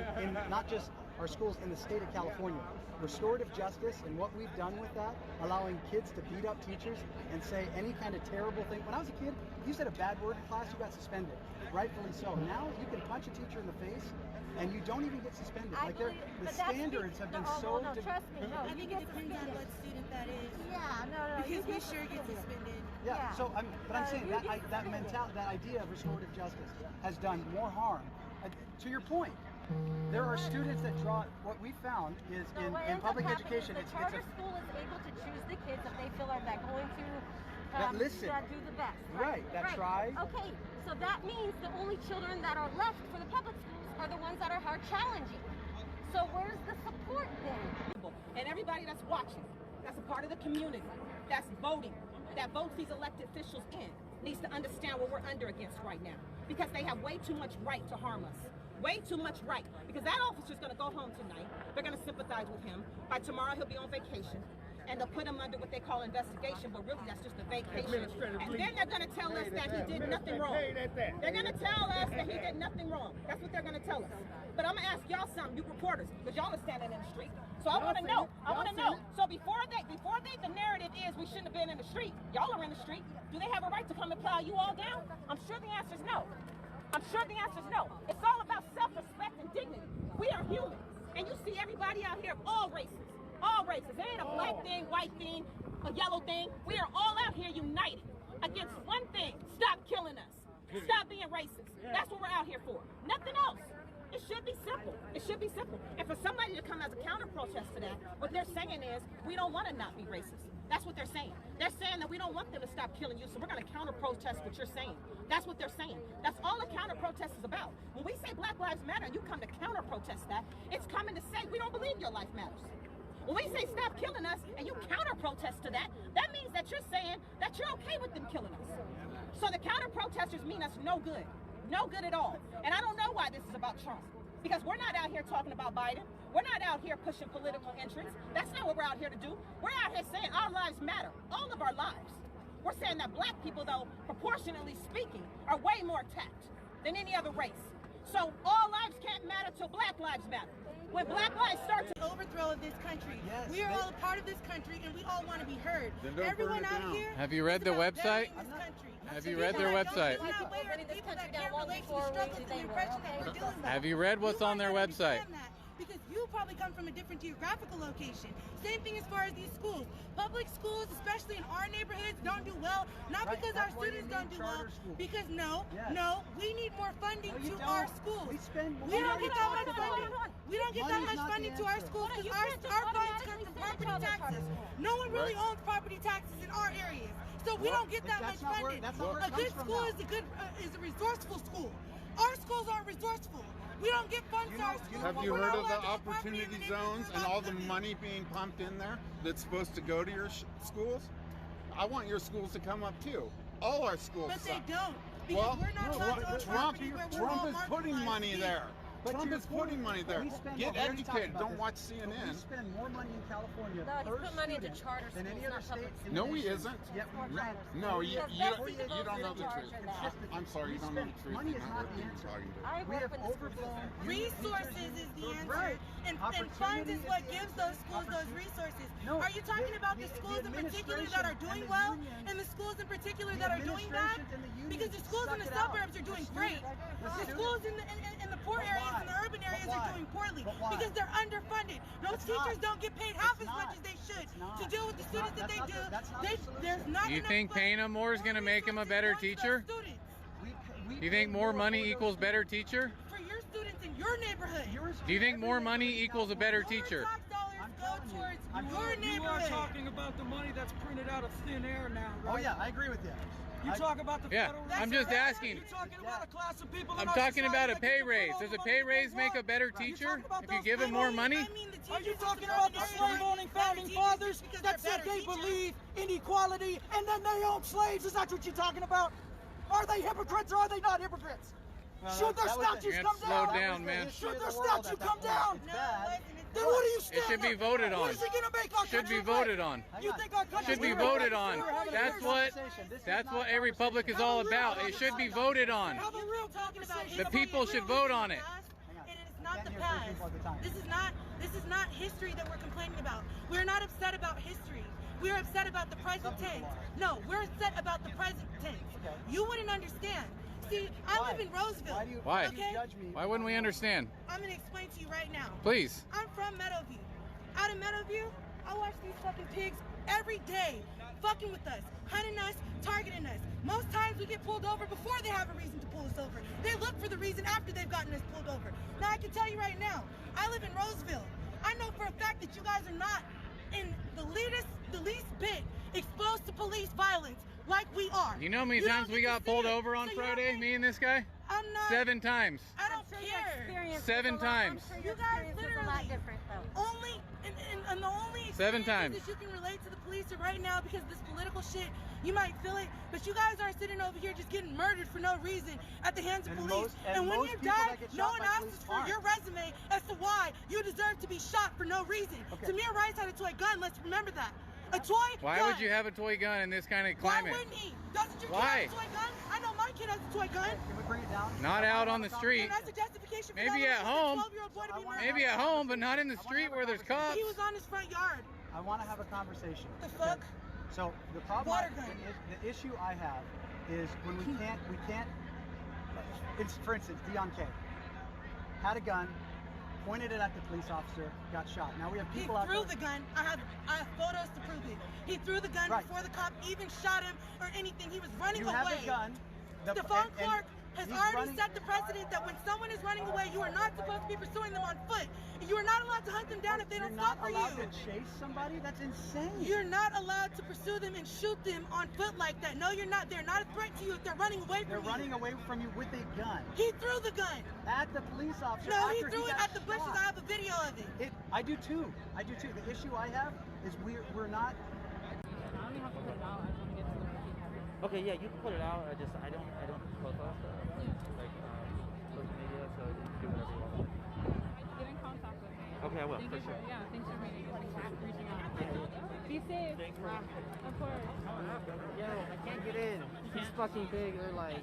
not just our schools in the state of California. Restorative justice and what we've done with that, allowing kids to beat up teachers and say any kind of terrible thing. When I was a kid, if you said a bad word in class, you got suspended. Rightfully so. Now you can punch a teacher in the face and you don't even get suspended. I Like believe- the but that's standards have been so no, trust me. No, I think it depends on what student that is. Yeah, no. Because we sure get suspended. Yeah. So I'm saying you that get that mentality, that idea of restorative justice has done more harm. To your point, there are students that draw. What we found is So what in ends up public happening education, is it's the charter school is able to choose the kids that they feel are going to That listen. that do the best. Right, that try. Okay, so that means the only children that are left for the public schools are the ones that are hard challenging. So where's the support then? And everybody that's watching, that's a part of the community, that's voting, that votes these elected officials in, needs to understand what we're under against right now. Because they have way too much right to harm us. Way too much right. Because that officer's going to go home tonight. They're going to sympathize with him. By tomorrow, he'll be on vacation. And they'll put him under what they call investigation, but really that's just a vacation. And then they're going to tell us that he did nothing wrong. They're going to tell us that he did nothing wrong. That's what they're going to tell us. But I'm going to ask y'all something, you reporters, because y'all are standing in the street. So I want to know. I want to know. So before they, the narrative is we shouldn't have been in the street. Y'all are in the street. Do they have a right to come and plow you all down? I'm sure the answer is no. I'm sure the answer is no. It's all about self-respect and dignity. We are humans. And you see everybody out here of all races. All races. It ain't a black thing, white thing, a yellow thing. We are all out here united against one thing. Stop killing us. Stop being racist. That's what we're out here for. Nothing else. It should be simple. It should be simple. And for somebody to come as a counter protest to that, what they're saying is, we don't want to not be racist. That's what they're saying. They're saying that we don't want them to stop killing you, so we're going to counter protest what you're saying. That's what they're saying. That's all a counter protest is about. When we say Black Lives Matter and you come to counter protest that, it's coming to say we don't believe your life matters. When we say stop killing us and you counter protest to that, that means that you're saying that you're okay with them killing us. So the counter protesters mean us no good. No good at all. And I don't know why this is about Trump. Because we're not out here talking about Biden. We're not out here pushing political interests. That's not what we're out here to do. We're out here saying our lives matter. All of our lives. We're saying that black people, though, proportionally speaking, are way more attacked than any other race. So all lives can't matter till Black Lives Matter. When Black lives start to overthrow of this country, we are all a part of this country, and we all want to be heard. Everyone out here. Have you read the website? Have you read their website? Have you read what's on their website? Because you probably come from a different geographical location. Same thing as far as these schools. Public schools, especially in our neighborhoods, don't do well. Not because our students don't do well. Because no, we need more funding to our schools. We don't get that much funding. We don't get that much funding to our schools because our funds come from property taxes. No one really owns property taxes in our areas. So we don't get that much funding. A good school is a resourceful school. Our schools aren't resourceful. We don't get funds to our schools. Have you heard of the opportunity zones and all the money being pumped in there that's supposed to go to your schools? I want your schools to come up too. All our schools. But they don't. Because we're not Trump is putting money there. Trump is putting money there. Get educated. Don't watch CNN. We spend more money in California per put money into charter than any other state. No, he isn't. No, you don't know the truth. I'm sorry, you don't know the truth. Money is not the answer. We have overblown. Resources is the answer, and funds is what gives those schools those resources. Are you talking about the schools in particular that are doing well, and the schools in particular that are doing bad? Because the schools in the suburbs are doing great. The schools in the poor areas and the urban areas are doing poorly because they're underfunded. Those teachers don't get paid half as much as they should to deal with the students that they do. There's not. You think paying them more is going to make them a better teacher? Do you think more money equals better teacher? For your students in your neighborhood. Do you think more money equals a better teacher? You are talking about the money that's printed out of thin air now, right? Oh yeah, I agree with you. You talk about the federal reserve. I'm just asking. You're talking about a class of people. I'm talking about a pay raise. Does a pay raise make a better teacher if you give them more money? Are you talking about the slave-owning founding fathers that said they believe in equality and then they own slaves? Is that what you're talking about? Are they hypocrites or are they not hypocrites? Should their statues come down? Slow down, man. Should their statue come down? Then what do you stand It should be voted on. What is it gonna make our Should be country voted great? on. You think our country Should be voted on. That's what a republic is all about. It should be voted on. The people should vote on it. Not the past. This is not history that we're complaining about. We're not upset about history. We're upset about the present tense. No, we're upset about the present tense. You wouldn't understand. See, I live in Roseville. Why? Okay? Why wouldn't we understand? I'm gonna explain to you right now. Please. I'm from Meadowview. Out of Meadowview, I watch these fucking pigs every day, fucking with us, hunting us, targeting us. Most times we get pulled over before they have a reason to pull us over. They look for the reason after they've gotten us pulled over. Now I can tell you right now, I live in Roseville. I know for a fact that you guys are not in the least bit exposed to police violence like we are. You know how many times we got pulled over on Friday, me and this guy? I'm not. 7 times. I don't care. 7 times. You guys literally only, and the only 7 times that you can relate to the police right now because of this political shit, you might feel it, but you guys aren't sitting over here just getting murdered for no reason at the hands of police. And when you die, no one asks for your resume as to why you deserve to be shot for no reason. Tamir Rice had a toy gun, let's remember that. A toy Why gun. would you have a toy gun in this kind of climate? Why wouldn't he? Doesn't your Why? kid have a toy gun? I know my kid has a toy gun. Can we bring it down? Not out on the street. That's a justification for Maybe that at home. 12-year-old boy to be murdered. Maybe at home, but not in the street where there's cops. He was on his front yard. I want to have a conversation. The fuck? So the problem, Water gun. the issue I have is when we can't. It's, for instance, Deon Kay had a gun, pointed it at the police officer, got shot. Now we have people out there. He threw the gun. I have photos to prove it. He threw the gun before the cop even shot him or anything. He was running away. You have a gun. Stephon Clark has already set the precedent that when someone is running away, you are not supposed to be pursuing them on foot. You are not allowed to hunt them down if they don't stop for you. You're not allowed to chase somebody? That's insane. You're not allowed to pursue them and shoot them on foot like that. No, you're not. They're not a threat to you if they're running away from you. They're running away from you with a gun. He threw the gun. At the police officer. No, he after threw it got at the bushes. shot. I have a video of it. I do too. I do too. The issue I have is we're not. I don't even have to put it out. I just want to get to the movie. Okay, yeah, you can put it out. I don't post all stuff. Like social media, so you can do whatever you want. Get in contact with me. Okay, I will, Thank for you sure. Yeah, thanks for reaching out. Be safe. Thanks for Of course. Yo, I can't get in. He's fucking big. They're like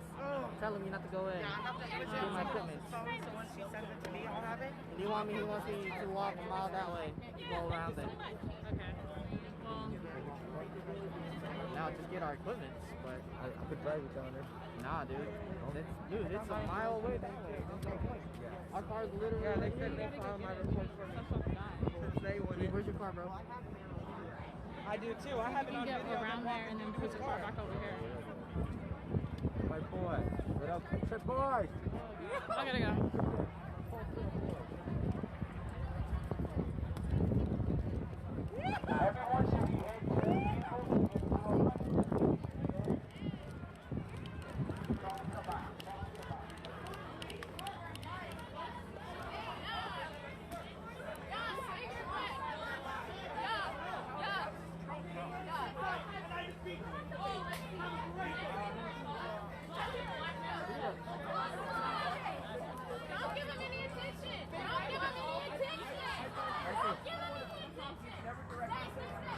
telling me not to go in. Get my equipment. So once you send it to me, I'll have it. And he wants me to walk a mile that way, go around it. Okay. Well, Now just get our equipment, but I could drive you down there. Nah, dude, it's a mile away. Our car's literally. Yeah, they said they filed my report for me. Since they wouldn't. Where's your car, bro? I do too. I have it you on can get video. around there and then push the car back over here. My boy. What up? Good boy. I gotta go. Everyone should be Don't give him any attention. Don't give him any attention. Don't give him any attention.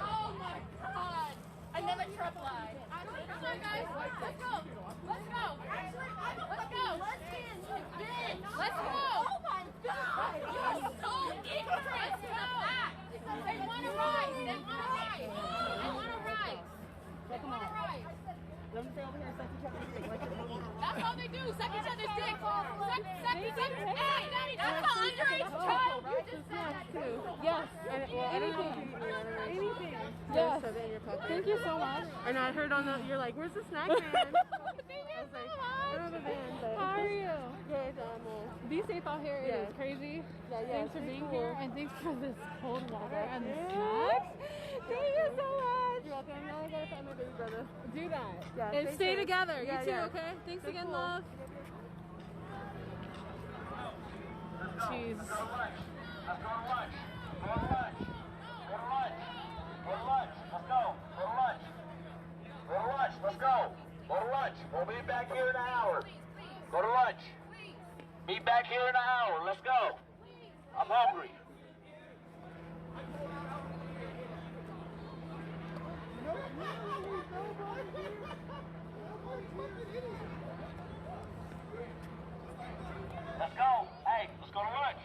Oh my God. Another truck line. Come on, guys. Let's go. Let's go. Let's go. Let's go. Oh my God. You're so ignorant. Let's go. They want to ride. They want to ride. They want to ride. They want to ride. Let me stay over here and suck each other's dick. Like That's all they do. Suck each other's dick. Suck each other's dick. Hey, Daddy, that's an underage child. You just said that too. Yes. Anything. Anything. Yes. Thank you so much. And I heard on the, you're like, where's the snack man? Thank you so much. How are you? Good. Be safe out here. It Yeah. is crazy. Yeah, Thanks for being cool. here and thanks for this cold water and the snacks. Thank you so much. You're welcome. Now I gotta find my baby brother. Do that. Yeah, And stay safe. together. Yeah, You too, yeah. okay? Thanks Stay again, cool. love. Jeez. Let's go to lunch. Let's go to lunch. Go to lunch. Go to lunch. Go to lunch. Let's go. Go to lunch. Go to lunch. Let's go. Go to lunch. We'll be back here in an hour. Go to lunch. Be back here in an hour. Let's go. I'm hungry. Let's go. Hey, let's go to lunch.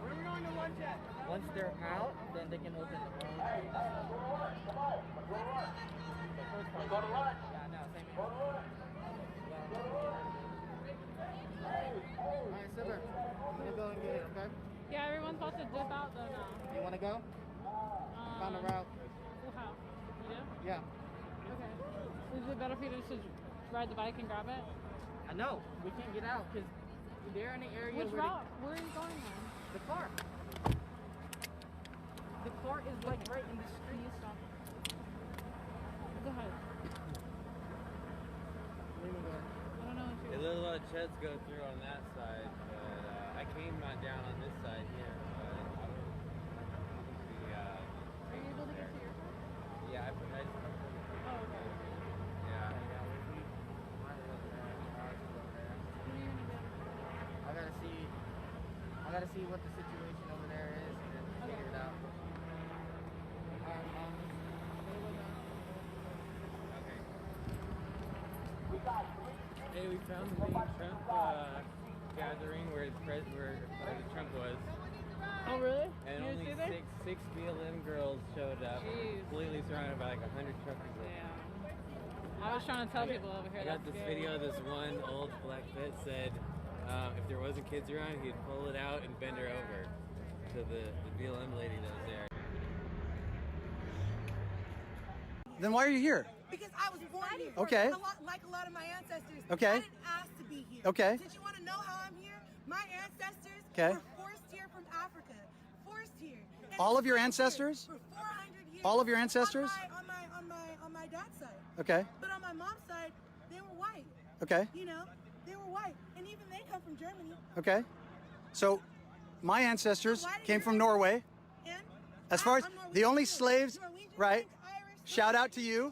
Where are we going to lunch at? Once they're out, then they can open the phone. Let's go to lunch. Yeah, no, same Go to lunch. Alright, Silver. We'll go and get it, okay? Yeah, everyone's about to dip out though now. You wanna go? Found a route. How? You do? Yeah. Okay. Is it better for you to just ride the bike and grab it? I know. We can't get out because they're in the area Which where route? Where are you going then? the car. The car is like right in the street. You stop. Go ahead. I don't know if Yeah, there's a lot of sheds go through on that side, but I came down on this side here. But I don't see. Are you able to get to your car? Yeah, I just. Oh, okay. Yeah. I gotta see what the situation over there is and then figure it out. Hey, we found the big Trump gathering where Trump was. Oh, really? And You only see there? six BLM girls showed up, Jeez. completely surrounded by like 100 truck people. Yeah. I was trying to tell people over here. I got this video of this one old black vet said if there wasn't kids around, he'd pull it out and bend her over to the BLM lady that was there. Then why are you here? Because I was born here. Okay. Like a lot of my ancestors. Okay. I didn't ask to be here. Okay. Did you want to know how I'm here? My ancestors were forced here from Africa. Forced here. And All of your ancestors? For 400 years. All of your ancestors? On my dad's side. Okay. But on my mom's side, they were white. Okay. You know, they were white. And even they come from Germany. Okay. So my ancestors came from Norway. And as far as the only slaves, right? Shout out to you.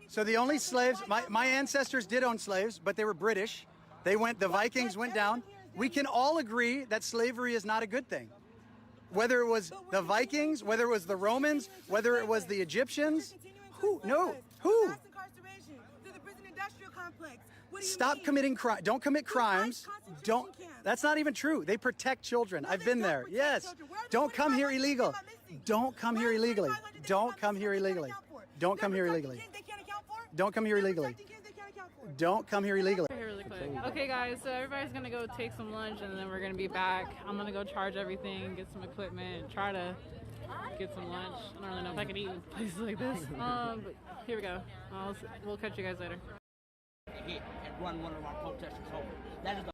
So the only slaves, my ancestors did own slaves, but they were British. They went, the Vikings went down. We can all agree that slavery is not a good thing. Whether it was the Vikings, whether it was the Romans, whether it was the Egyptians, who? No, who? Mass incarceration through the prison industrial complex. What do you Stop mean? committing crime. Don't commit crimes. Don't. That's not even true. They protect children. I've been there. Yes. Don't come here illegal. Don't come here illegally. Don't come here illegally. Don't come here illegally. Don't come here illegally. Don't come here illegally. Really quick. Okay, guys, so everybody's gonna go take some lunch and then we're gonna be back. I'm gonna go charge everything, get some equipment, try to get some lunch. I don't really know if I can eat in places like this. But here we go. We'll catch you guys later. Hit and run one of our protesters over. That is the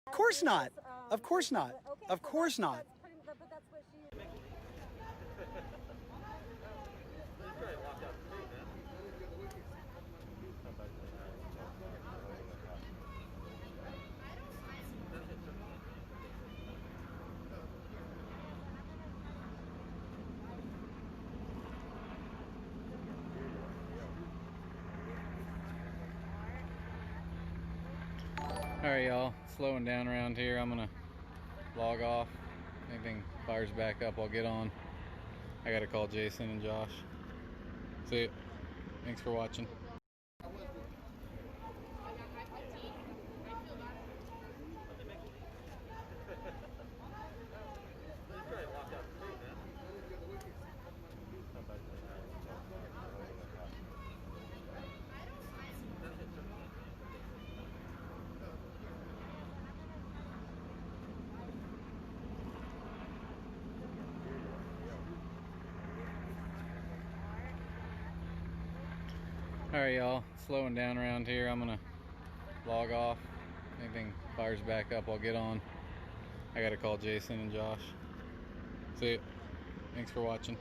Of course not. Of course not. Of course not. All right, y'all, slowing down around here. I'm gonna log off. Anything fires back up, I'll get on. I gotta call Jason and Josh. See you. Thanks for watching. All right, y'all, slowing down around here. I'm gonna log off. Anything fires back up, I'll get on. I gotta call Jason and Josh. See you. Thanks for watching.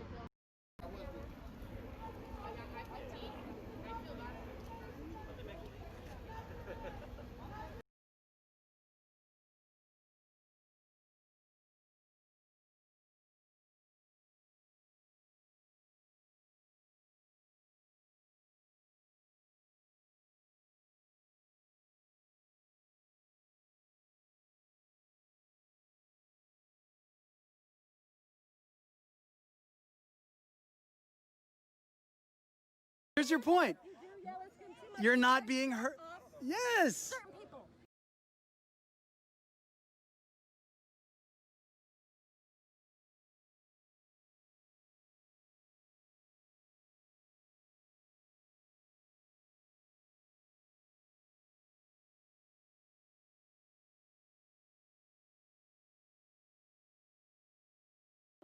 Here's your point. You're not being hurt. Yes.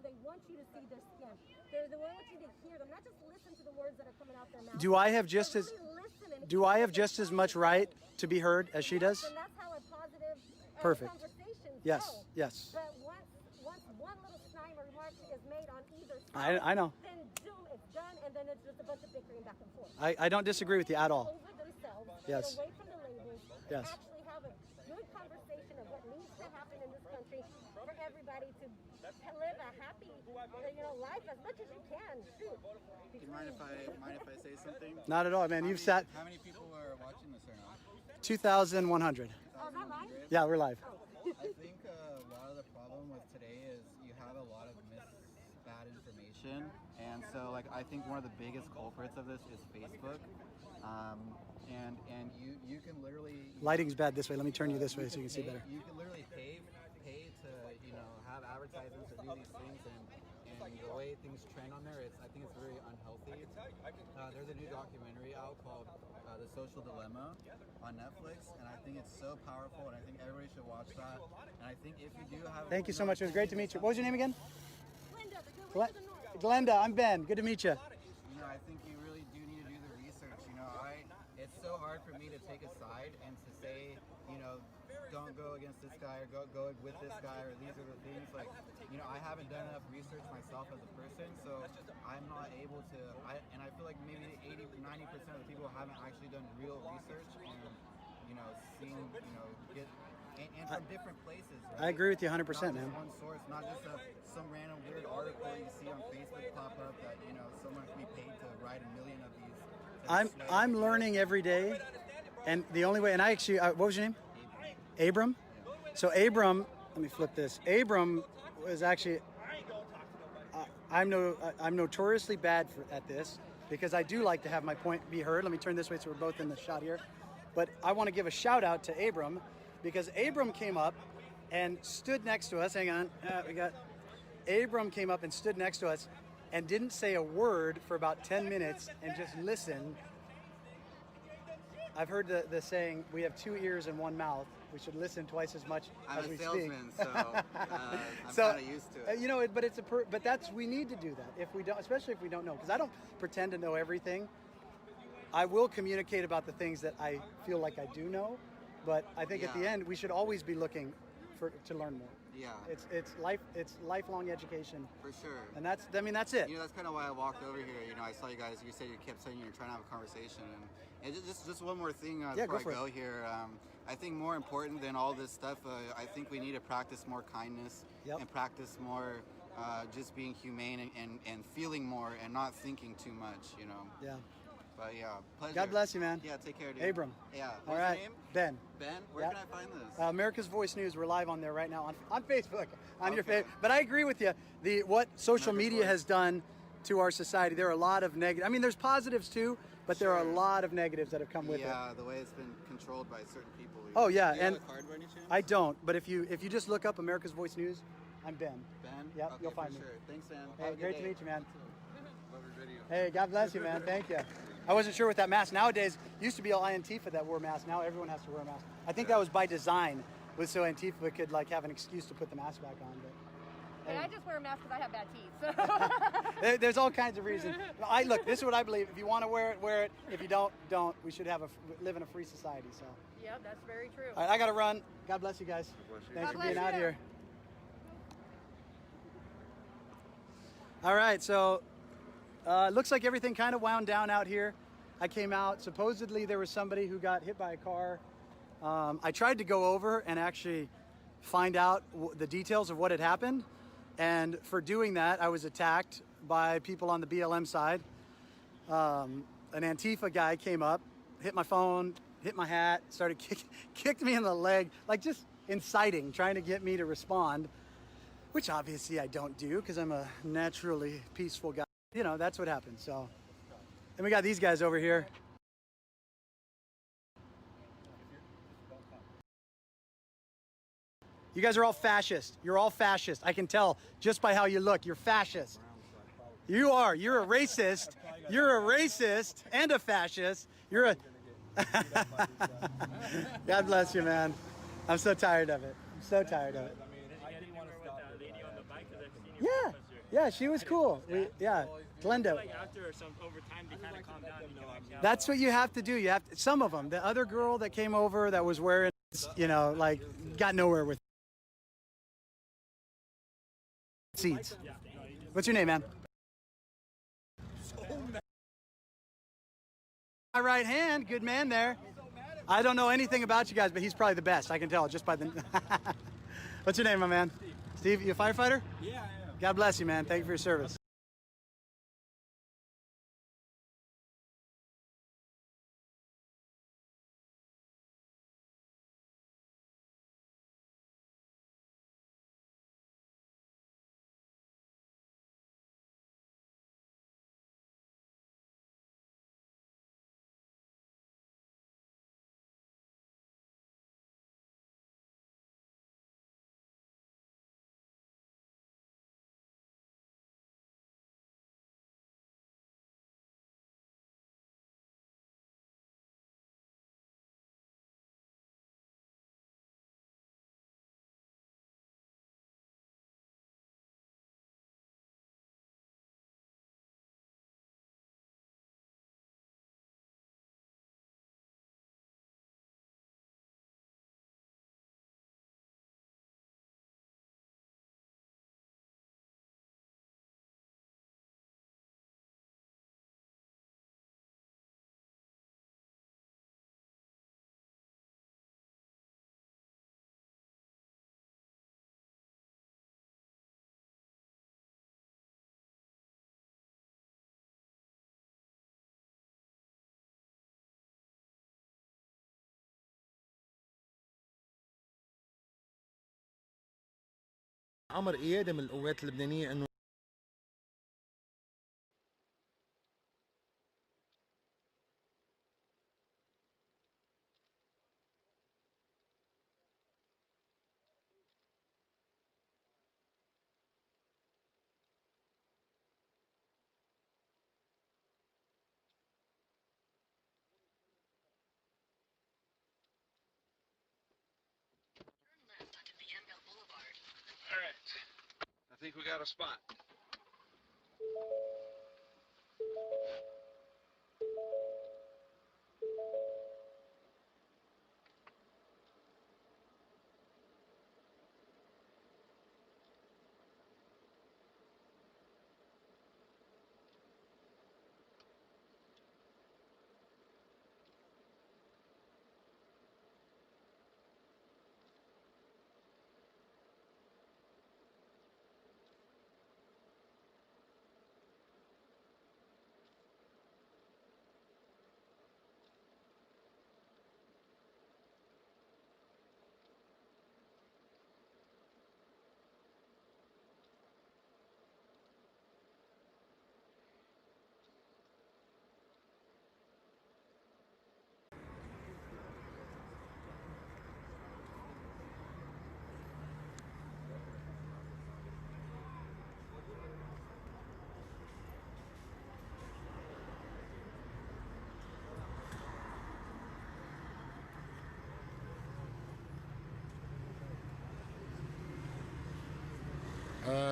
They want want you to see their skin. They want you to hear them, not just listen to the words that are coming out their mouth. Do I have just as much right to be heard as she does? And that's how a positive Perfect. conversation Yes, goes. yes. But once one little snide remark is made on either side, I know. then doom, it's done, and then it's just a bunch of bickering back and forth. I don't disagree with you at all. Over themselves, Yes. get away from the labels, Yes. actually have a good conversation of what needs to happen in this country for everybody to live a happy, life as much as you can. Shoot. Do you mind if I say something? Not at all, man. You've sat How many people are watching this right now? 2,100. Oh, is that live? Yeah, we're live. I think a lot of the problem with today is you have a lot of bad information, and so like I think one of the biggest culprits of this is Facebook, and you can literally Lighting's bad this way. Let me turn you this way so you can see better. You can literally pay to have advertisements or do these things, and the way things trend on there, I think it's very unhealthy. There's a new documentary out called The Social Dilemma on Netflix, and I think it's so powerful, and I think everybody should watch that. And I think if you do have Thank you so much. It was great to meet you. What was your name again? Glenda. Glenda, I'm Ben. Good to meet you. I think you really do need to do the research. It's so hard for me to take a side and to say, don't go against this guy or go with this guy or these are the things. Like, I haven't done enough research myself as a person, so I'm not able to. And I feel like maybe 80-90% of the people haven't actually done real research and seen and from different places. Right? I agree with you 100%, not just man. one source, not just some random weird article you see on Facebook pop up that someone can be paid to write 1 million of these. I'm learning every day, and the only way. And I actually, what was your name? Abram. So Abram, let me flip this. Abram was actually. I'm notoriously bad at this because I do like to have my point be heard. Let me turn this way so we're both in the shot here. But I want to give a shout out to Abram because Abram came up and stood next to us. Hang on, Abram came up and stood next to us and didn't say a word for about 10 minutes and just listened. I've heard the saying, we have 2 ears and 1 mouth. We should listen twice as much as we speak. I'm a salesman, so I'm kind of used to it. But we need to do that if we don't, especially if we don't know, because I don't pretend to know everything. I will communicate about the things that I feel like I do know, but I think at the end we should always be looking to learn more. Yeah. It's lifelong education. For sure. And that's it. That's kind of why I walked over here. I saw you guys. You said you kept saying you're trying to have a conversation, and just one more thing before I go here. I think more important than all this stuff, I think we need to practice more kindness and practice more just being humane and feeling more and not thinking too much. Yeah. But yeah, pleasure. God bless you, man. Yeah, take care, dude. Abram. Yeah. All What's right. your name? Ben. Ben? Where can I find this? America's Voice News. We're live on there right now on Facebook, on your favorite. But I agree with you. What social media has done to our society, there are a lot of negative. I mean, there's positives too, but there are a lot of negatives that have come with it. Yeah, the way it's been controlled by certain people. Oh yeah, Do you and have a card by any chance? I don't. But if you just look up America's Voice News, I'm Ben. Ben? Yep, Okay, you'll find for me. sure. Thanks, man. Hey, Have a good great to day. meet you, man. Love your video. Hey, God bless you, man. Thank you. I wasn't sure with that mask. Nowadays, used to be all Antifa that wore masks. Now everyone has to wear a mask. I think that was by design, so Antifa could have an excuse to put the mask back on. But And I just wear a mask because I have bad teeth. So. There's all kinds of reasons. Look, this is what I believe. If you want to wear it, wear it. If you don't. We should live in a free society. So. Yeah, that's very true. All right, I got to run. God bless you guys. Thanks for being out here. All right, so looks like everything kind of wound down out here. I came out. Supposedly there was somebody who got hit by a car. I tried to go over and actually find out the details of what had happened. And for doing that, I was attacked by people on the BLM side. An Antifa guy came up, hit my phone, hit my hat, started kicked me in the leg, like just inciting, trying to get me to respond, which obviously I don't do because I'm a naturally peaceful guy. That's what happened. So, and we got these guys over here. You guys are all fascist. You're all fascist. I can tell just by how you look. You're fascist. You are. You're a racist. You're a racist and a fascist. You're a... God bless you, man. I'm so tired of it. I'm so tired of it. Yeah. Yeah, she was cool. Yeah, Glenda. Like after some overtime, they kind of calm down. You know, like, That's what you have to do. You have to, some of them. The other girl that came over that was wearing, you know, like got nowhere with seeds. What's your name, man? My right hand, good man there. I don't know anything about you guys, but he's probably the best. I can tell just by the. What's your name, my man? Steve, you a firefighter? Yeah, I am. God bless you, man. Thank you for your service. امر قيادي من القوات اللبنانيه انه All right. I think we got a spot.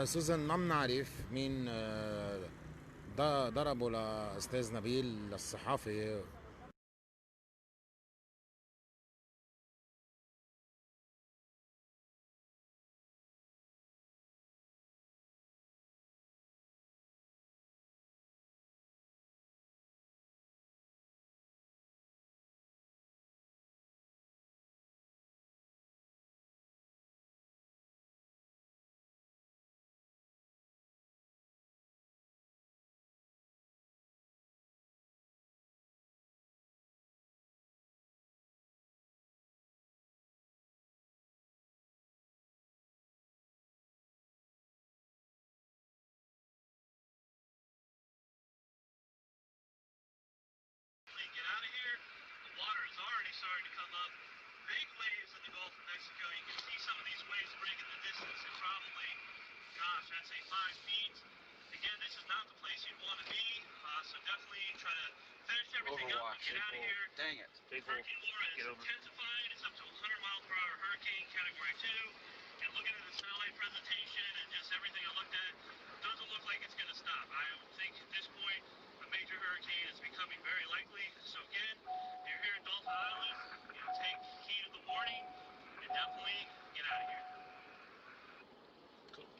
سوزان ما بنعرف مين ضربوا لاستاذ نبيل الصحافي Get out of here. The water is already starting to come up. Big waves in the Gulf of Mexico. You can see some of these waves breaking the distance at probably, gosh, I'd say 5 feet. Again, this is not the place you'd want to be, so definitely try to finish everything up and get out of here. Dang it. Hurricane Laura is intensified. It's up to 100-mile-per-hour hurricane, category 2. And looking at the satellite presentation and just everything I looked at, doesn't look becoming very likely. So again, if you're here in Dolphin Island, take heed of the warning and definitely get out of here. Cool.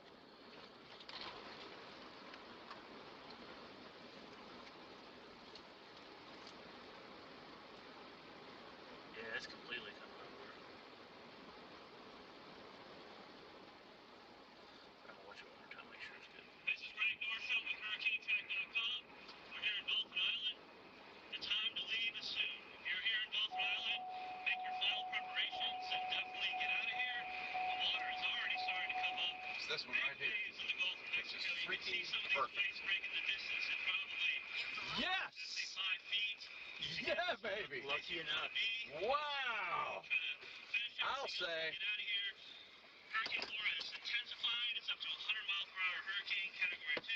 Yeah, it's completely coming over. I'm gonna watch it one more time, make sure it's good. This is Greg Norsham with HurricaneTrack.com. We're here in Dolphin Island. The time to leave is soon. If you're here in Dolphin Island, make your final preparations and definitely get out of here. The water is already starting to come up. It's this one right here. Waves in the Gulf of Mexico. You can see some of these waves breaking the distance at probably Yes! 5 feet. Yeah, baby. Lucky enough. Wow. I'll say. Get out of here. Hurricane Laura is intensifying. It's up to 100-mile-per-hour hurricane, Category 2.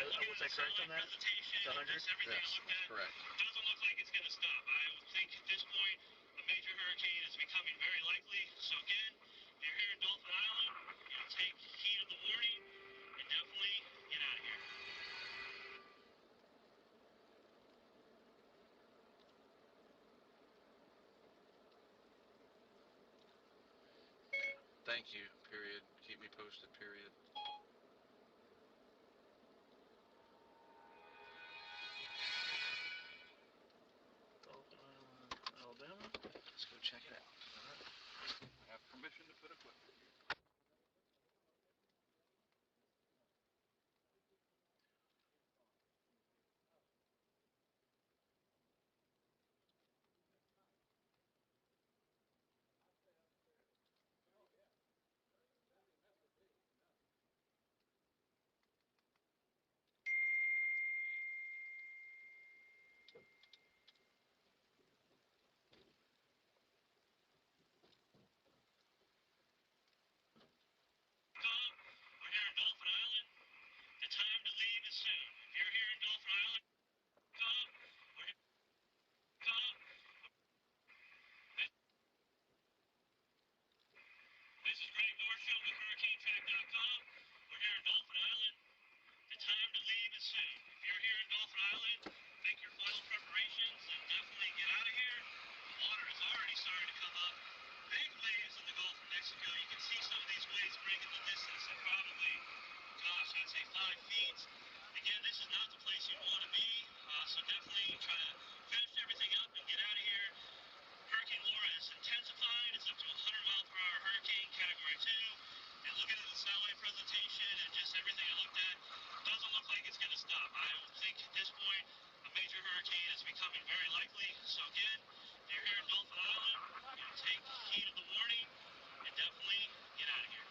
Was I correct on that? It's 100? Yes, correct. Doesn't look like it's going to stop. I would think at this point a major hurricane is becoming very likely. So again, if you're here in Dolphin Island, take heed of the warning and definitely get out of here. Thank you, period. Keep me posted, period. Dolphin Island, Alabama. Let's go check it out. All right. I have permission to put equipment here. We're here in Dolphin Island. The time to leave is soon. If you're here in Dolphin Island, This is Greg Norsham with HurricaneTrack.com. We're here in Dolphin Island. The time to leave is soon. If you're here in Dolphin Island, make your final preparations and definitely get out of here. The water is already starting to come up. Big waves in the Gulf of Mexico. You can see some of these waves breaking the distance at probably, gosh, I'd say 5 feet. Again, this is not the place you want to be, so definitely try to finish everything up and get out of here. Hurricane Laura is intensifying. It's up to 100-mile-per-hour hurricane, Category 2. And looking at the satellite presentation and just everything I looked at, doesn't look like it's going to stop. I would think at this point a major hurricane is becoming very likely. So again, if you're here in Dolphin Island, take heed of the warning and definitely get out of here.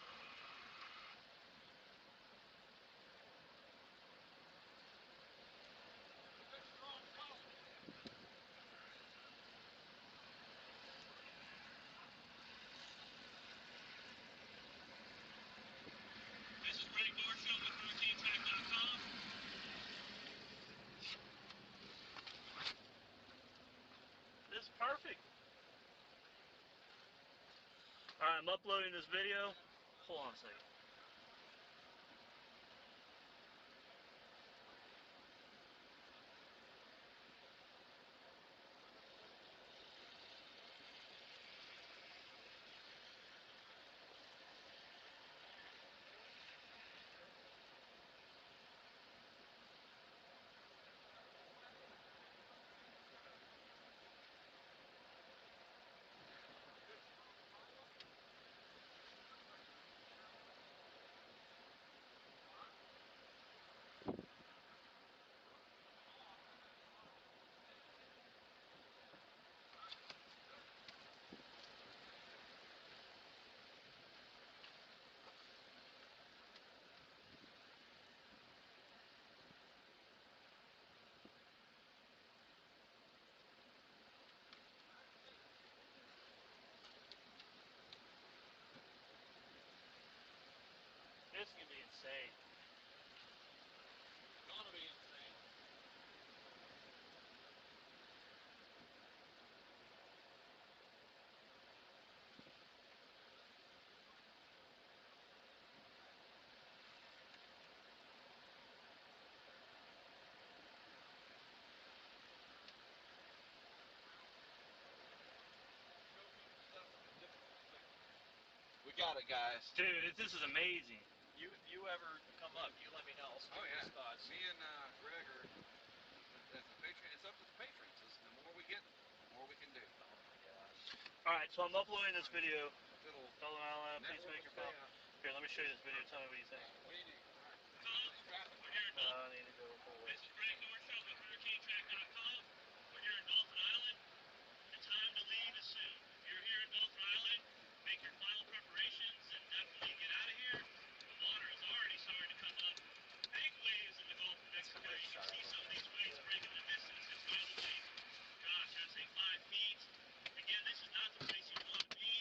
This is Greg Norsham with HurricaneTrack.com. This is perfect. Alright, I'm uploading this video. Hold on a second. This is gonna be insane. Gonna be insane. got it, guys. Dude, this is amazing. If you ever come up, you let me know. I'll Oh yeah. thoughts. Me and Greg are. As the patron, it's up to the patrons. The more we get, the more we can do. Oh my gosh. All right, so I'm uploading this video. Fellow Alabama Peacemaker Film. Here, let me show you this video. Tell me what you think. What do you need? I need to go forward. This is Greg Norsham with HurricaneTrack.com. We're here in Dolphin Island. The time to leave is soon. If you're here in Dolphin Island, make your final preparations and definitely get out of here. The water is already starting to come up. Big waves in the Gulf of Mexico. You can see some of these waves breaking the distance. It's tidal waves. Gosh, I'd say 5 feet. Again, this is not the place you want to be.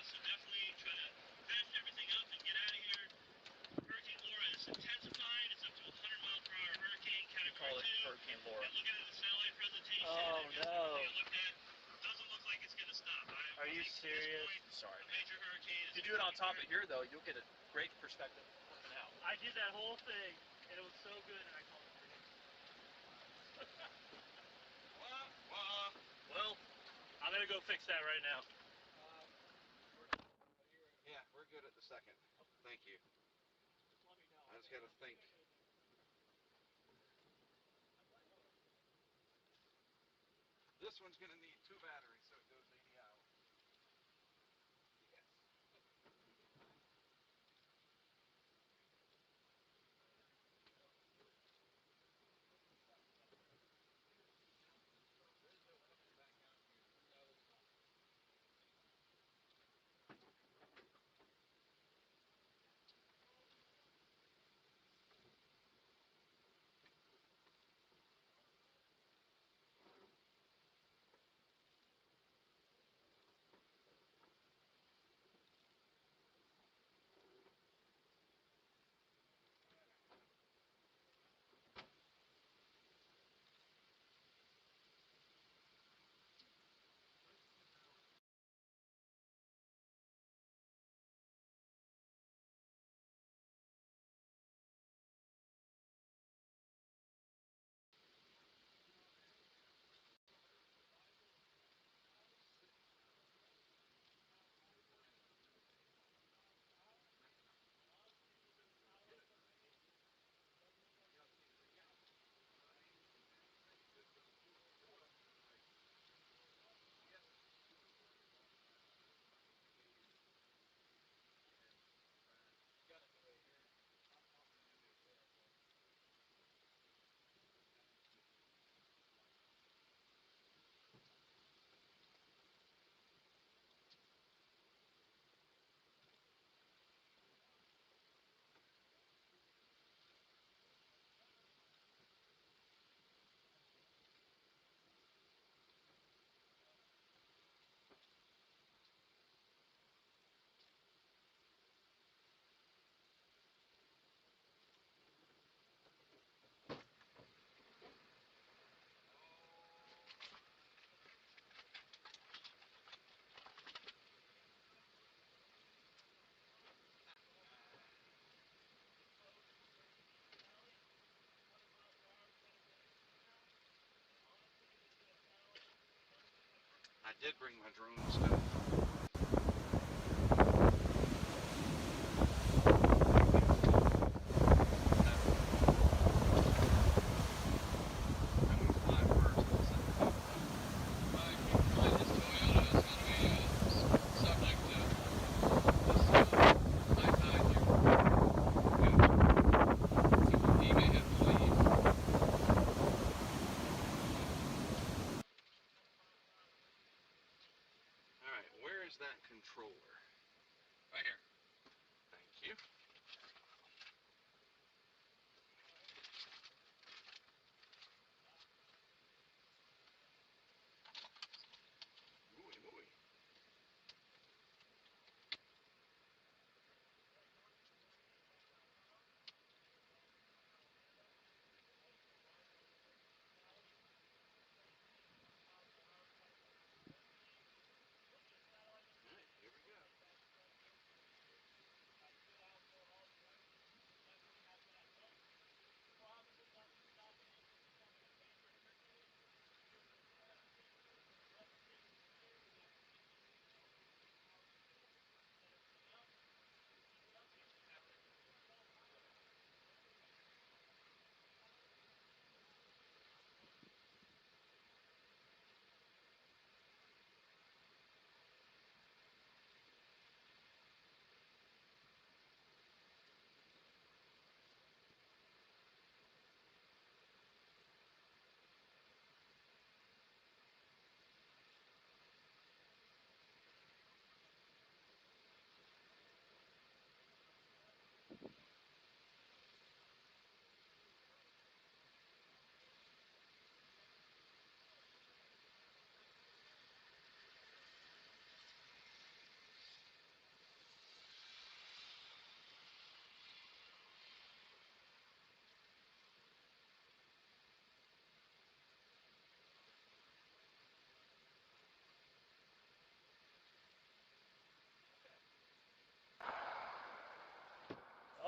So definitely try to patch everything up and get out of here. Hurricane Laura is intensifying. It's up to 100-mile-per-hour hurricane, category 2. Hurricane Laura. And looking at the satellite presentation, Oh, and just no. everything I looked at, doesn't look like it's going to stop. Are you serious? Sorry. A major hurricane If you do it on top of here, though, you'll get a great perspective looking out. I did that whole thing, and it was so good, and I called it Well, I'm going to go fix that right now. Yeah, we're good at the second. Thank you. I just got to think. This one's going to need 2 batteries, so it goes 80 hours. Yes. I did bring my drone stuff.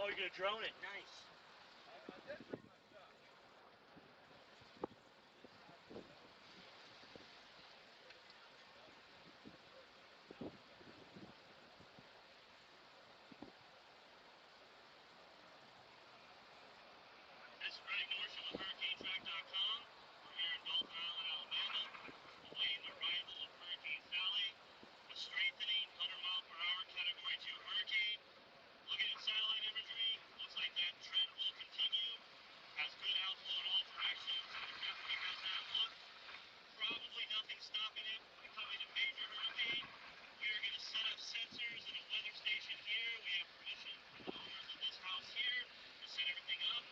Oh, you're gonna drone it? Nice. This is Greg Norsham with HurricaneTrack.com. We're here in Dolphin Island, Alabama, awaiting the arrival of Hurricane Sally, a strengthening 100-mile-per-hour Category 2 hurricane. Looking at satellite imagery, looks like that trend will continue. Has good outflow in all directions, and it definitely has that look. Probably nothing stopping it becoming a major hurricane. We are going to set up sensors in a weather station here. We have permission from the owners of this house here to set everything up,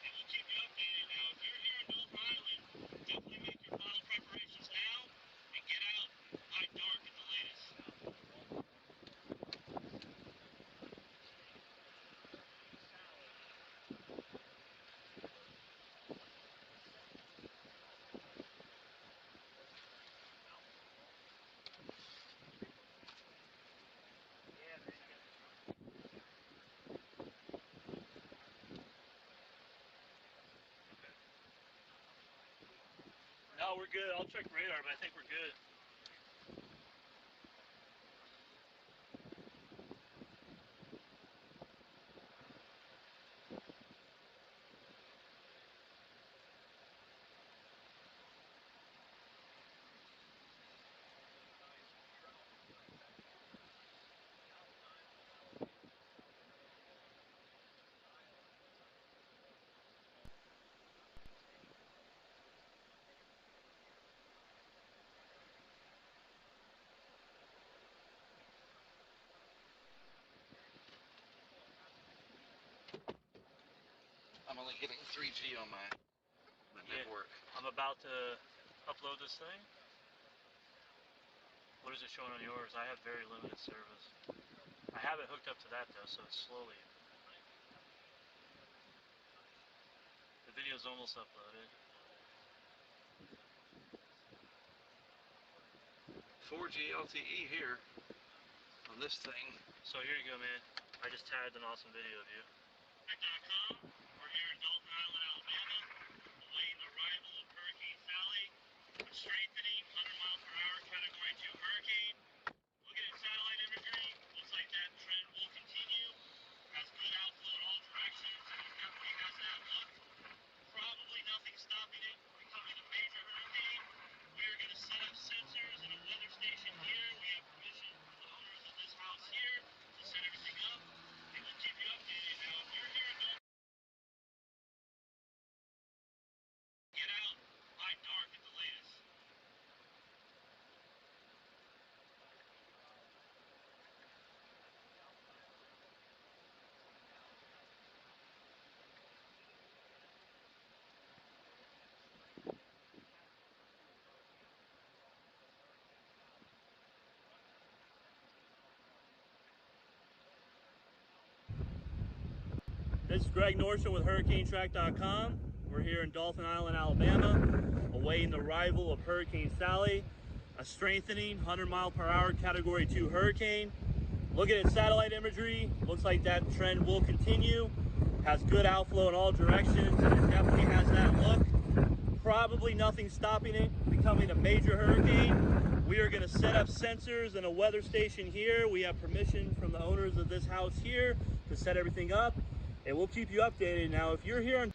and we'll keep you updated. Now, if you're here in Dolphin Island, definitely make your final preparations now and get out by dark at the latest. No, we're good. I'll check radar, but I think we're good. I'm only getting 3G on my network. I'm about to upload this thing. What is it showing on yours? I have very limited service. I have it hooked up to that though, so it's slowly. The video's almost uploaded. 4G LTE here on this thing. So here you go, man. I just tagged an awesome video of you. We're here in Dolphin Island, Alabama, awaiting the arrival of Hurricane Sally, a strengthening 100-mile-per-hour Category 2 hurricane. Looking at satellite imagery, looks like that trend will continue. Has good outflow in all directions, and it definitely has that look. Probably nothing stopping it becoming a major hurricane. We are going to set up sensors in a weather station here. We have permission from the owners of this house here to set everything up, and we'll keep you updated. Now, if you're here in Dolphin, get out by dark at the latest. This is Greg Norsham with HurricaneTrack.com. We're here in Dolphin Island, Alabama, awaiting the arrival of Hurricane Sally, a strengthening 100-mile-per-hour Category 2 hurricane. Looking at satellite imagery, looks like that trend will continue. Has good outflow in all directions, and it definitely has that look. Probably nothing stopping it becoming a major hurricane. We are going to set up sensors in a weather station here. We have permission from the owners of this house here to set everything up, and we'll keep you updated. Now, if you're here in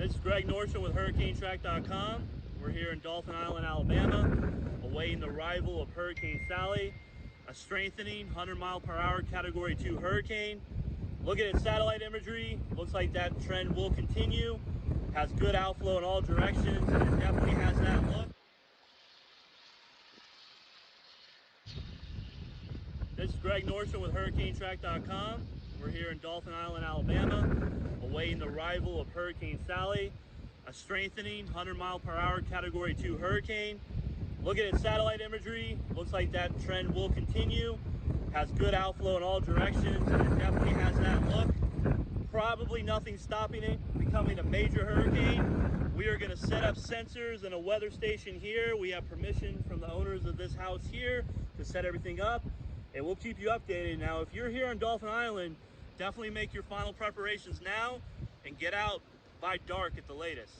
This is Greg Nordstrom with HurricaneTrack.com. We're here in Dolphin Island, Alabama, awaiting the arrival of Hurricane Sally, a strengthening 100-mile-per-hour Category 2 hurricane. Looking at satellite imagery, looks like that trend will continue. Has good outflow in all directions, and it definitely has that look. This is Greg Nordstrom with HurricaneTrack.com. We're here in Dolphin Island, Alabama, awaiting the arrival of Hurricane Sally, a strengthening 100-mile-per-hour Category 2 hurricane. Looking at satellite imagery, looks like that trend will continue. Has good outflow in all directions, and it definitely has that look. Probably nothing stopping it becoming a major hurricane. We are going to set up sensors and a weather station here. We have permission from the owners of this house here to set everything up, and we'll keep you updated. Now, if you're here on Dolphin Island, definitely make your final preparations now and get out by dark at the latest.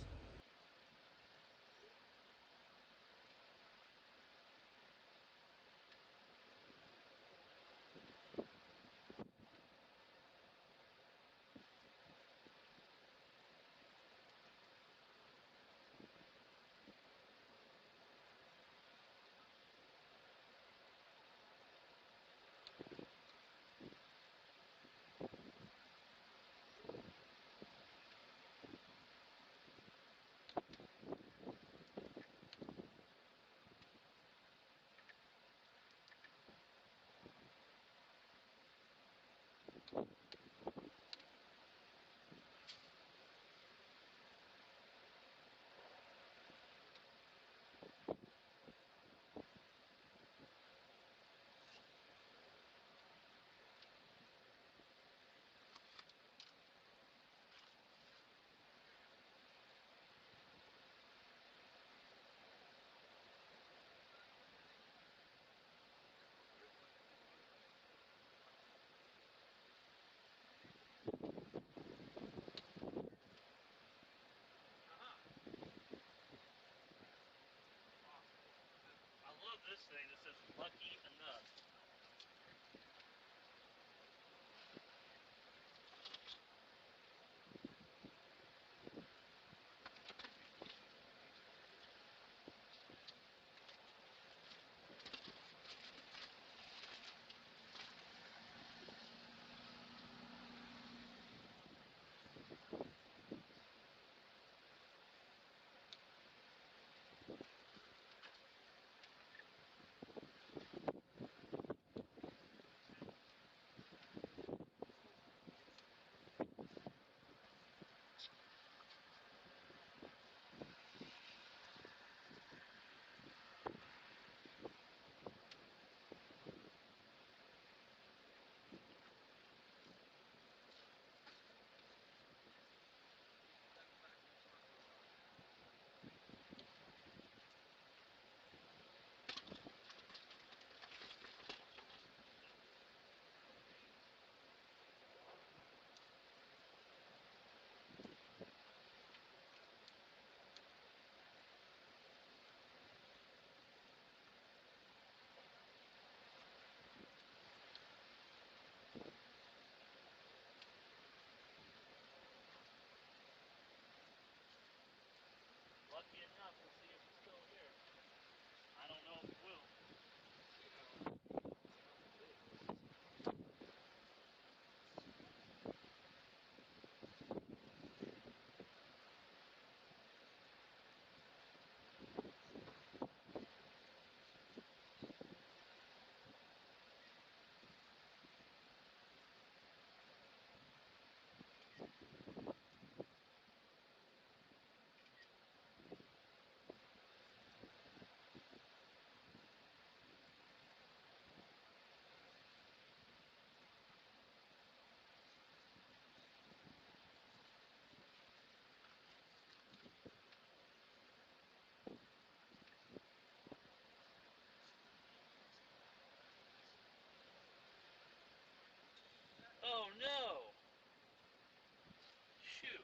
This thing that says lucky enough. Lucky enough, we'll see if it's still here. I don't know if it will. Oh no! Shoot.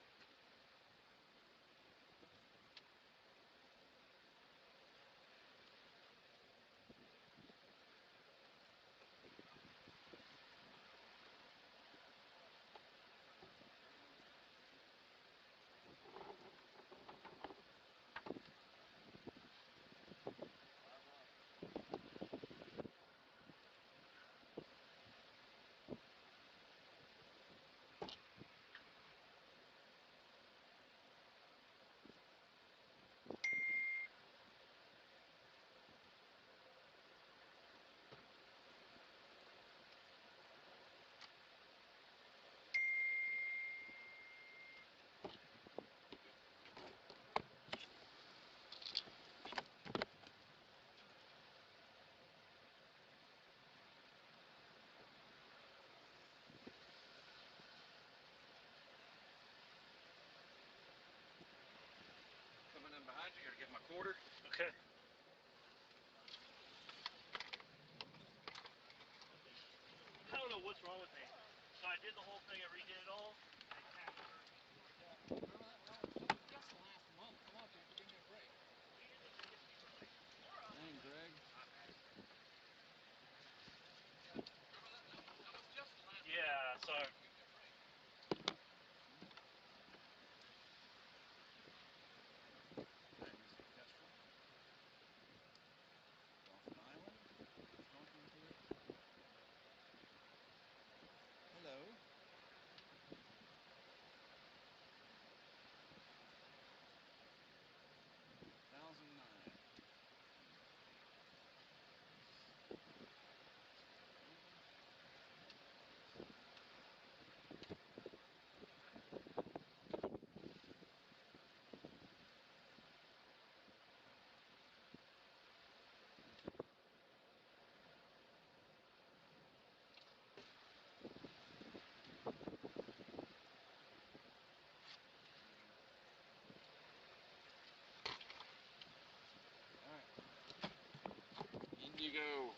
go.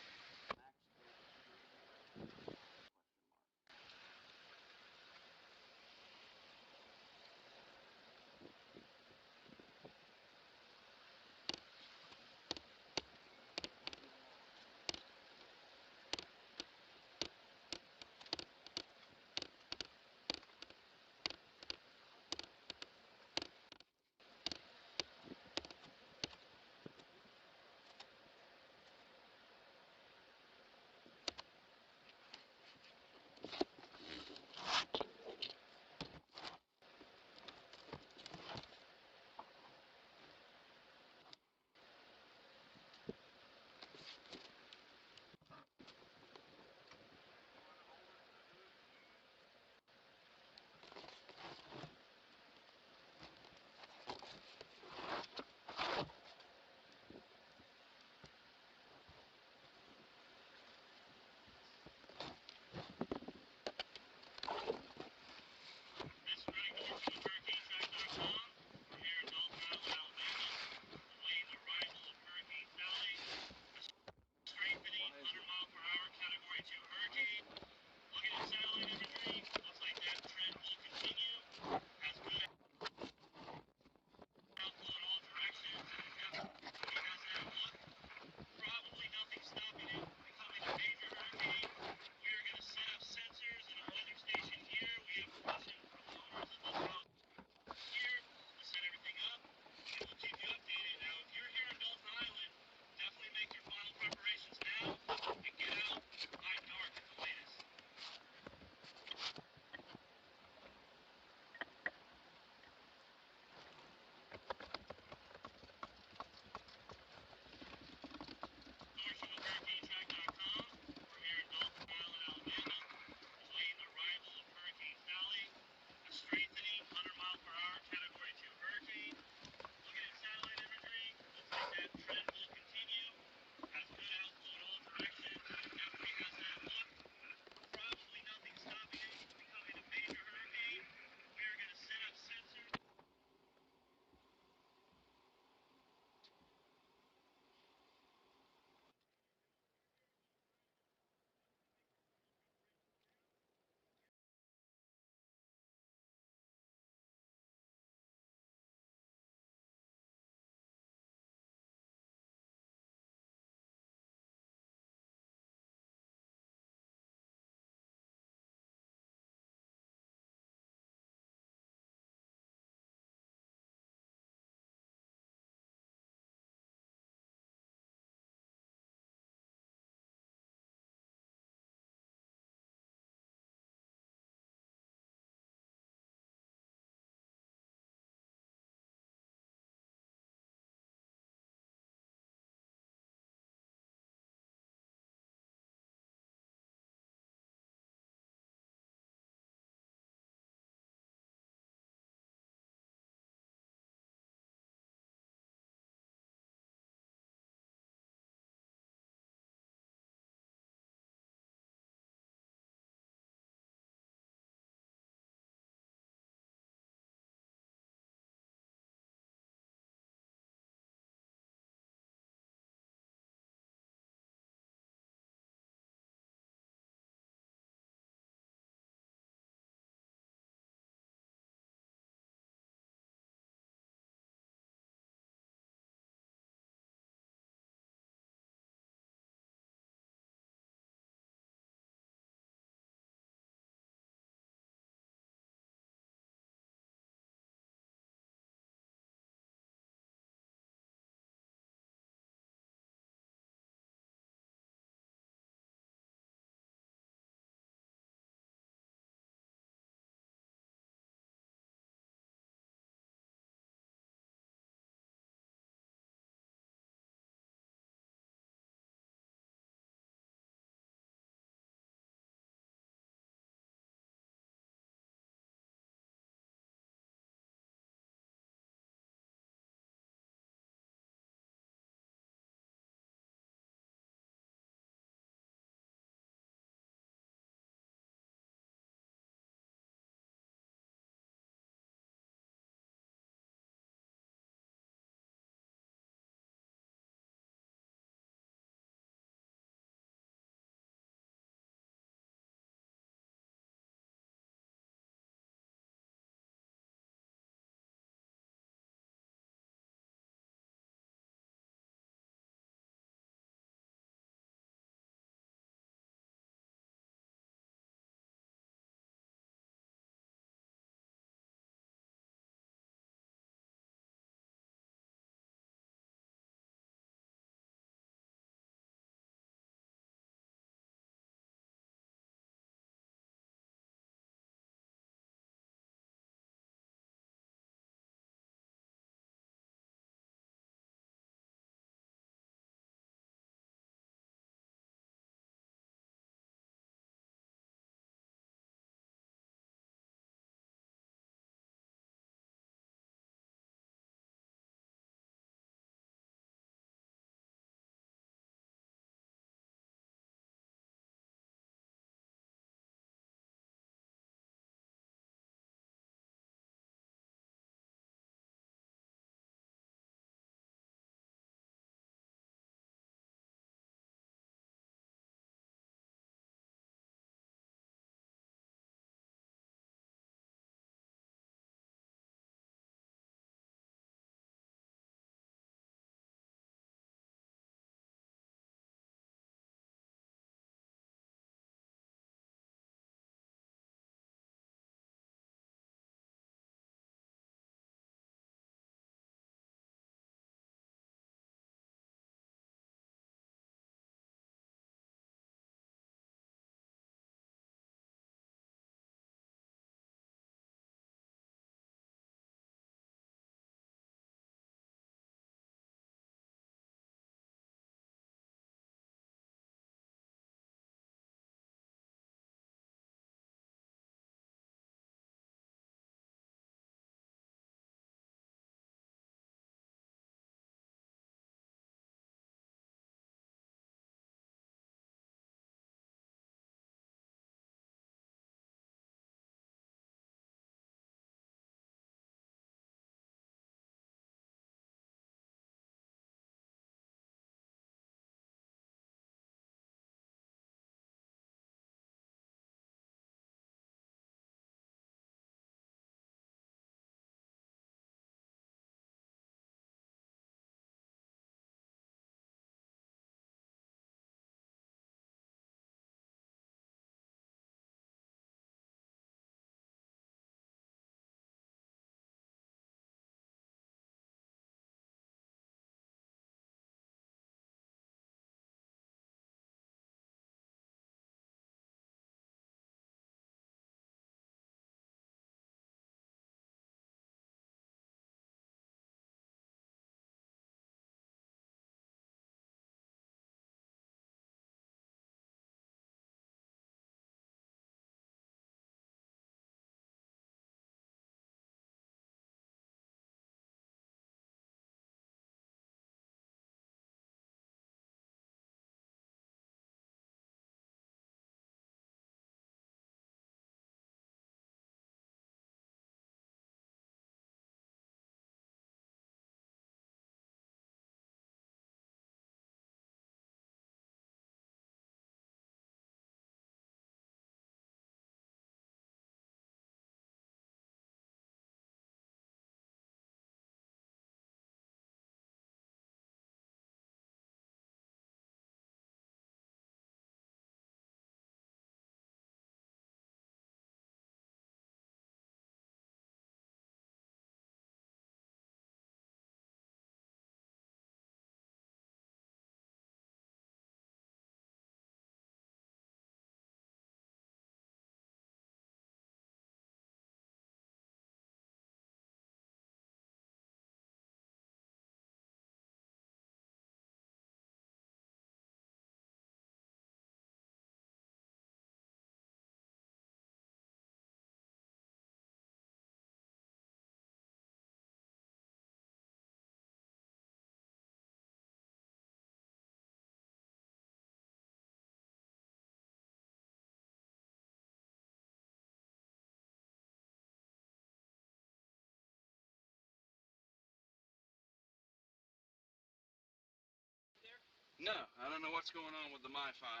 No, I don't know what's going on with the MiFi.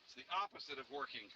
It's the opposite of working.